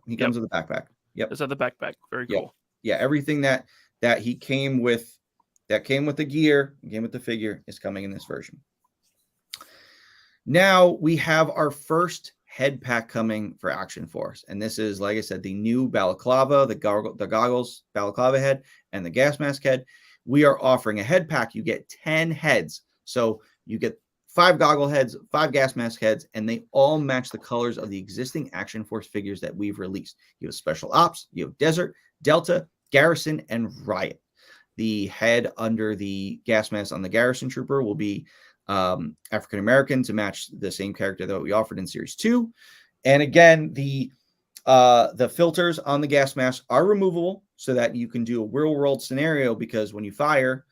D: he comes with a backpack. Yep.
B: It's at the backpack. Very cool.
D: Yeah, everything that he came with, that came with the gear, came with the figure, is coming in this version. Now we have our first head pack coming for Action Force, and this is, like I said, the new balaclava, the goggles balaclava head, and the gas mask head. We are offering a head pack. You get 10 heads, so you get 5 goggle heads, 5 gas mask heads, and they all match the colors of the existing Action Force figures that we've released. You have Special Ops, you have Desert, Delta, Garrison, and Riot. The head under the gas mask on the Garrison Trooper will be African American to match the same character that we offered in Series 2. And again, the filters on the gas mask are removable so that you can do a real world scenario, because when you fire,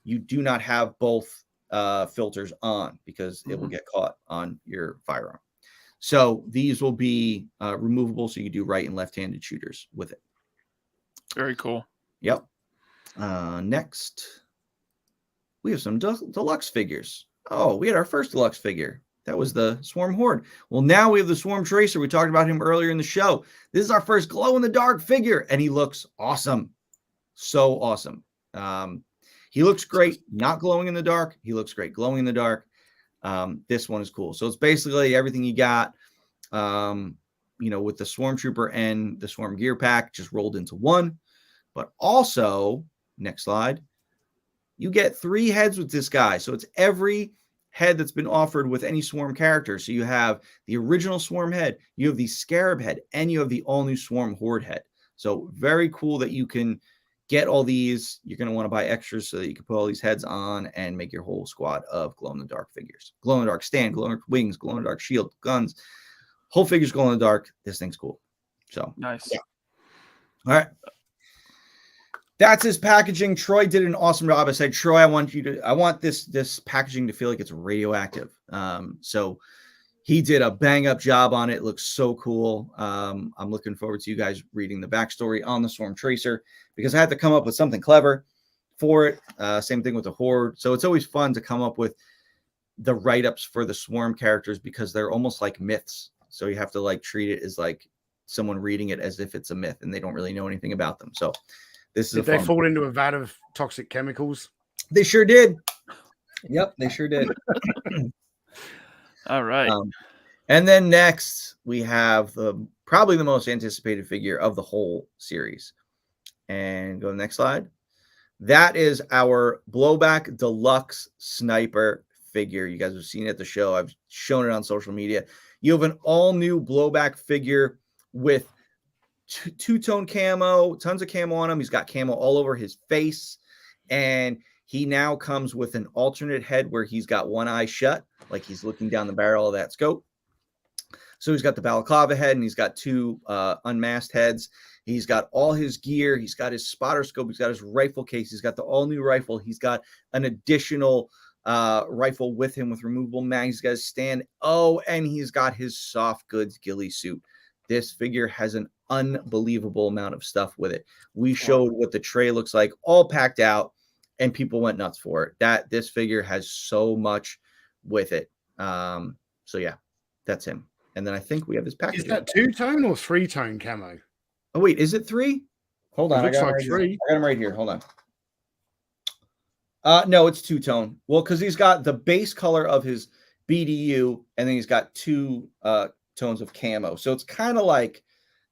D: you do not have both filters on, because it will get caught on your firearm. So these will be removable, so you can do right and left-handed shooters with it.
B: Very cool.
D: Yep. Next, we have some deluxe figures. Oh, we had our first deluxe figure. That was the Swarm Horde. Well, now we have the Swarm Tracer. We talked about him earlier in the show. This is our first glow-in-the-dark figure, and he looks awesome. So awesome. He looks great not glowing in the dark. He looks great glowing in the dark. This one is cool. So it's basically everything you got, with the Swarm Trooper and the Swarm Gear Pack just rolled into one. But also, next slide, you get 3 heads with this guy. So it's every head that's been offered with any Swarm character. So you have the original Swarm head, you have the Scarab head, and you have the all-new Swarm Horde head. So very cool that you can get all these. You're going to want to buy extras so that you can put all these heads on and make your whole squad of glow-in-the-dark figures. Glow-in-the-dark stand, glow-in-the-dark wings, glow-in-the-dark shield, guns. Whole figure's glow-in-the-dark. This thing's cool. So
B: nice.
D: Yeah. All right. That's his packaging. Troy did an awesome job. I said, Troy, I want this packaging to feel like it's radioactive. So he did a bang up job on it. It looks so cool. I'm looking forward to you guys reading the backstory on the Swarm Tracer, because I had to come up with something clever for it. Same thing with the Horde. So it's always fun to come up with the write-ups for the Swarm characters, because they're almost like myths. So you have to treat it as like someone reading it as if it's a myth and they don't really know anything about them. So this is
C: Did they fall into a vat of toxic chemicals?
D: They sure did. Yep, they sure did.
B: All right.
D: And then next we have probably the most anticipated figure of the whole series. And go to the next slide. That is our Blowback Deluxe Sniper figure. You guys have seen it at the show. I've shown it on social media. You have an all-new Blowback figure with two-tone camo, tons of camo on him. He's got camo all over his face. And he now comes with an alternate head where he's got one eye shut, like he's looking down the barrel of that scope. So he's got the balaclava head, and he's got 2 unmasked heads. He's got all his gear. He's got his spotter scope. He's got his rifle case. He's got the all-new rifle. He's got an additional rifle with him with removable mags. He's got his stand. Oh, and he's got his soft goods ghillie suit. This figure has an unbelievable amount of stuff with it. We showed what the tray looks like, all packed out, and people went nuts for it. This figure has so much with it. So yeah, that's him. And then I think we have this package.
C: Is that 2-tone or 3-tone camo?
D: Oh wait, is it 3? Hold on,
C: It looks
D: I got
C: like
D: him
C: 3.
D: I got him right here. Hold on. No, it's 2-tone. Well, because he's got the base color of his BDU, and then he's got 2 tones of camo. So it's kind of like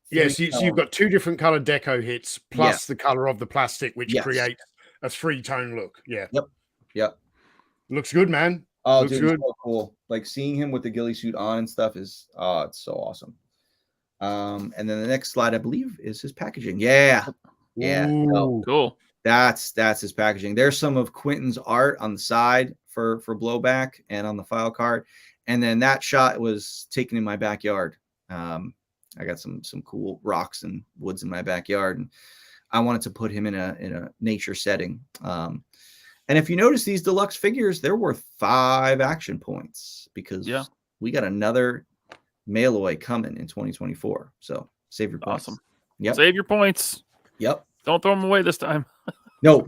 C: Yeah, so you've got 2 different color deco hits plus the color of the plastic, which creates a 3-tone look. Yeah.
D: Yep.
C: Looks good, man.
D: Oh,
C: Looks
D: dude,
C: good.
D: it's so cool. Like seeing him with the ghillie suit on and stuff is it's so awesome. And then the next slide, I believe, is his packaging. Yeah.
C: Ooh.
B: Cool.
D: That's his packaging. There's some of Quentin's art on the side for blowback and on the file card. And then that shot was taken in my backyard. I got some cool rocks and woods in my backyard, and I wanted to put him in a nature setting. And if you notice these deluxe figures, they're worth 5 action points because we got another Maloy coming in 2024. So save your points.
B: Awesome.
D: Yep.
B: Save your points.
D: Yep.
B: Don't throw them away this time.
D: No.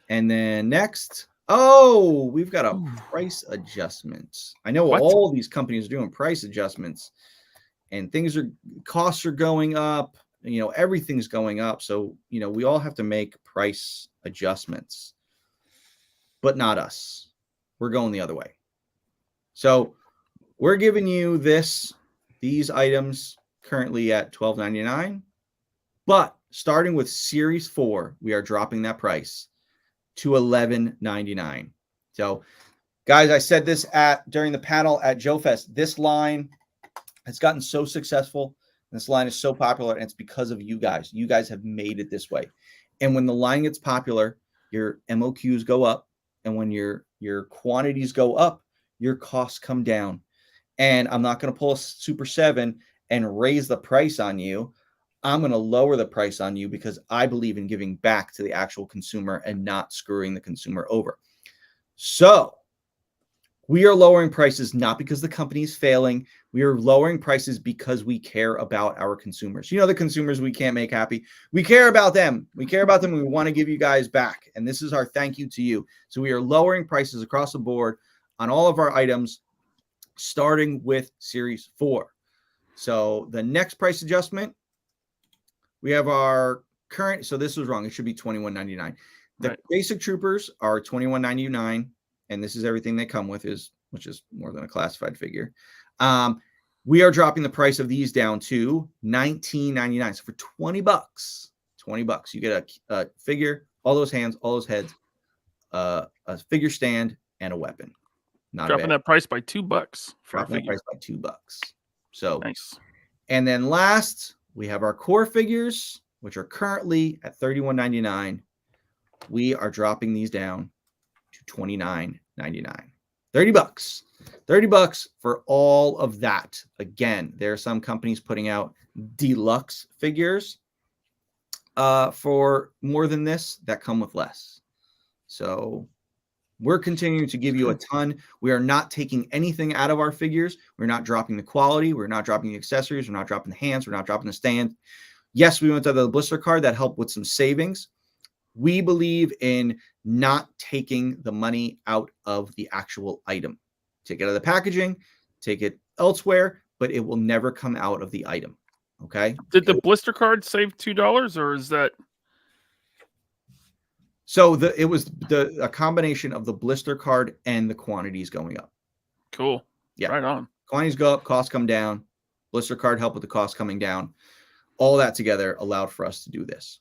D: And then next, we've got a price adjustment. I know all these companies are doing price adjustments, and costs are going up. Everything's going up. So, we all have to make price adjustments, but not us. We're going the other way. So we're giving you these items currently at $12.99, but starting with Series 4, we are dropping that price to $11.99. So, guys, I said this during the panel at Joe Fest. This line has gotten so successful. This line is so popular, and it's because of you guys. You guys have made it this way. And when the line gets popular, your MOQs go up, and when your quantities go up, your costs come down. And I'm not going to pull a Super 7 and raise the price on you. I'm going to lower the price on you because I believe in giving back to the actual consumer and not screwing the consumer over. So we are lowering prices not because the company is failing. We are lowering prices because we care about our consumers. The consumers we can't make happy. We care about them. We care about them. And we want to give you guys back. And this is our thank you to you. So we are lowering prices across the board on all of our items, starting with Series 4. So the next price adjustment, we have our current. So this was wrong. It should be $21.99. The basic troopers are $21.99, and this is everything they come with, which is more than a classified figure. We are dropping the price of these down to $19.99. So for $20, you get a figure, all those hands, all those heads, a figure stand, and a weapon.
B: Dropping that price by $2 for a figure.
D: Price by $2. So
B: nice.
D: And then last, we have our core figures, which are currently at $31.99. We are dropping these down to $29.99. $30 for all of that. Again, there are some companies putting out deluxe figures for more than this that come with less. So we're continuing to give you a ton. We are not taking anything out of our figures. We're not dropping the quality. We're not dropping the accessories. We're not dropping the hands. We're not dropping the stand. Yes, we went to the blister card that helped with some savings. We believe in not taking the money out of the actual item. Take it out of the packaging, take it elsewhere, but it will never come out of the item. Okay.
B: Did the blister card save $2, or is that?
D: So it was a combination of the blister card and the quantities going up.
B: Cool.
D: Yeah.
B: Right on.
D: Quantities go up, costs come down. Blister card helped with the cost coming down. All that together allowed for us to do this.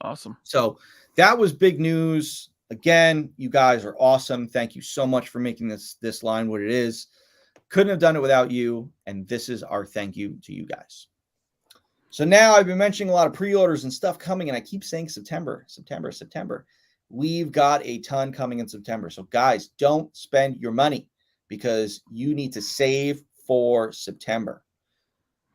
B: Awesome.
D: So that was big news. Again, you guys are awesome. Thank you so much for making this line what it is. Couldn't have done it without you. And this is our thank you to you guys. So now I've been mentioning a lot of pre-orders and stuff coming, and I keep saying September. We've got a ton coming in September. So guys, don't spend your money because you need to save for September.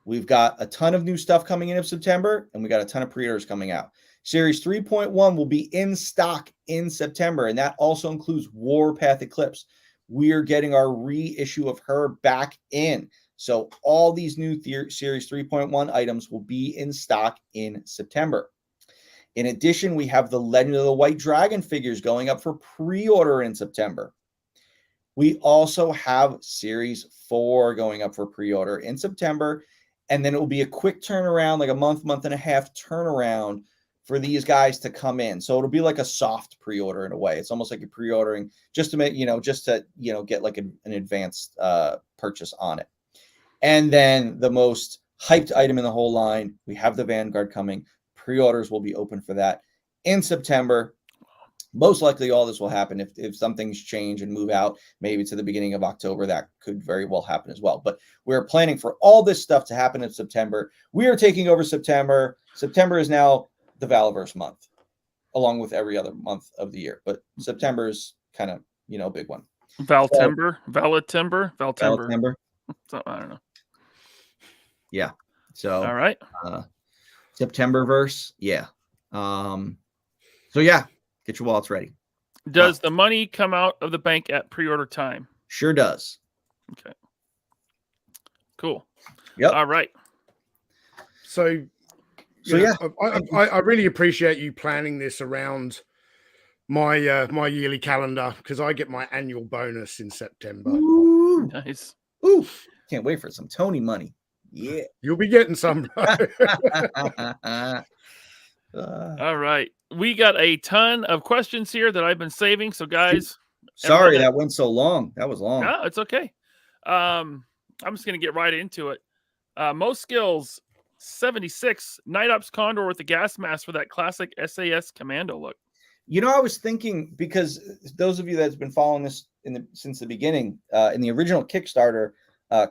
D: We've got a ton of new stuff coming in September, and we got a ton of pre-orders coming out. Series 3.1 will be in stock in September, and that also includes Warpath Eclipse. We are getting our reissue of her back in. So all these new Series 3.1 items will be in stock in September. In addition, we have the Legend of the White Dragon figures going up for pre-order in September. We also have Series 4 going up for pre-order in September, and then it will be a quick turnaround, like a month and a half turnaround for these guys to come in. So it'll be like a soft pre-order in a way. It's almost like you're pre-ordering just to make, get like an advanced purchase on it. And then the most hyped item in the whole line. We have the Vanguard coming. Pre-orders will be open for that in September. Most likely all this will happen if some things change and move out, maybe to the beginning of October. That could very well happen as well. But we're planning for all this stuff to happen in September. We are taking over September. September is now the Valaverse month, along with every other month of the year. But September is kind of, a big one.
B: Valatimber.
D: Valatimber.
B: So, I don't know.
D: Yeah. So
B: all right.
D: September verse. Yeah. So yeah, get your wallets ready.
B: Does the money come out of the bank at pre-order time?
D: Sure does.
B: Okay. Cool.
D: Yep.
B: All right.
C: So
D: yeah,
C: I really appreciate you planning this around my my yearly calendar, because I get my annual bonus in September.
D: Ooh.
B: Nice.
D: Ooh. Can't wait for some Tony money. Yeah.
C: You'll be getting some.
B: All right. We got a ton of questions here that I've been saving. So, guys.
D: Sorry that went so long. That was long.
B: No, it's okay. I'm just going to get right into it. Most skills, 76. Night Ops Condor with the gas mask for that classic SAS Commando look.
D: I was thinking, because those of you that's been following this since the beginning, in the original Kickstarter,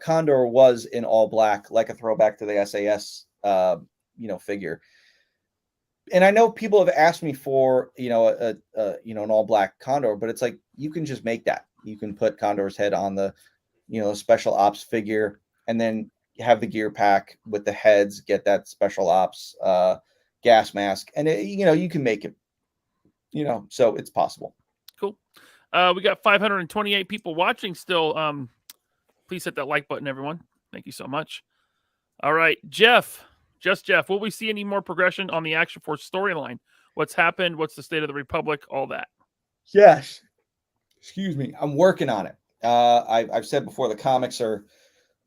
D: Condor was in all black, like a throwback to the SAS, figure. And I know people have asked me for, an all black Condor, but it's like, you can just make that. You can put Condor's head on the, special ops figure, and then have the gear pack with the heads, get that special ops gas mask, and you can make it. So it's possible.
B: Cool. We got 528 people watching still. Please hit that like button, everyone. Thank you so much. All right, Jeff. Will we see any more progression on the Action Force storyline? What's happened? What's the state of the Republic? All that.
D: Yes. Excuse me. I'm working on it. I've said before, the comics are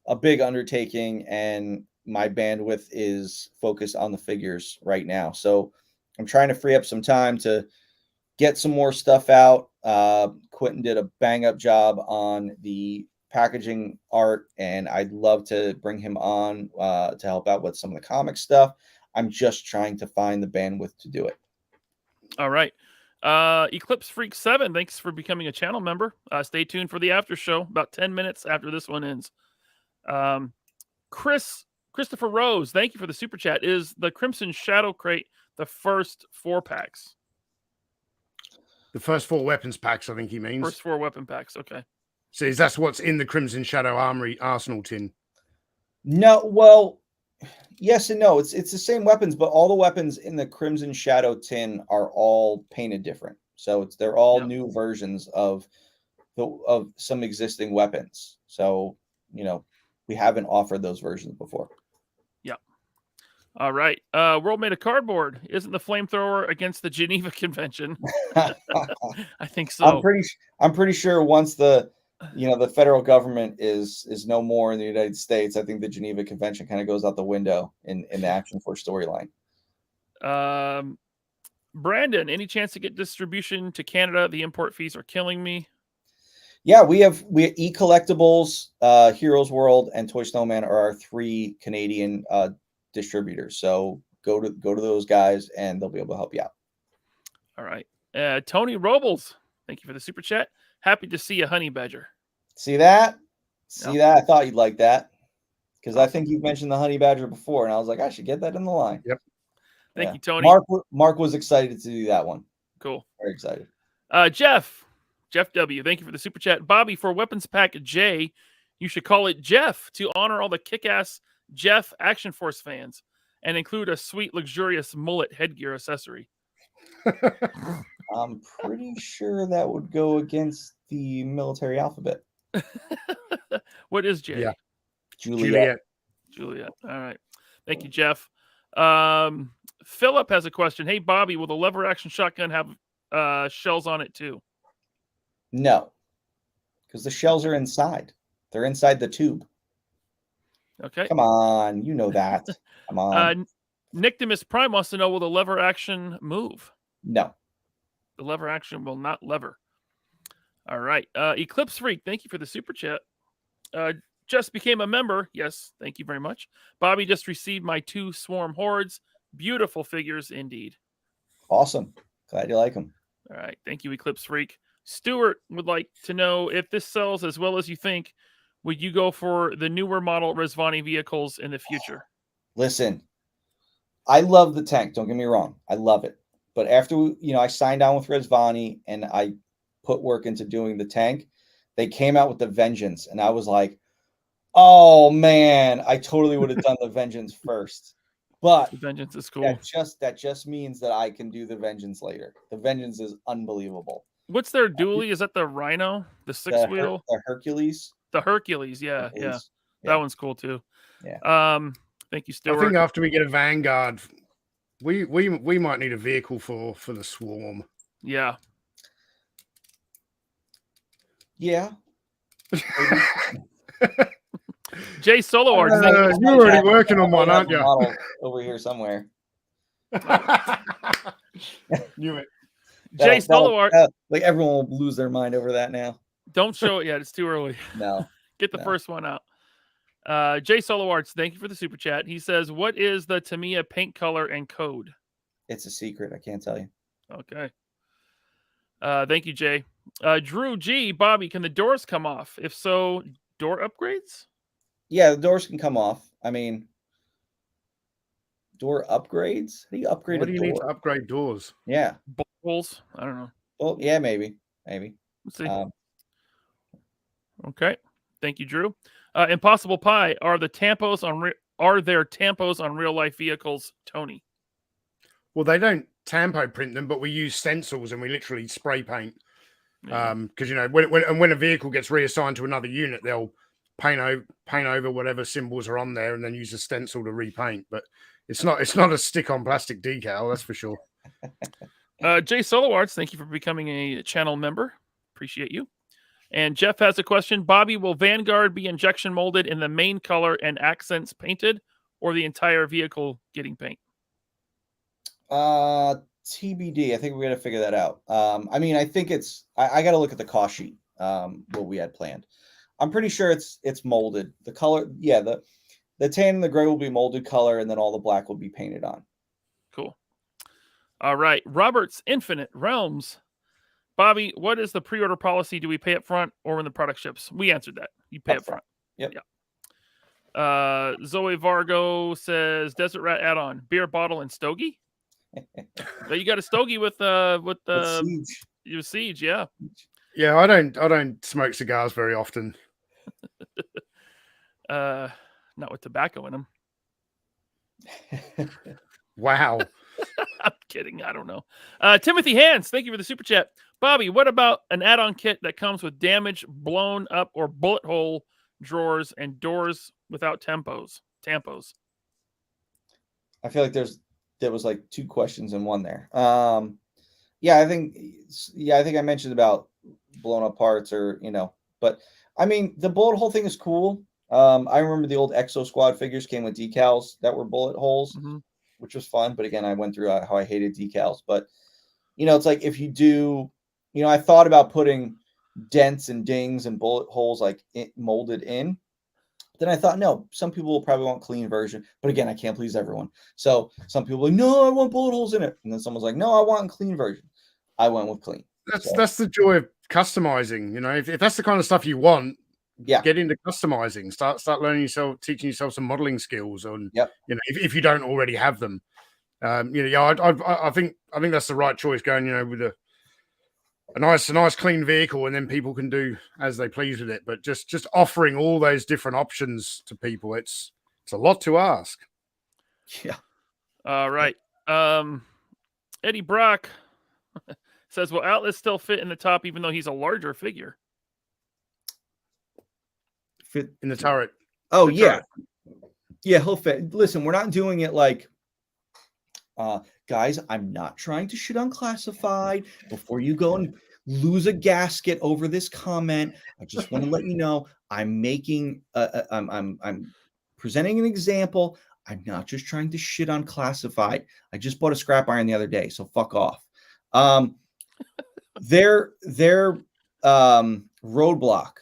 D: a big undertaking, and my bandwidth is focused on the figures right now. So I'm trying to free up some time to get some more stuff out. Quentin did a bang up job on the packaging art, and I'd love to bring him on to help out with some of the comic stuff. I'm just trying to find the bandwidth to do it. All
B: right. Eclipse Freak 7, thanks for becoming a channel member. Stay tuned for the after show about 10 minutes after this one ends. Christopher Rose, thank you for the super chat. Is the Crimson Shadow crate the first 4 packs?
C: The first 4 weapons packs, I think he means.
B: First 4 weapon packs, okay.
C: So that's what's in the Crimson Shadow Armory Arsenal tin?
D: No, well, yes and no. It's the same weapons, but all the weapons in the Crimson Shadow tin are all painted different. So they're all new versions of some existing weapons. So, we haven't offered those versions before. Yeah.
B: All right. World Made of Cardboard. Isn't the flamethrower against the Geneva Convention? I think so.
D: I'm pretty sure once the federal government is no more in the United States, I think the Geneva Convention kind of goes out the window in the Action Force storyline.
B: Brandon, any chance to get distribution to Canada? The import fees are killing me.
D: Yeah, we have E-Collectibles, Heroes World, and Toy Snowman are our 3 Canadian distributors. So go to those guys, and they'll be able to help you out.
B: All right. Tony Robles, thank you for the super chat. Happy to see a honey badger.
D: See that? That? I thought you'd like that, because I think you've mentioned the honey badger before, and I was like, I should get that in the line.
C: Yep.
B: Thank you, Tony.
D: Mark was excited to do that one.
B: Cool.
D: Very excited.
B: Jeff W. Thank you for the super chat. Bobby, for Weapons Pack J, you should call it Jeff to honor all the kick-ass Jeff Action Force fans, and include a sweet, luxurious mullet headgear accessory.
D: I'm pretty sure that would go against the military alphabet.
B: What is J?
C: Yeah.
D: Juliet.
B: All right. Thank you, Jeff. Philip has a question. Hey, Bobby, will the lever action shotgun have shells on it too?
D: No, because the shells are inside. They're inside the tube.
B: Okay.
D: Come on. You know that. Come on.
B: Nictimus Prime wants to know, will the lever action move?
D: No.
B: The lever action will not lever. All right. Eclipse Freak, thank you for the super chat. just became a member. Yes, thank you very much. Bobby just received my 2 Swarm Hordes. Beautiful figures indeed.
D: Awesome. Glad you like them.
B: All right. Thank you, Eclipse Freak. Stuart would like to know if this sells as well as you think, would you go for the newer model Rezvani vehicles in the future?
D: Listen, I love the tank. Don't get me wrong. I love it. But after, I signed on with Rezvani and I put work into doing the tank, they came out with the Vengeance. And I was like, oh, man, I totally would have done the Vengeance first. But
B: The Vengeance is cool.
D: that just means that I can do the Vengeance later. The Vengeance is unbelievable.
B: What's their dually? Is that the Rhino? The 6-wheel?
D: The Hercules?
B: The Hercules, yeah. That one's cool too.
D: Yeah.
B: Thank you,
C: I
B: Stuart.
C: think after we get a Vanguard, we might need a vehicle for the Swarm.
B: Yeah.
D: Yeah.
B: Jay Solo Arts.
C: You're already working on one, aren't you?
D: Model over here somewhere.
C: Knew it.
B: Jay Solo Art.
D: Like everyone will lose their mind over that now.
B: Don't show it yet. It's too early.
D: No.
B: Get the first one out. Jay Solo Arts, thank you for the super chat. He says, what is the Tamiya paint color and code?
D: It's a secret. I can't tell you.
B: Okay. Thank you, Jay. Drew G, Bobby, can the doors come off? If so, door upgrades?
D: Yeah, the doors can come off. I mean, door upgrades? How do you upgrade
C: What
D: a
C: do you
D: door?
C: need to upgrade doors?
D: Yeah.
B: Bolt holes? I don't know.
D: Well, yeah, maybe.
B: Let's see. Okay. Thank you, Drew. Impossible Pie, are there tampos on real life vehicles, Tony?
C: Well, they don't tampo print them, but we use stencils and we literally spray paint. Because when a vehicle gets reassigned to another unit, they'll paint over whatever symbols are on there and then use a stencil to repaint. But it's not a stick-on plastic decal, that's for sure.
B: Jay Solo Arts, thank you for becoming a channel member. Appreciate you. And Jeff has a question. Bobby, will Vanguard be injection molded in the main color and accents painted, or the entire vehicle getting paint?
D: TBD. I think we got to figure that out. I mean, I think I got to look at the cost sheet. What we had planned. I'm pretty sure it's molded. The color, yeah, the tan and the gray will be molded color, and then all the black will be painted on.
B: Cool. All right, Robert's Infinite Realms. Bobby, what is the pre-order policy? Do we pay up front or when the product ships? We answered that. You pay up front.
D: Yep.
B: Yeah. Zoe Vargo says Desert Rat add-on, beer bottle and stogie. You got a stogie with
D: Siege.
B: Your Siege, yeah.
C: Yeah, I don't smoke cigars very often.
B: Not with tobacco in them.
C: Wow.
B: I'm kidding. I don't know. Timothy Hans, thank you for the super chat. Bobby, what about an add-on kit that comes with damaged, blown up, or bullet hole drawers and doors without tampos?
D: I feel like there was like 2 questions in one there. I think I mentioned about blown up parts but I mean, the bullet hole thing is cool. I remember the old Exo Squad figures came with decals that were bullet holes, which was fun. But again, I went through how I hated decals. But, it's like if you do, I thought about putting dents and dings and bullet holes like molded in. Then I thought, no, some people will probably want clean version. But again, I can't please everyone. So some people are like, no, I want bullet holes in it. And then someone's like, no, I want clean version. I went with clean.
C: That's the joy of customizing. If that's the kind of stuff you want, get into customizing. Start learning teaching yourself some modeling skills on. If you don't already have them. I think that's the right choice. Going, with a nice clean vehicle, and then people can do as they please with it. But just offering all those different options to people, it's a lot to ask.
D: Yeah.
B: All right. Eddie Brock says, will Atlas still fit in the top even though he's a larger figure?
C: Fit in the turret.
D: Oh, yeah. Yeah, he'll fit. Listen, we're not doing it like, guys, I'm not trying to shit on Classified. Before you go and lose a gasket over this comment, I just want to let you know I'm making, I'm presenting an example. I'm not just trying to shit on Classified. I just bought a scrap iron the other day, so fuck off. Their roadblock.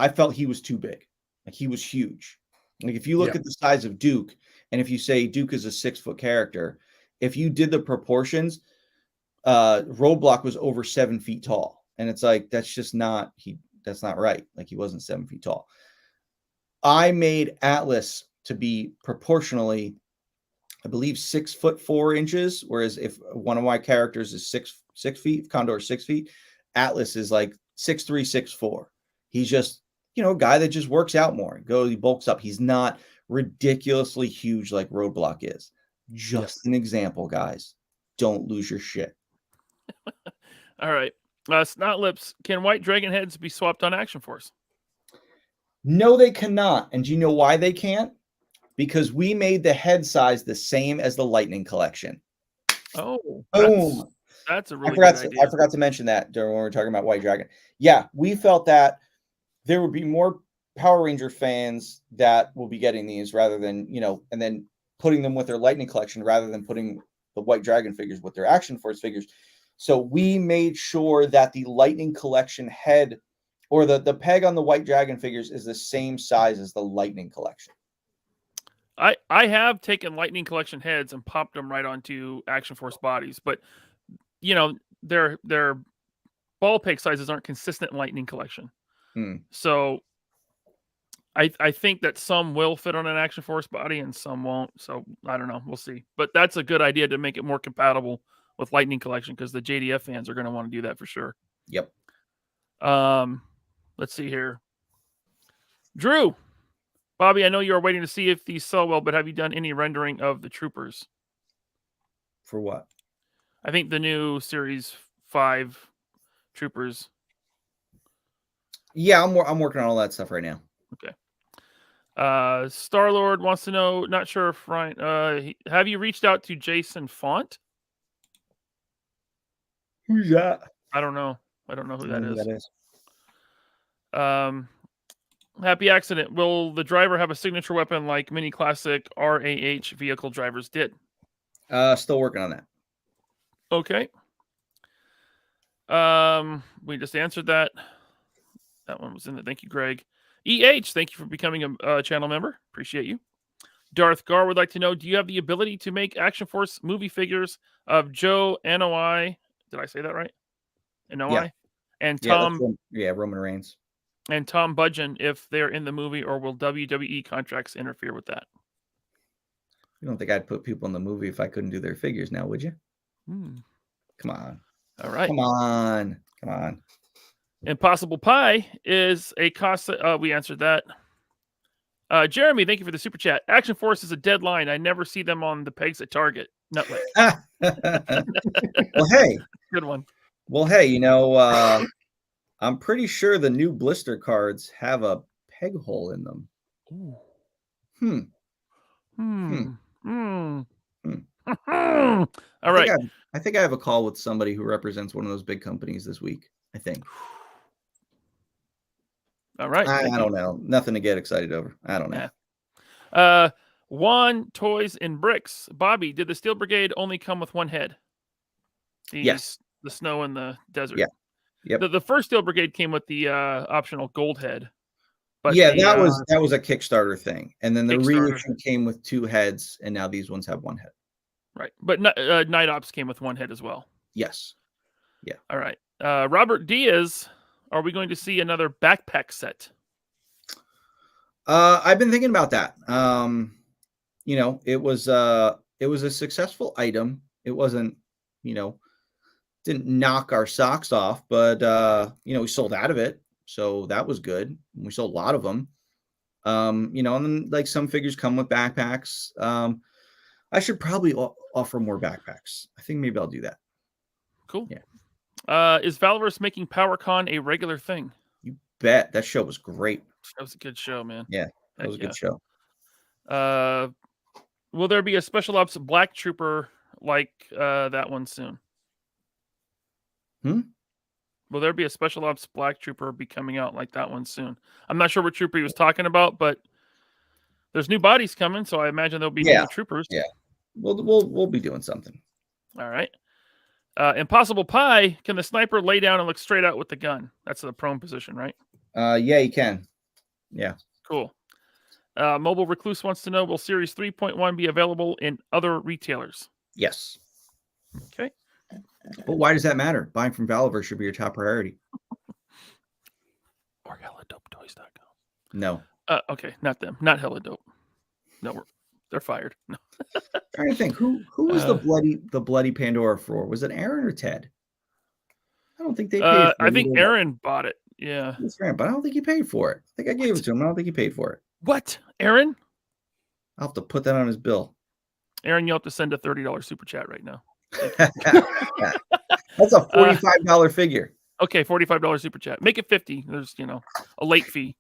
D: I felt he was too big. Like he was huge. Like if you look at the size of Duke, and if you say Duke is a 6-foot character, if you did the proportions, Roadblock was over 7 feet tall. And it's like, that's not right. Like he wasn't 7 feet tall. I made Atlas to be proportionally, I believe, 6'4", whereas if one of my characters is 6 feet, Condor is 6 feet, Atlas is like 6'3", 6'4". He's just, a guy that just works out more. He bulks up. He's not ridiculously huge like Roadblock is. Just an example, guys. Don't lose your shit.
B: All right. Snot Lips, can white dragon heads be swapped on Action Force?
D: No, they cannot. And do you know why they can't? Because we made the head size the same as the Lightning Collection.
B: Oh,
D: boom!
B: That's a really good idea.
D: I forgot to mention that during when we were talking about White Dragon. Yeah, we felt that there would be more Power Ranger fans that will be getting these rather than, and then putting them with their Lightning Collection rather than putting the White Dragon figures with their Action Force figures. So we made sure that the Lightning Collection head or the peg on the White Dragon figures is the same size as the Lightning Collection.
B: I have taken Lightning Collection heads and popped them right onto Action Force bodies, but their ball peg sizes aren't consistent in Lightning Collection. So I think that some will fit on an Action Force body and some won't. So I don't know. We'll see. But that's a good idea to make it more compatible with Lightning Collection because the JDF fans are going to want to do that for sure.
D: Yep.
B: Let's see here. Drew. Bobby, I know you are waiting to see if these sell well, but have you done any rendering of the troopers?
D: For what?
B: I think the new Series 5 troopers.
D: Yeah, I'm working on all that stuff right now.
B: Okay. Star-Lord wants to know, not sure if Ryan, have you reached out to Jason Font?
D: Who's that?
B: I don't know. I don't know who that is.
D: That is.
B: Happy accident. Will the driver have a signature weapon like mini classic RAH vehicle drivers did?
D: Still working on that.
B: Okay. We just answered that. That one was in there. Thank you, Greg. EH, thank you for becoming a channel member. Appreciate you. Darth Gar would like to know, do you have the ability to make Action Force movie figures of Joe Anoi? Did I say that right? Anoi?
D: Yeah.
B: And Tom.
D: Roman Reigns.
B: And Tom Budgeon, if they're in the movie, or will WWE contracts interfere with that?
D: You don't think I'd put people in the movie if I couldn't do their figures now, would you? Come on.
B: All right.
D: Come on.
B: Impossible Pie is a cost. We answered that. Jeremy, thank you for the super chat. Action Force is a dead line. I never see them on the pegs at Target. Nutlick.
D: Well, hey.
B: Good one.
D: Well, hey, I'm pretty sure the new blister cards have a peg hole in them.
B: All right.
D: I think I have a call with somebody who represents one of those big companies this week, I think.
B: All right.
D: I don't know. Nothing to get excited over. I don't know.
B: Juan Toys and Bricks. Bobby, did the Steel Brigade only come with one head?
D: Yes.
B: The snow in the desert.
D: Yeah. Yep.
B: The first Steel Brigade came with the optional gold head. But
D: that was a Kickstarter thing. And then the reissue came with 2 heads, and now these ones have 1 head.
B: Right. But Night Ops came with 1 head as well.
D: Yes. Yeah.
B: All right. Robert Diaz, are we going to see another backpack set?
D: I've been thinking about that. It was a successful item. It wasn't, didn't knock our socks off, but we sold out of it. So that was good. We sold a lot of them. And then like some figures come with backpacks. I should probably offer more backpacks. I think maybe I'll do that.
B: Cool.
D: Yeah.
B: Is Valaverse making Power-Con a regular thing?
D: You bet. That show was great.
B: That was a good show, man.
D: Yeah, that was a good show.
B: Will there be a Special Ops Black Trooper like that one soon? Will there be a Special Ops Black Trooper be coming out like that one soon? I'm not sure what trooper he was talking about, but there's new bodies coming, so I imagine there'll be new troopers.
D: Yeah, we'll be doing something.
B: All right. Impossible Pie, can the sniper lay down and look straight out with the gun? That's the prone position, right?
D: Yeah, you can. Yeah.
B: Cool. Mobile Recluse wants to know, will Series 3.1 be available in other retailers?
D: Yes.
B: Okay.
D: But why does that matter? Buying from Valaverse should be your top priority.
B: Or helladopetoys.com.
D: No.
B: Okay, not them. Not Hella Dope. No, they're fired. No.
D: Trying to think who was the bloody Pandora for? Was it Aaron or Ted? I don't think they paid for it.
B: I think Aaron bought it. Yeah.
D: That's right, but I don't think he paid for it. I think I gave it to him. I don't think he paid for it.
B: What? Aaron?
D: I'll have to put that on his bill.
B: Aaron, you'll have to send a $30 super chat right now.
D: That's a $45 figure.
B: Okay, $45 super chat. Make it 50. There's, a late fee.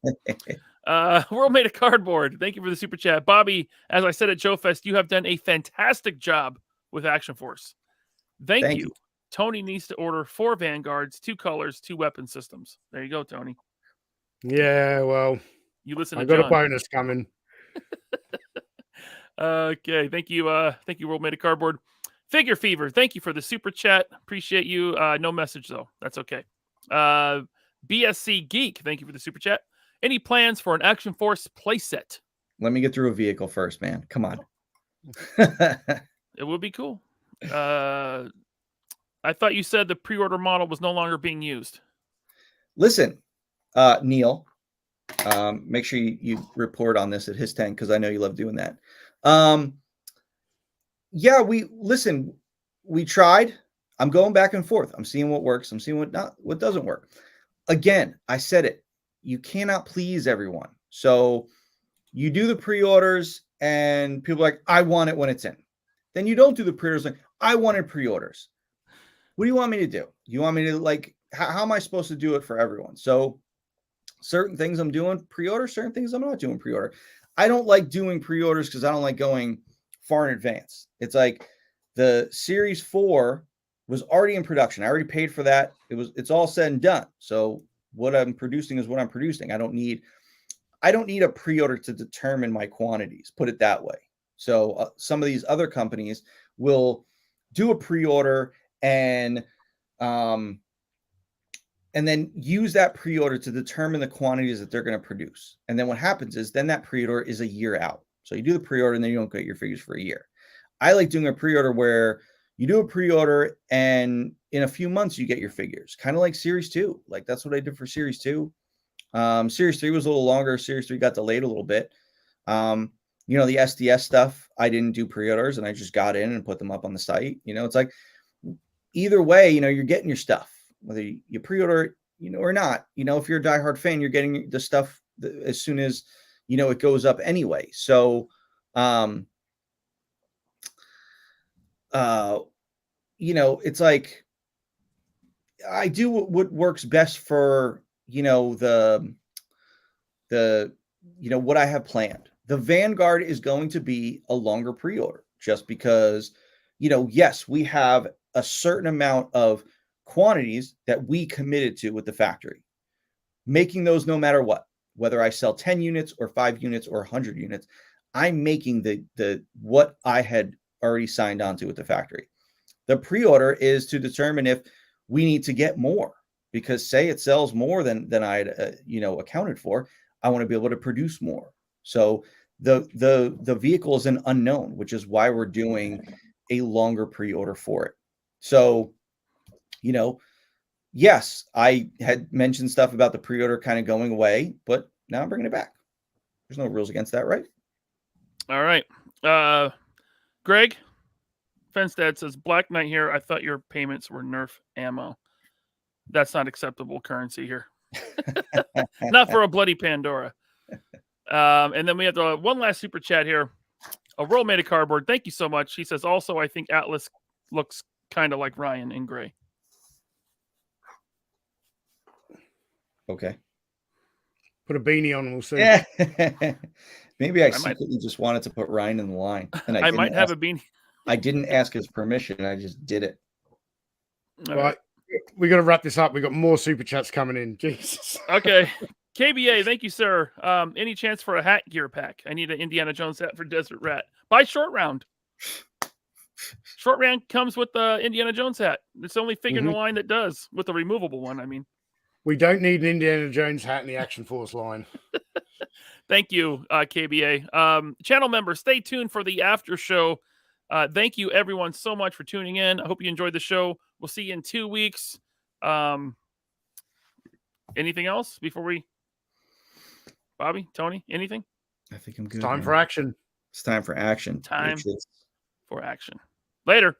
B: World Made of Cardboard. Thank you for the super chat. Bobby, as I said at Joe Fest, you have done a fantastic job with Action Force. Thank you. Tony needs to order 4 Vanguards, 2 colors, 2 weapon systems. There you go, Tony.
C: Yeah, well,
B: You listen to
C: I got
B: John.
C: a bonus coming.
B: Okay, thank you, World Made of Cardboard. Figure Fever, thank you for the super chat. Appreciate you. No message though. That's okay. BSC Geek, thank you for the super chat. Any plans for an Action Force playset?
D: Let me get through a vehicle first, man. Come on.
B: It would be cool. I thought you said the pre-order model was no longer being used.
D: Listen, Neil, make sure you report on this at his tank because I know you love doing that. Yeah, we tried. I'm going back and forth. I'm seeing what works. I'm seeing what doesn't work. Again, I said it. You cannot please everyone. So you do the pre-orders and people are like, I want it when it's in. Then you don't do the pre-orders like, I wanted pre-orders. What do you want me to do? You want me to how am I supposed to do it for everyone? So certain things I'm doing pre-order, certain things I'm not doing pre-order. I don't like doing pre-orders because I don't like going far in advance. It's like the Series 4 was already in production. I already paid for that. It's all said and done. So what I'm producing is what I'm producing. I don't need a pre-order to determine my quantities, put it that way. So some of these other companies will do a pre-order and then use that pre-order to determine the quantities that they're going to produce. And then what happens is then that pre-order is a year out. So you do the pre-order and then you don't get your figures for a year. I like doing a pre-order where you do a pre-order and in a few months you get your figures, kind of like Series 2. Like that's what I did for Series 2. Series 3 was a little longer. Series 3 got delayed a little bit. The SDS stuff, I didn't do pre-orders and I just got in and put them up on the site. It's like either way, you're getting your stuff, whether you pre-order it, or not. If you're a diehard fan, you're getting the stuff as soon as, it goes up anyway. So, it's like I do what works best for, the what I have planned. The Vanguard is going to be a longer pre-order just because, yes, we have a certain amount of quantities that we committed to with the factory, making those no matter what, whether I sell 10 units or 5 units or 100 units, I'm making the what I had already signed on to with the factory. The pre-order is to determine if we need to get more, because say it sells more than I had accounted for, I want to be able to produce more. So the vehicle is an unknown, which is why we're doing a longer pre-order for it. So, yes, I had mentioned stuff about the pre-order kind of going away, but now I'm bringing it back. There's no rules against that, right?
B: All right. Greg Fenstead says, Black Knight here. I thought your payments were Nerf ammo. That's not acceptable currency here. Not for a bloody Pandora. And then we have one last super chat here. A World Made of Cardboard. Thank you so much. He says, also, I think Atlas looks kind of like Ryan in gray.
D: Okay.
C: Put a beanie on and we'll see.
D: Yeah. Maybe I secretly just wanted to put Ryan in the line. And
B: I might have a beanie.
D: I didn't ask his permission. I just did it.
C: All right. We got to wrap this up. We got more super chats coming in. Jesus.
B: Okay. KBA, thank you, sir. Any chance for a hat gear pack? I need an Indiana Jones hat for Desert Rat. Buy Short Round. Short Round comes with the Indiana Jones hat. It's the only figure in the line that does, with the removable one, I mean.
C: We don't need an Indiana Jones hat in the Action Force line.
B: Thank you, KBA. Channel members, stay tuned for the after show. Thank you, everyone, so much for tuning in. I hope you enjoyed the show. We'll see you in 2 weeks. Anything else before we... Bobby, Tony, anything?
D: I think I'm good.
C: It's time
D: man.
C: for action.
D: It's time for action.
B: Time
D: bitches.
B: for action. Later.